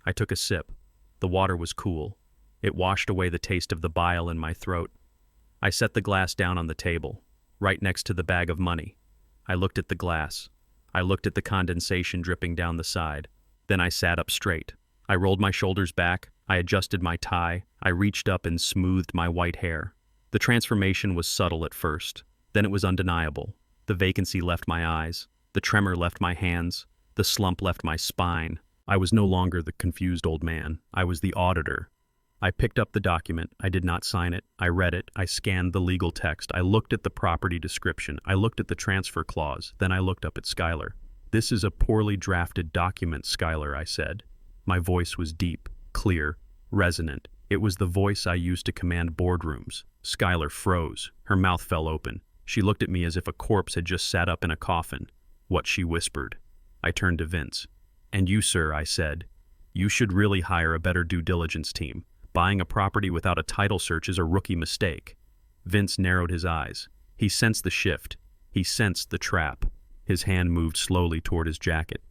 I took a sip. The water was cool. It washed away the taste of the bile in my throat. I set the glass down on the table, right next to the bag of money. I looked at the glass. I looked at the condensation dripping down the side. Then I sat up straight. I rolled my shoulders back. I adjusted my tie. I reached up and smoothed my white hair. The transformation was subtle at first. Then it was undeniable. The vacancy left my eyes. The tremor left my hands. The slump left my spine. I was no longer the confused old man. I was the auditor. I picked up the document. I did not sign it. I read it. I scanned the legal text. I looked at the property description. I looked at the transfer clause. Then I looked up at Skylar. "This is a poorly drafted document, Skylar," I said. My voice was deep, clear, resonant. It was the voice I used to command boardrooms. Skylar froze. Her mouth fell open. She looked at me as if a corpse had just sat up in a coffin. What she whispered. I turned to Vince. "And you, sir," I said. "You should really hire a better due diligence team. Buying a property without a title search is a rookie mistake." Vince narrowed his eyes. He sensed the shift. He sensed the trap. His hand moved slowly toward his jacket.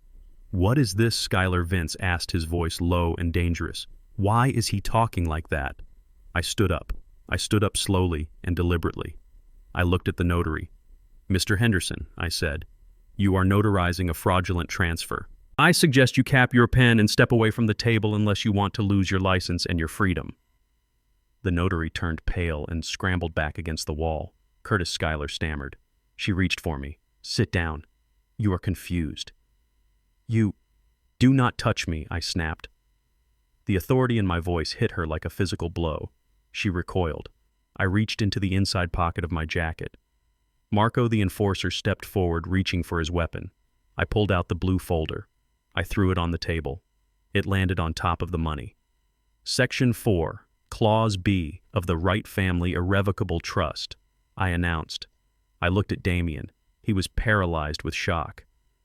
"What is this?" Schuyler Vince asked, his voice low and dangerous. "Why is he talking like that?" I stood up. I stood up slowly and deliberately. I looked at the notary. "Mr. Henderson," I said, "you are notarizing a fraudulent transfer. I suggest you cap your pen and step away from the table unless you want to lose your license and your freedom." The notary turned pale and scrambled back against the wall. Curtis, Schuyler stammered. She reached for me. "Sit down. You are confused." "You do not touch me," I snapped. The authority in my voice hit her like a physical blow. She recoiled. I reached into the inside pocket of my jacket. Marco, the enforcer, stepped forward, reaching for his weapon. I pulled out the blue folder. I threw it on the table. It landed on top of the money. "Section 4, Clause B of the Wright Family Irrevocable Trust," I announced. I looked at Damien. He was paralyzed with shock.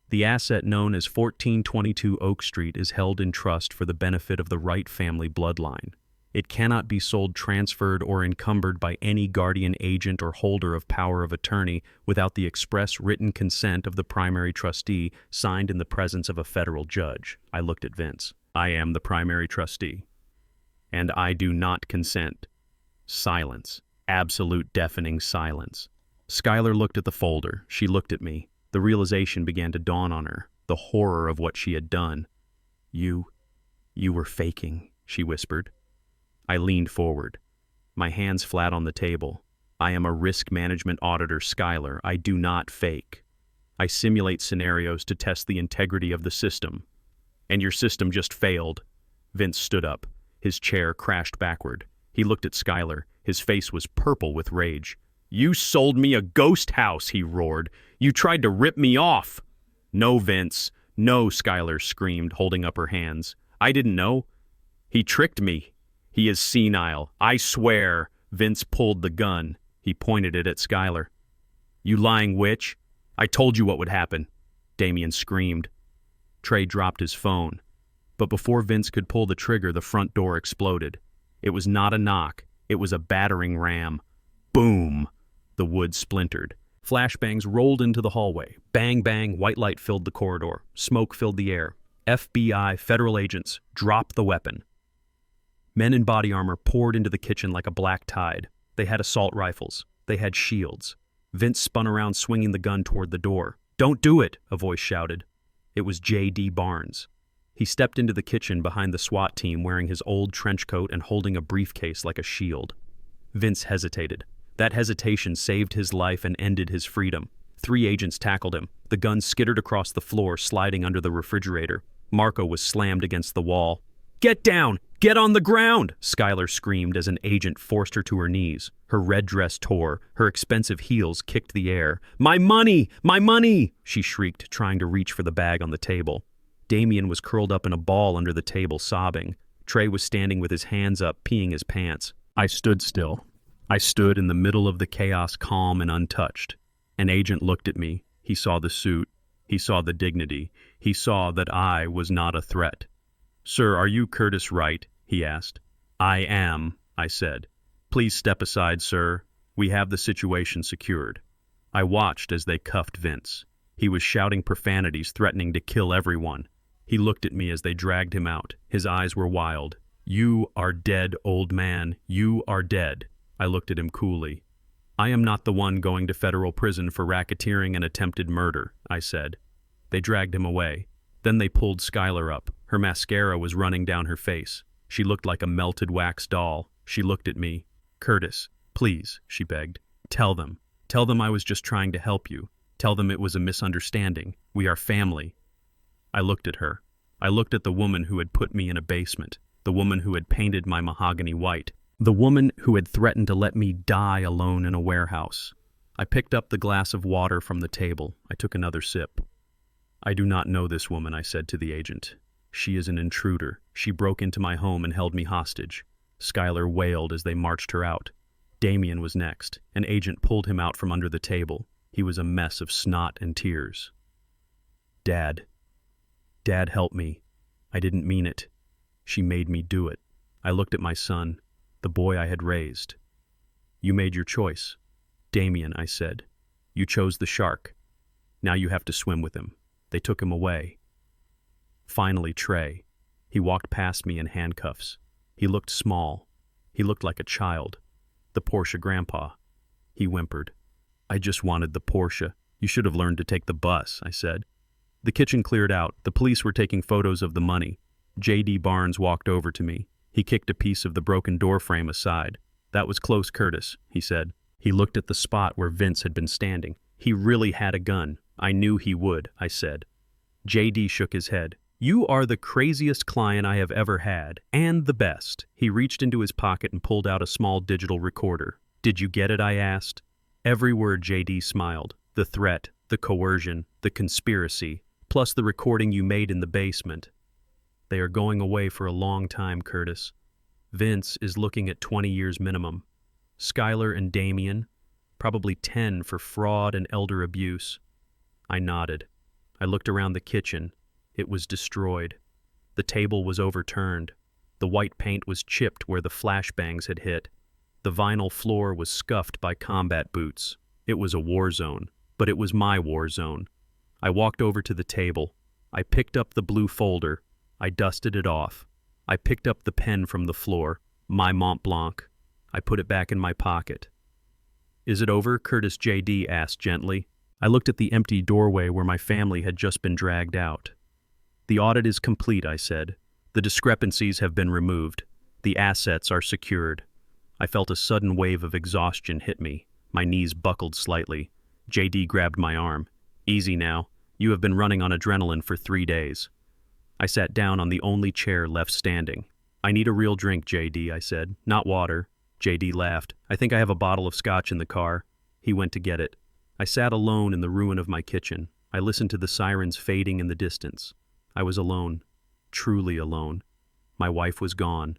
"The asset known as 1422 Oak Street is held in trust for the benefit of the Wright family bloodline. It cannot be sold, transferred, or encumbered by any guardian agent or holder of power of attorney without the express written consent of the primary trustee, signed in the presence of a federal judge." I looked at Vince. "I am the primary trustee, and I do not consent." Silence. Absolute deafening silence. Schuyler looked at the folder. She looked at me. The realization began to dawn on her, the horror of what she had done. You were faking," she whispered. I leaned forward, my hands flat on the table. "I am a risk management auditor, Schuyler. I do not fake. I simulate scenarios to test the integrity of the system. And your system just failed." Vince stood up. His chair crashed backward. He looked at Schuyler. His face was purple with rage. "You sold me a ghost house," he roared. "You tried to rip me off." "No, Vince. No," Schuyler screamed, holding up her hands. "I didn't know. He tricked me. He is senile. I swear." Vince pulled the gun. He pointed it at Schuyler. "You lying witch. I told you what would happen." Damien screamed. Trey dropped his phone. But before Vince could pull the trigger, the front door exploded. It was not a knock. It was a battering ram. Boom! The wood splintered. Flashbangs rolled into the hallway. Bang, bang, white light filled the corridor. Smoke filled the air. FBI, federal agents, dropped the weapon. Men in body armor poured into the kitchen like a black tide. They had assault rifles. They had shields. Vince spun around, swinging the gun toward the door. "Don't do it," a voice shouted. It was J.D. Barnes. He stepped into the kitchen behind the SWAT team, wearing his old trench coat and holding a briefcase like a shield. Vince hesitated. That hesitation saved his life and ended his freedom. 3 agents tackled him. The gun skittered across the floor, sliding under the refrigerator. Marco was slammed against the wall. "Get down! Get on the ground!" Schuyler screamed as an agent forced her to her knees. Her red dress tore. Her expensive heels kicked the air. "My money! My money!" she shrieked, trying to reach for the bag on the table. Damien was curled up in a ball under the table, sobbing. Trey was standing with his hands up, peeing his pants. I stood still. I stood in the middle of the chaos, calm and untouched. An agent looked at me. He saw the suit. He saw the dignity. He saw that I was not a threat. "Sir, are you Curtis Wright?" he asked. "I am," I said. "Please step aside, sir. We have the situation secured." I watched as they cuffed Vince. He was shouting profanities, threatening to kill everyone. He looked at me as they dragged him out. His eyes were wild. "You are dead, old man. You are dead." I looked at him coolly. "I am not the one going to federal prison for racketeering and attempted murder," I said. They dragged him away. Then they pulled Schuyler up. Her mascara was running down her face. She looked like a melted wax doll. She looked at me. "Curtis, please," she begged. Tell them I was just trying to help you. Tell them it was a misunderstanding. We are family." I looked at her. I looked at the woman who had put me in a basement, the woman who had painted my mahogany white, the woman who had threatened to let me die alone in a warehouse. I picked up the glass of water from the table. I took another sip. "I do not know this woman," I said to the agent. "She is an intruder. She broke into my home and held me hostage." Schuyler wailed as they marched her out. Damien was next. An agent pulled him out from under the table. He was a mess of snot and tears. Dad, help me. I didn't mean it. She made me do it." I looked at my son, the boy I had raised. "You made your choice. Damien," I said. "You chose the shark. Now you have to swim with him." They took him away. Finally, Trey. He walked past me in handcuffs. He looked small. He looked like a child. The Porsche grandpa. He whimpered. I just wanted the Porsche. You should have learned to take the bus, I said. The kitchen cleared out. The police were taking photos of the money. J.D. Barnes walked over to me. He kicked a piece of the broken door frame aside. That was close, Curtis, he said. He looked at the spot where Vince had been standing. He really had a gun. I knew he would, I said. J.D. shook his head. You are the craziest client I have ever had, and the best. He reached into his pocket and pulled out a small digital recorder. Did you get it, I asked. Every word J.D. smiled. The threat, the coercion, the conspiracy, plus the recording you made in the basement. They are going away for a long time, Curtis. Vince is looking at 20 years minimum. Skylar and Damien, probably 10 for fraud and elder abuse. I nodded. I looked around the kitchen. It was destroyed. The table was overturned. The white paint was chipped where the flashbangs had hit. The vinyl floor was scuffed by combat boots. It was a war zone, but it was my war zone. I walked over to the table. I picked up the blue folder. I dusted it off. I picked up the pen from the floor, my Mont Blanc. I put it back in my pocket. Is it over? Curtis J.D. asked gently. I looked at the empty doorway where my family had just been dragged out. The audit is complete, I said. The discrepancies have been removed. The assets are secured. I felt a sudden wave of exhaustion hit me. My knees buckled slightly. J.D. grabbed my arm. Easy now. You have been running on adrenaline for 3 days. I sat down on the only chair left standing. I need a real drink, J.D., I said. Not water. J.D. laughed. I think I have a bottle of scotch in the car. He went to get it. I sat alone in the ruin of my kitchen. I listened to the sirens fading in the distance. I was alone. Truly alone. My wife was gone.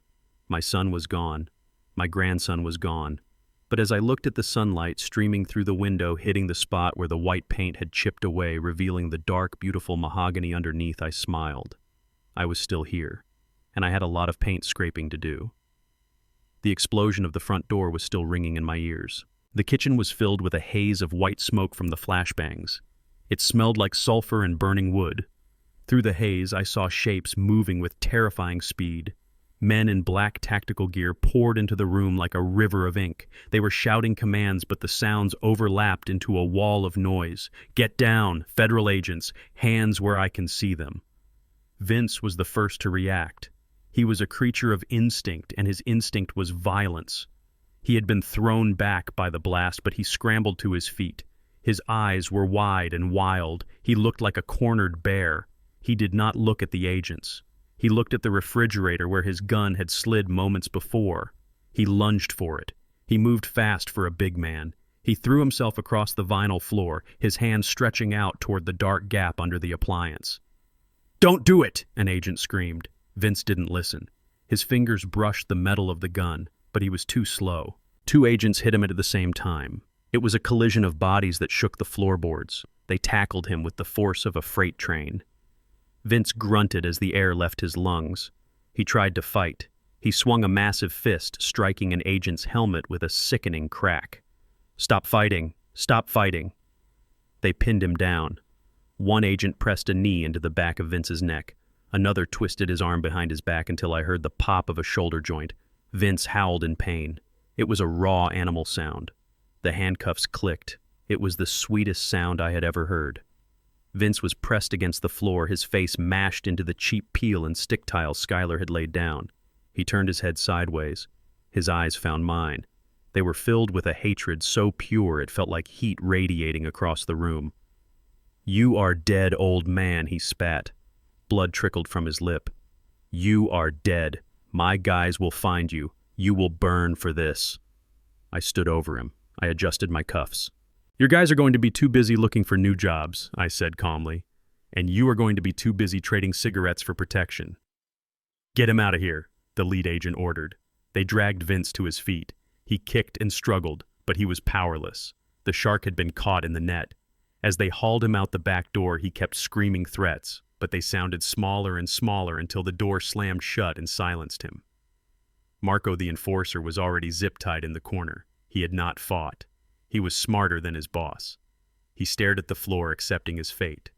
My son was gone. My grandson was gone. But as I looked at the sunlight streaming through the window, hitting the spot where the white paint had chipped away, revealing the dark, beautiful mahogany underneath, I smiled. I was still here, and I had a lot of paint scraping to do. The explosion of the front door was still ringing in my ears. The kitchen was filled with a haze of white smoke from the flashbangs. It smelled like sulfur and burning wood. Through the haze, I saw shapes moving with terrifying speed. Men in black tactical gear poured into the room like a river of ink. They were shouting commands, but the sounds overlapped into a wall of noise. Get down, federal agents, hands where I can see them. Vince was the first to react. He was a creature of instinct, and his instinct was violence. He had been thrown back by the blast, but he scrambled to his feet. His eyes were wide and wild. He looked like a cornered bear. He did not look at the agents. He looked at the refrigerator where his gun had slid moments before. He lunged for it. He moved fast for a big man. He threw himself across the vinyl floor, his hand stretching out toward the dark gap under the appliance. Don't do it, an agent screamed. Vince didn't listen. His fingers brushed the metal of the gun, but he was too slow. 2 agents hit him at the same time. It was a collision of bodies that shook the floorboards. They tackled him with the force of a freight train. Vince grunted as the air left his lungs. He tried to fight. He swung a massive fist, striking an agent's helmet with a sickening crack. Stop fighting! Stop fighting! They pinned him down. One agent pressed a knee into the back of Vince's neck. Another twisted his arm behind his back until I heard the pop of a shoulder joint. Vince howled in pain. It was a raw animal sound. The handcuffs clicked. It was the sweetest sound I had ever heard. Vince was pressed against the floor, his face mashed into the cheap peel and stick tiles Skylar had laid down. He turned his head sideways. His eyes found mine. They were filled with a hatred so pure it felt like heat radiating across the room. You are dead, old man, he spat. Blood trickled from his lip. You are dead. My guys will find you. You will burn for this. I stood over him. I adjusted my cuffs. Your guys are going to be too busy looking for new jobs, I said calmly, and you are going to be too busy trading cigarettes for protection. Get him out of here, the lead agent ordered. They dragged Vince to his feet. He kicked and struggled, but he was powerless. The shark had been caught in the net. As they hauled him out the back door, he kept screaming threats, but they sounded smaller and smaller until the door slammed shut and silenced him. Marco the enforcer was already zip-tied in the corner. He had not fought. He was smarter than his boss. He stared at the floor, accepting his fate.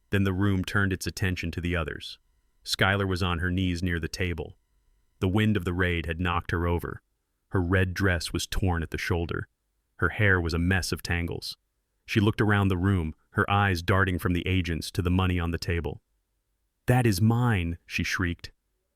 Then the room turned its attention to the others. Skylar was on her knees near the table. The wind of the raid had knocked her over. Her red dress was torn at the shoulder. Her hair was a mess of tangles. She looked around the room, her eyes darting from the agents to the money on the table. "That is mine," she shrieked.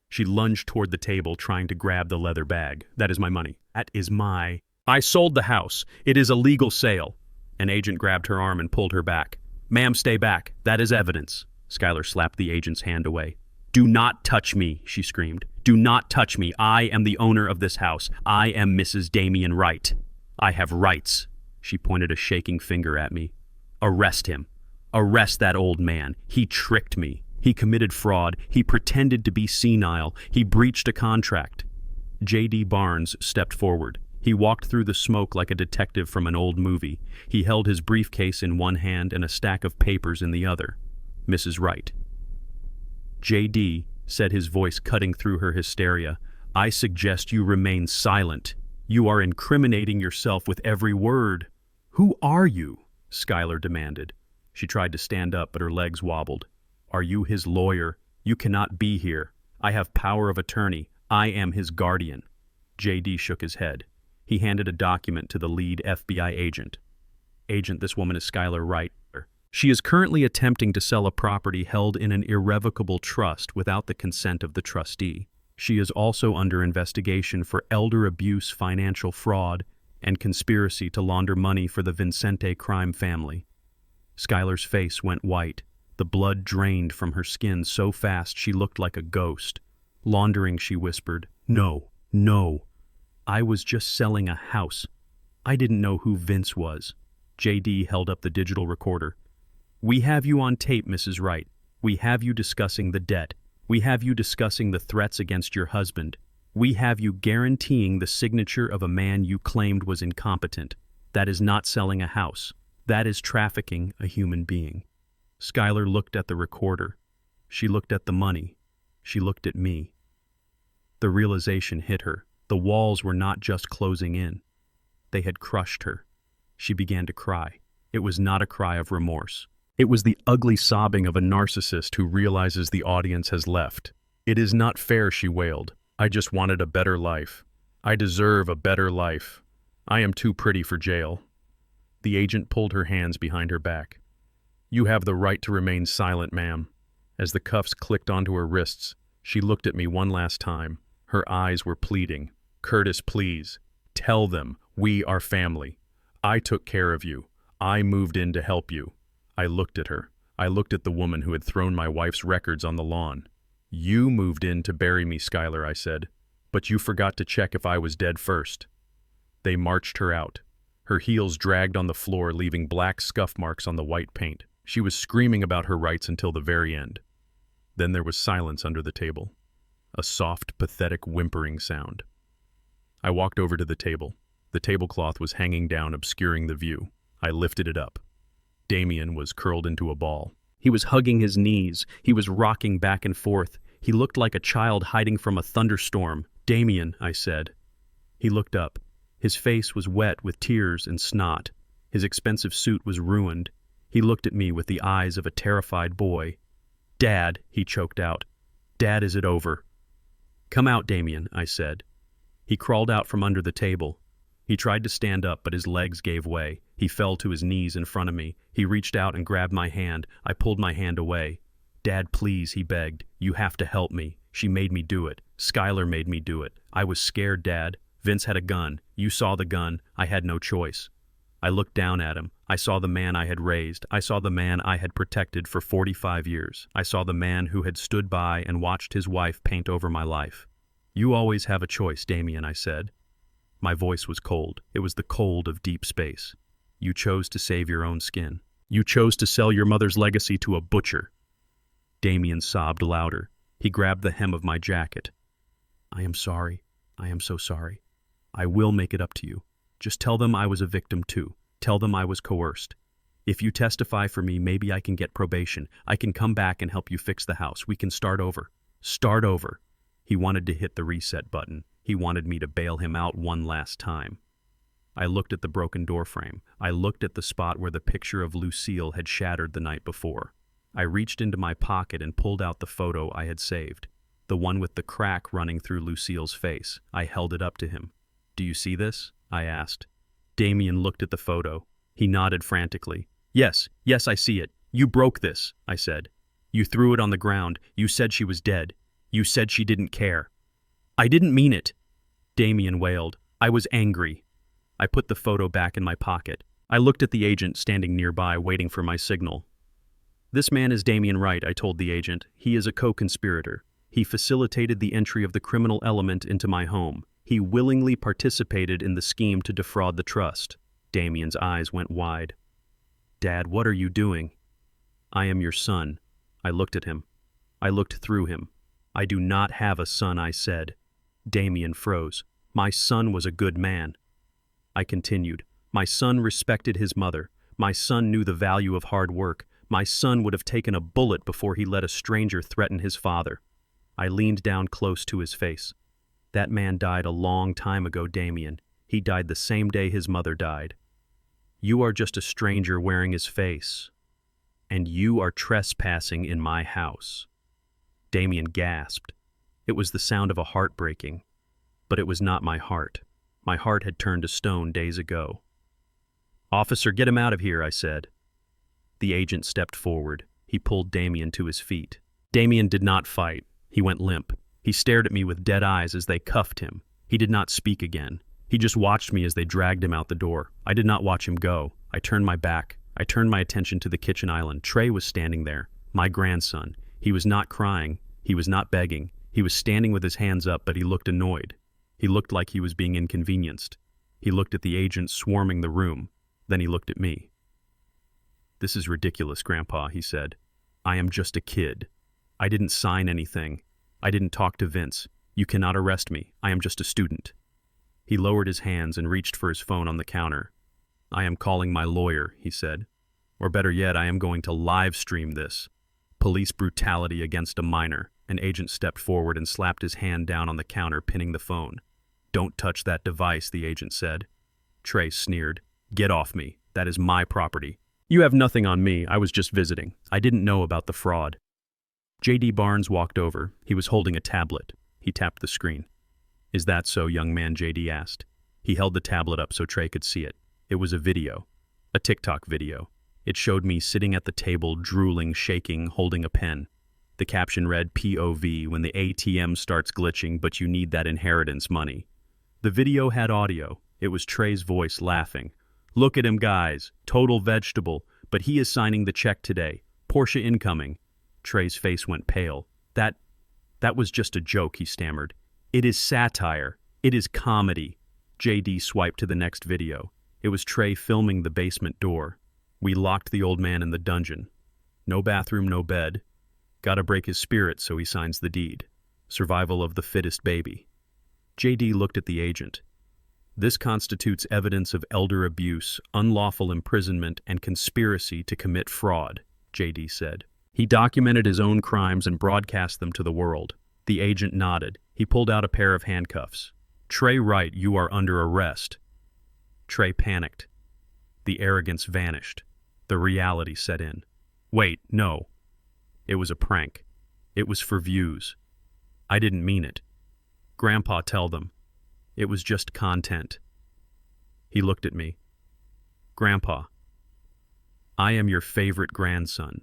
She lunged toward the table, trying to grab the leather bag. "That is my money. That is my—" "I sold the house. It is a legal sale." An agent grabbed her arm and pulled her back. "Ma'am, stay back. That is evidence." Skylar slapped the agent's hand away. "Do not touch me," she screamed. "Do not touch me. I am the owner of this house. I am Mrs. Damien Wright. I have rights." She pointed a shaking finger at me. "Arrest him. Arrest that old man. He tricked me. He committed fraud. He pretended to be senile. He breached a contract." J.D. Barnes stepped forward. He walked through the smoke like a detective from an old movie. He held his briefcase in one hand and a stack of papers in the other. "Mrs. Wright." J.D. said, his voice cutting through her hysteria, "I suggest you remain silent. You are incriminating yourself with every word." "Who are you?" Skylar demanded. She tried to stand up, but her legs wobbled. "Are you his lawyer? You cannot be here. I have power of attorney. I am his guardian." J.D. shook his head. He handed a document to the lead FBI agent. "Agent, this woman is Skylar Wright. She is currently attempting to sell a property held in an irrevocable trust without the consent of the trustee. She is also under investigation for elder abuse, financial fraud, and conspiracy to launder money for the Vincente crime family." Skylar's face went white. The blood drained from her skin so fast she looked like a ghost. "Laundering," she whispered. "No, no. I was just selling a house. I didn't know who Vince was." J.D. held up the digital recorder. "We have you on tape, Mrs. Wright. We have you discussing the debt. We have you discussing the threats against your husband. We have you guaranteeing the signature of a man you claimed was incompetent. That is not selling a house. That is trafficking a human being." Skylar looked at the recorder. She looked at the money. She looked at me. The realization hit her. The walls were not just closing in. They had crushed her. She began to cry. It was not a cry of remorse. It was the ugly sobbing of a narcissist who realizes the audience has left. "It is not fair," she wailed. "I just wanted a better life. I deserve a better life. I am too pretty for jail." The agent pulled her hands behind her back. "You have the right to remain silent, ma'am." As the cuffs clicked onto her wrists, she looked at me one last time. Her eyes were pleading. "Curtis, please. Tell them we are family. I took care of you. I moved in to help you." I looked at her. I looked at the woman who had thrown my wife's records on the lawn. "You moved in to bury me, Skylar," I said. "But you forgot to check if I was dead first." They marched her out. Her heels dragged on the floor, leaving black scuff marks on the white paint. She was screaming about her rights until the very end. Then there was silence under the table. A soft, pathetic whimpering sound. I walked over to the table. The tablecloth was hanging down, obscuring the view. I lifted it up. Damien was curled into a ball. He was hugging his knees. He was rocking back and forth. He looked like a child hiding from a thunderstorm. "Damien," I said. He looked up. His face was wet with tears and snot. His expensive suit was ruined. He looked at me with the eyes of a terrified boy. "Dad," he choked out. "Dad, is it over?" "Come out, Damien," I said. He crawled out from under the table. He tried to stand up, but his legs gave way. He fell to his knees in front of me. He reached out and grabbed my hand. I pulled my hand away. "Dad, please," he begged. "You have to help me. She made me do it. Skylar made me do it. I was scared, Dad. Vince had a gun. You saw the gun. I had no choice." I looked down at him. I saw the man I had raised. I saw the man I had protected for 45 years. I saw the man who had stood by and watched his wife paint over my life. "You always have a choice, Damien," I said. My voice was cold. It was the cold of deep space. "You chose to save your own skin. You chose to sell your mother's legacy to a butcher." Damien sobbed louder. He grabbed the hem of my jacket. "I am sorry. I am so sorry. I will make it up to you. Just tell them I was a victim too. Tell them I was coerced. If you testify for me, maybe I can get probation. I can come back and help you fix the house. We can start over. Start over." He wanted to hit the reset button. He wanted me to bail him out one last time. I looked at the broken doorframe. I looked at the spot where the picture of Lucille had shattered the night before. I reached into my pocket and pulled out the photo I had saved, the one with the crack running through Lucille's face. I held it up to him. "Do you see this?" I asked. Damien looked at the photo. He nodded frantically. Yes, I see it. You broke this," I said. "You threw it on the ground. You said she was dead. You said she didn't care." "I didn't mean it," Damien wailed. "I was angry." I put the photo back in my pocket. I looked at the agent standing nearby, waiting for my signal. "This man is Damien Wright," I told the agent. "He is a co-conspirator. He facilitated the entry of the criminal element into my home. He willingly participated in the scheme to defraud the trust." Damien's eyes went wide. "Dad, what are you doing?" "I am your son." I looked at him. I looked through him. "I do not have a son," I said. Damien froze. "My son was a good man." I continued. "My son respected his mother. My son knew the value of hard work. My son would have taken a bullet before he let a stranger threaten his father." I leaned down close to his face. "That man died a long time ago, Damien. He died the same day his mother died. You are just a stranger wearing his face. And you are trespassing in my house." Damien gasped. It was the sound of a heart breaking. But it was not my heart. My heart had turned to stone days ago. "Officer, get him out of here," I said. The agent stepped forward. He pulled Damien to his feet. Damien did not fight. He went limp. He stared at me with dead eyes as they cuffed him. He did not speak again. He just watched me as they dragged him out the door. I did not watch him go. I turned my back. I turned my attention to the kitchen island. Trey was standing there, my grandson. He was not crying. He was not begging. He was standing with his hands up, but he looked annoyed. He looked like he was being inconvenienced. He looked at the agent swarming the room. Then he looked at me. "This is ridiculous, Grandpa," he said. "I am just a kid. I didn't sign anything. I didn't talk to Vince. You cannot arrest me. I am just a student." He lowered his hands and reached for his phone on the counter. "I am calling my lawyer," he said. "Or better yet, I am going to live stream this. Police brutality against a minor." An agent stepped forward and slapped his hand down on the counter, pinning the phone. "Don't touch that device," the agent said. Trey sneered. "Get off me. That is my property." "You have nothing on me. I was just visiting. I didn't know about the fraud." J.D. Barnes walked over. He was holding a tablet. He tapped the screen. "Is that so, young man?" J.D. asked. He held the tablet up so Trey could see it. It was a video. A TikTok video. It showed me sitting at the table, drooling, shaking, holding a pen. The caption read, "POV, when the ATM starts glitching, but you need that inheritance money." The video had audio. It was Trey's voice laughing. "Look at him, guys. Total vegetable. But he is signing the check today. Porsche incoming." Trey's face went pale. That was just a joke," he stammered. "It is satire. It is comedy." J.D. swiped to the next video. It was Trey filming the basement door. "We locked the old man in the dungeon. No bathroom, no bed. Gotta break his spirit so he signs the deed. Survival of the fittest baby." J.D. looked at the agent. "This constitutes evidence of elder abuse, unlawful imprisonment, and conspiracy to commit fraud," J.D. said. "He documented his own crimes and broadcast them to the world." The agent nodded. He pulled out a pair of handcuffs. "Trey Wright, you are under arrest." Trey panicked. The arrogance vanished. The reality set in. "Wait, no. It was a prank. It was for views. I didn't mean it. Grandpa, tell them. It was just content." He looked at me. "Grandpa, I am your favorite grandson.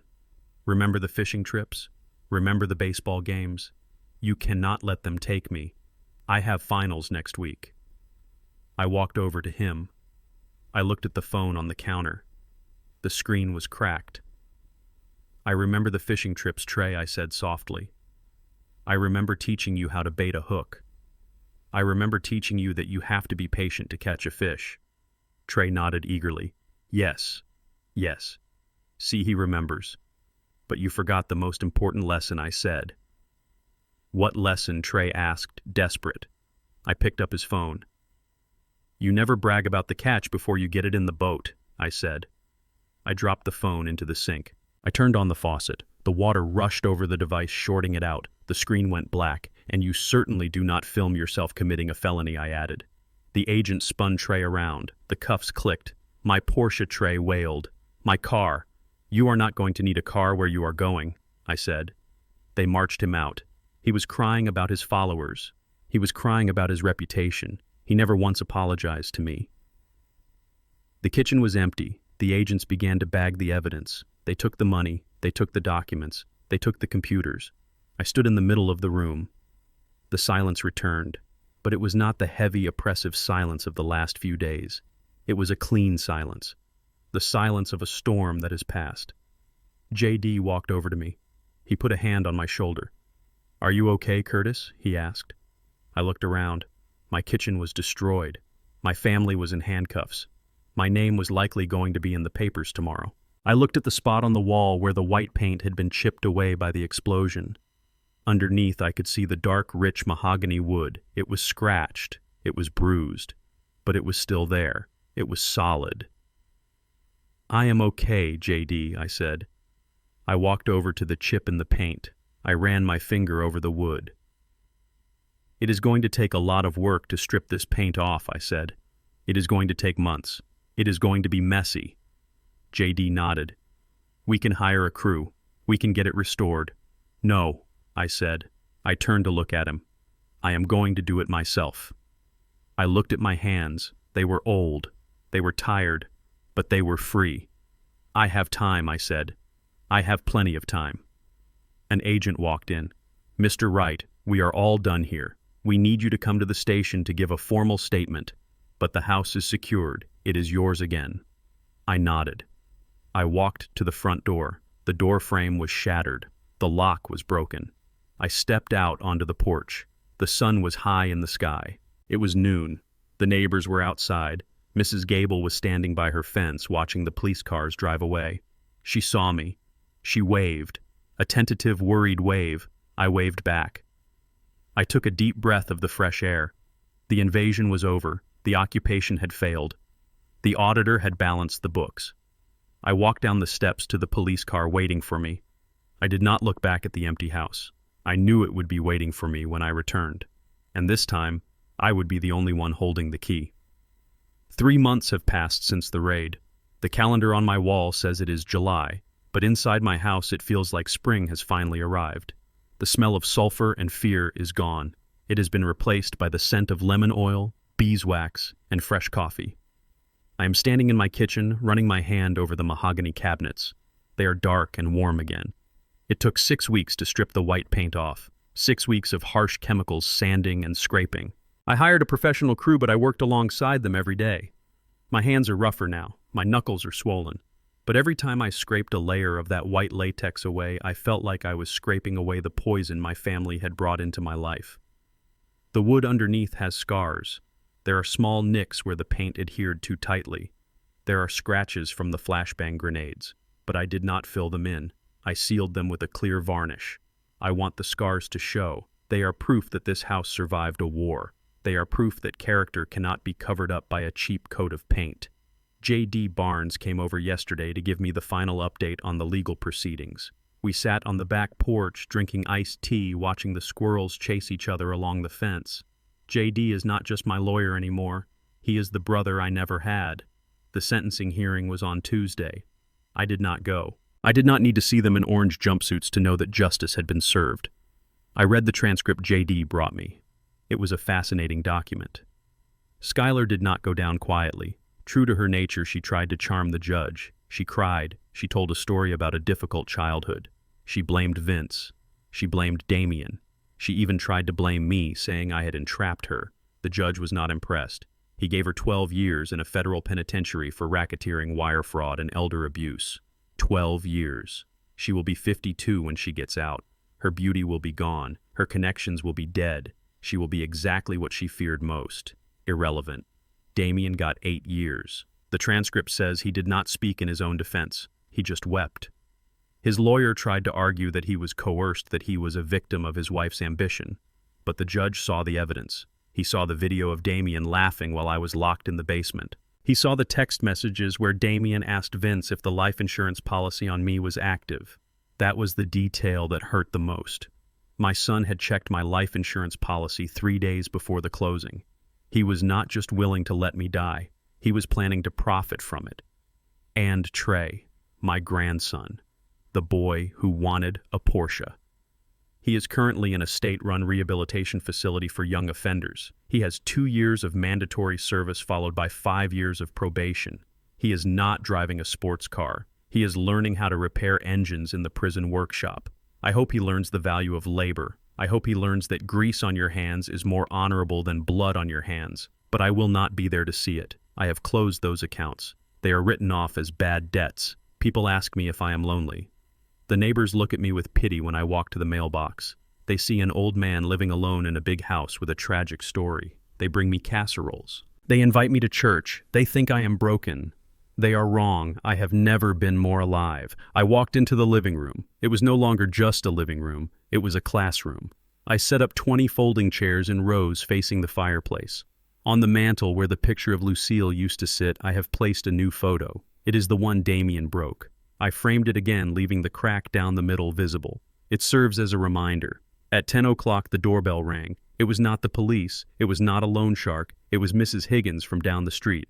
Remember the fishing trips? Remember the baseball games? You cannot let them take me. I have finals next week." I walked over to him. I looked at the phone on the counter. The screen was cracked. "I remember the fishing trips, Trey," I said softly. "I remember teaching you how to bait a hook. I remember teaching you that you have to be patient to catch a fish." Trey nodded eagerly. Yes. See, he remembers. "But you forgot the most important lesson," I said. "What lesson?" Trey asked, desperate. I picked up his phone. "You never brag about the catch before you get it in the boat," I said. I dropped the phone into the sink. I turned on the faucet. The water rushed over the device, shorting it out. The screen went black. "And you certainly do not film yourself committing a felony," I added. The agent spun Trey around. The cuffs clicked. "My Porsche," Trey wailed. "My car." "You are not going to need a car where you are going," I said. They marched him out. He was crying about his followers. He was crying about his reputation. He never once apologized to me. The kitchen was empty. The agents began to bag the evidence. They took the money. They took the documents. They took the computers. I stood in the middle of the room. The silence returned, but it was not the heavy, oppressive silence of the last few days. It was a clean silence, the silence of a storm that has passed. JD walked over to me. He put a hand on my shoulder. "Are you okay, Curtis?" he asked. I looked around. My kitchen was destroyed. My family was in handcuffs. My name was likely going to be in the papers tomorrow. I looked at the spot on the wall where the white paint had been chipped away by the explosion. Underneath, I could see the dark, rich mahogany wood. It was scratched. It was bruised. But it was still there. It was solid. "I am okay, JD," I said. I walked over to the chip in the paint. I ran my finger over the wood. "It is going to take a lot of work to strip this paint off," I said. "It is going to take months. It is going to be messy." JD nodded. "We can hire a crew. We can get it restored." "No," I said. I turned to look at him. "I am going to do it myself." I looked at my hands. They were old. They were tired. But they were free. "I have time," I said. "I have plenty of time." An agent walked in. "Mr. Wright, we are all done here. We need you to come to the station to give a formal statement. But the house is secured. It is yours again." I nodded. I walked to the front door. The door frame was shattered. The lock was broken. I stepped out onto the porch. The sun was high in the sky. It was noon. The neighbors were outside. Mrs. Gable was standing by her fence watching the police cars drive away. She saw me. She waved. A tentative, worried wave. I waved back. I took a deep breath of the fresh air. The invasion was over. The occupation had failed. The auditor had balanced the books. I walked down the steps to the police car waiting for me. I did not look back at the empty house. I knew it would be waiting for me when I returned. And this time, I would be the only one holding the key. 3 months have passed since the raid. The calendar on my wall says it is July, but inside my house it feels like spring has finally arrived. The smell of sulfur and fear is gone. It has been replaced by the scent of lemon oil, beeswax, and fresh coffee. I am standing in my kitchen, running my hand over the mahogany cabinets. They are dark and warm again. It took 6 weeks to strip the white paint off. 6 weeks of harsh chemicals sanding and scraping. I hired a professional crew, but I worked alongside them every day. My hands are rougher now. My knuckles are swollen. But every time I scraped a layer of that white latex away, I felt like I was scraping away the poison my family had brought into my life. The wood underneath has scars. There are small nicks where the paint adhered too tightly. There are scratches from the flashbang grenades, but I did not fill them in. I sealed them with a clear varnish. I want the scars to show. They are proof that this house survived a war. They are proof that character cannot be covered up by a cheap coat of paint. J.D. Barnes came over yesterday to give me the final update on the legal proceedings. We sat on the back porch drinking iced tea, watching the squirrels chase each other along the fence. J.D. is not just my lawyer anymore. He is the brother I never had. The sentencing hearing was on Tuesday. I did not go. I did not need to see them in orange jumpsuits to know that justice had been served. I read the transcript J.D. brought me. It was a fascinating document. Skylar did not go down quietly. True to her nature, she tried to charm the judge. She cried. She told a story about a difficult childhood. She blamed Vince. She blamed Damien. She even tried to blame me, saying I had entrapped her. The judge was not impressed. He gave her 12 years in a federal penitentiary for racketeering, wire fraud, and elder abuse. 12 years. She will be 52 when she gets out. Her beauty will be gone. Her connections will be dead. She will be exactly what she feared most. Irrelevant. Damien got 8 years. The transcript says he did not speak in his own defense. He just wept. His lawyer tried to argue that he was coerced, that he was a victim of his wife's ambition. But the judge saw the evidence. He saw the video of Damien laughing while I was locked in the basement. He saw the text messages where Damien asked Vince if the life insurance policy on me was active. That was the detail that hurt the most. My son had checked my life insurance policy 3 days before the closing. He was not just willing to let me die. He was planning to profit from it. And Trey. my grandson, the boy who wanted a Porsche. He is currently in a state-run rehabilitation facility for young offenders. He has 2 years of mandatory service followed by 5 years of probation. He is not driving a sports car. He is learning how to repair engines in the prison workshop. I hope he learns the value of labor. I hope he learns that grease on your hands is more honorable than blood on your hands. But I will not be there to see it. I have closed those accounts. They are written off as bad debts. People ask me if I am lonely. The neighbors look at me with pity when I walk to the mailbox. They see an old man living alone in a big house with a tragic story. They bring me casseroles. They invite me to church. They think I am broken. They are wrong. I have never been more alive. I walked into the living room. It was no longer just a living room. It was a classroom. I set up 20 folding chairs in rows facing the fireplace. On the mantel where the picture of Lucille used to sit, I have placed a new photo. It is the one Damien broke. I framed it again, leaving the crack down the middle visible. It serves as a reminder. At 10 o'clock, the doorbell rang. It was not the police. It was not a loan shark. It was Mrs. Higgins from down the street.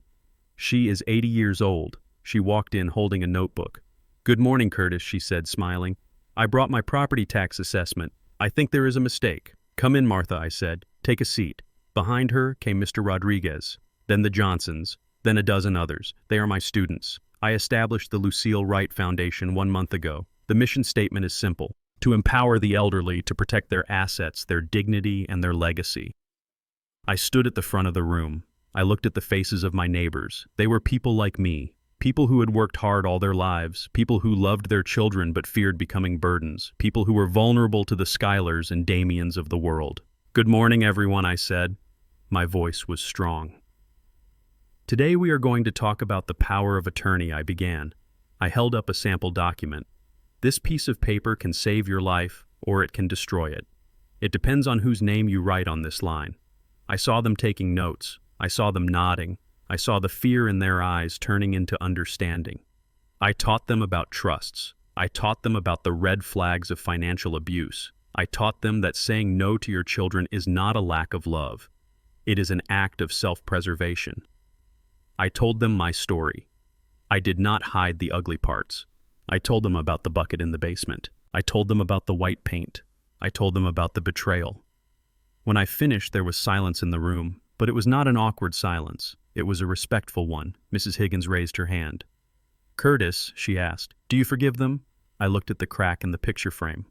She is 80 years old. She walked in holding a notebook. "Good morning, Curtis," she said, smiling. "I brought my property tax assessment. I think there is a mistake." "Come in, Martha," I said. "Take a seat." Behind her came Mr. Rodriguez, then the Johnsons, then a dozen others. They are my students. I established the Lucille Wright Foundation 1 month ago. The mission statement is simple: to empower the elderly to protect their assets, their dignity, and their legacy. I stood at the front of the room. I looked at the faces of my neighbors. They were people like me, people who had worked hard all their lives, people who loved their children but feared becoming burdens, people who were vulnerable to the Skylers and Damiens of the world. "Good morning, everyone," I said. My voice was strong. "Today we are going to talk about the power of attorney," I began. I held up a sample document. "This piece of paper can save your life, or it can destroy it. It depends on whose name you write on this line." I saw them taking notes. I saw them nodding. I saw the fear in their eyes turning into understanding. I taught them about trusts. I taught them about the red flags of financial abuse. I taught them that saying no to your children is not a lack of love. It is an act of self-preservation. I told them my story. I did not hide the ugly parts. I told them about the bucket in the basement. I told them about the white paint. I told them about the betrayal. When I finished, there was silence in the room, but it was not an awkward silence. It was a respectful one. Mrs. Higgins raised her hand. "Curtis," she asked, "do you forgive them?" I looked at the crack in the picture frame.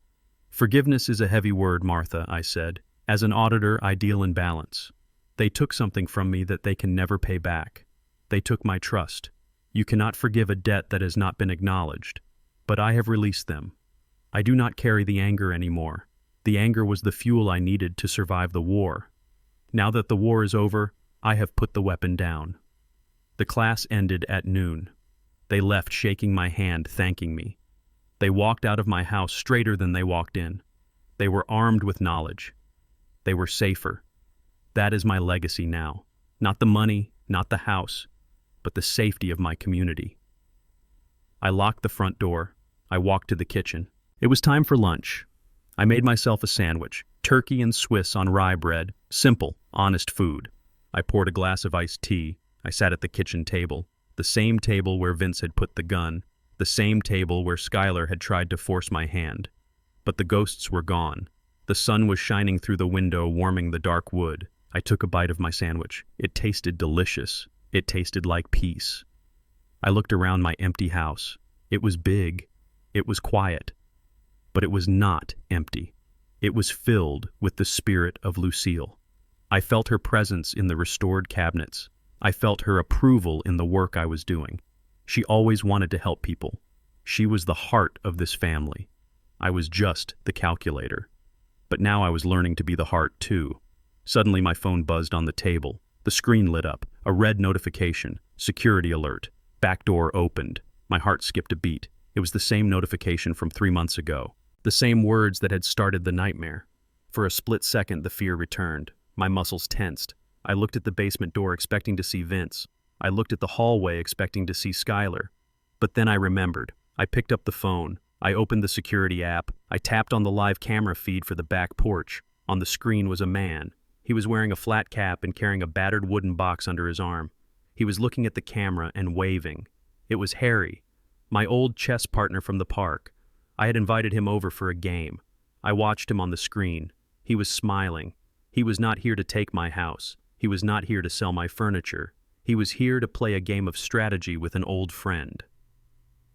"Forgiveness is a heavy word, Martha," I said. "As an auditor, I deal in balance. They took something from me that they can never pay back. They took my trust. You cannot forgive a debt that has not been acknowledged. But I have released them. I do not carry the anger anymore. The anger was the fuel I needed to survive the war. Now that the war is over, I have put the weapon down." The class ended at noon. They left shaking my hand, thanking me. They walked out of my house straighter than they walked in. They were armed with knowledge. They were safer. That is my legacy now. Not the money, not the house, but the safety of my community. I locked the front door. I walked to the kitchen. It was time for lunch. I made myself a sandwich, turkey and Swiss on rye bread, simple, honest food. I poured a glass of iced tea. I sat at the kitchen table, the same table where Vince had put the gun, the same table where Skylar had tried to force my hand. But the ghosts were gone. The sun was shining through the window, warming the dark wood. I took a bite of my sandwich. It tasted delicious. It tasted like peace. I looked around my empty house. It was big. It was quiet. But it was not empty. It was filled with the spirit of Lucille. I felt her presence in the restored cabinets. I felt her approval in the work I was doing. She always wanted to help people. She was the heart of this family. I was just the calculator. But now I was learning to be the heart too. Suddenly my phone buzzed on the table. The screen lit up. A red notification. Security alert. Back door opened. My heart skipped a beat. It was the same notification from 3 months ago. The same words that had started the nightmare. For a split second, the fear returned. My muscles tensed. I looked at the basement door expecting to see Vince. I looked at the hallway expecting to see Skylar. But then I remembered. I picked up the phone. I opened the security app. I tapped on the live camera feed for the back porch. On the screen was a man. He was wearing a flat cap and carrying a battered wooden box under his arm. He was looking at the camera and waving. It was Harry. My old chess partner from the park. I had invited him over for a game. I watched him on the screen. He was smiling. He was not here to take my house. He was not here to sell my furniture. He was here to play a game of strategy with an old friend.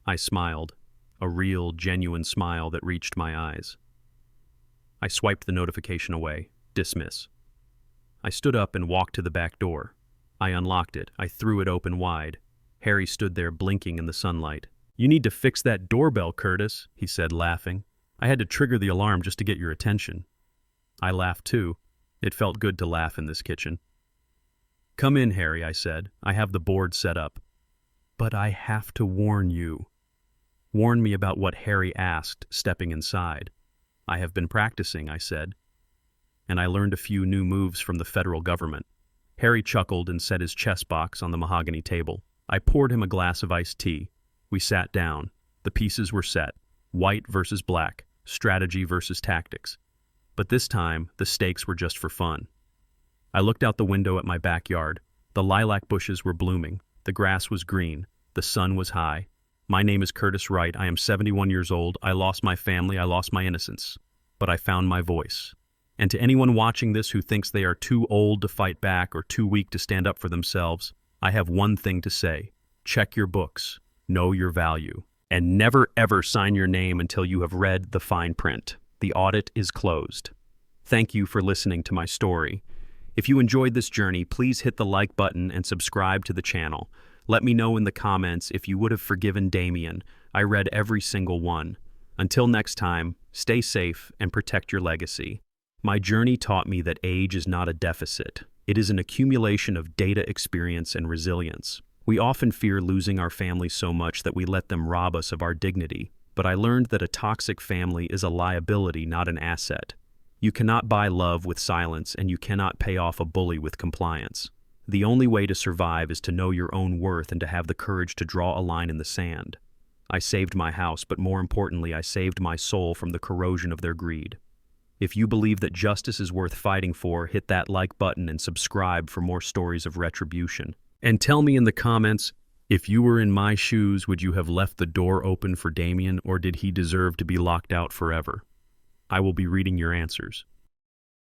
I smiled, a real, genuine smile that reached my eyes. I swiped the notification away. Dismiss. I stood up and walked to the back door. I unlocked it. I threw it open wide. Harry stood there blinking in the sunlight. "You need to fix that doorbell, Curtis," he said, laughing. "I had to trigger the alarm just to get your attention." I laughed too. It felt good to laugh in this kitchen. "Come in, Harry," I said. "I have the board set up." "But I have to warn you." "Warn me about what?" Harry asked, stepping inside. "I have been practicing," I said. "And I learned a few new moves from the federal government." Harry chuckled and set his chess box on the mahogany table. I poured him a glass of iced tea. We sat down. The pieces were set. White versus black. Strategy versus tactics. But this time, the stakes were just for fun. I looked out the window at my backyard. The lilac bushes were blooming. The grass was green. The sun was high. My name is Curtis Wright. I am 71 years old. I lost my family. I lost my innocence. But I found my voice. And to anyone watching this who thinks they are too old to fight back or too weak to stand up for themselves, I have one thing to say. Check your books. Know your value. And never ever sign your name until you have read the fine print. The audit is closed. Thank you for listening to my story. If you enjoyed this journey, please hit the like button and subscribe to the channel. Let me know in the comments if you would have forgiven Damien. I read every single one. Until next time, stay safe and protect your legacy. My journey taught me that age is not a deficit. It is an accumulation of data, experience, and resilience. We often fear losing our family so much that we let them rob us of our dignity. But I learned that a toxic family is a liability, not an asset. You cannot buy love with silence, and you cannot pay off a bully with compliance. The only way to survive is to know your own worth and to have the courage to draw a line in the sand. I saved my house, but more importantly, I saved my soul from the corrosion of their greed. If you believe that justice is worth fighting for, hit that like button and subscribe for more stories of retribution. And tell me in the comments, if you were in my shoes, would you have left the door open for Damien, or did he deserve to be locked out forever? I will be reading your answers.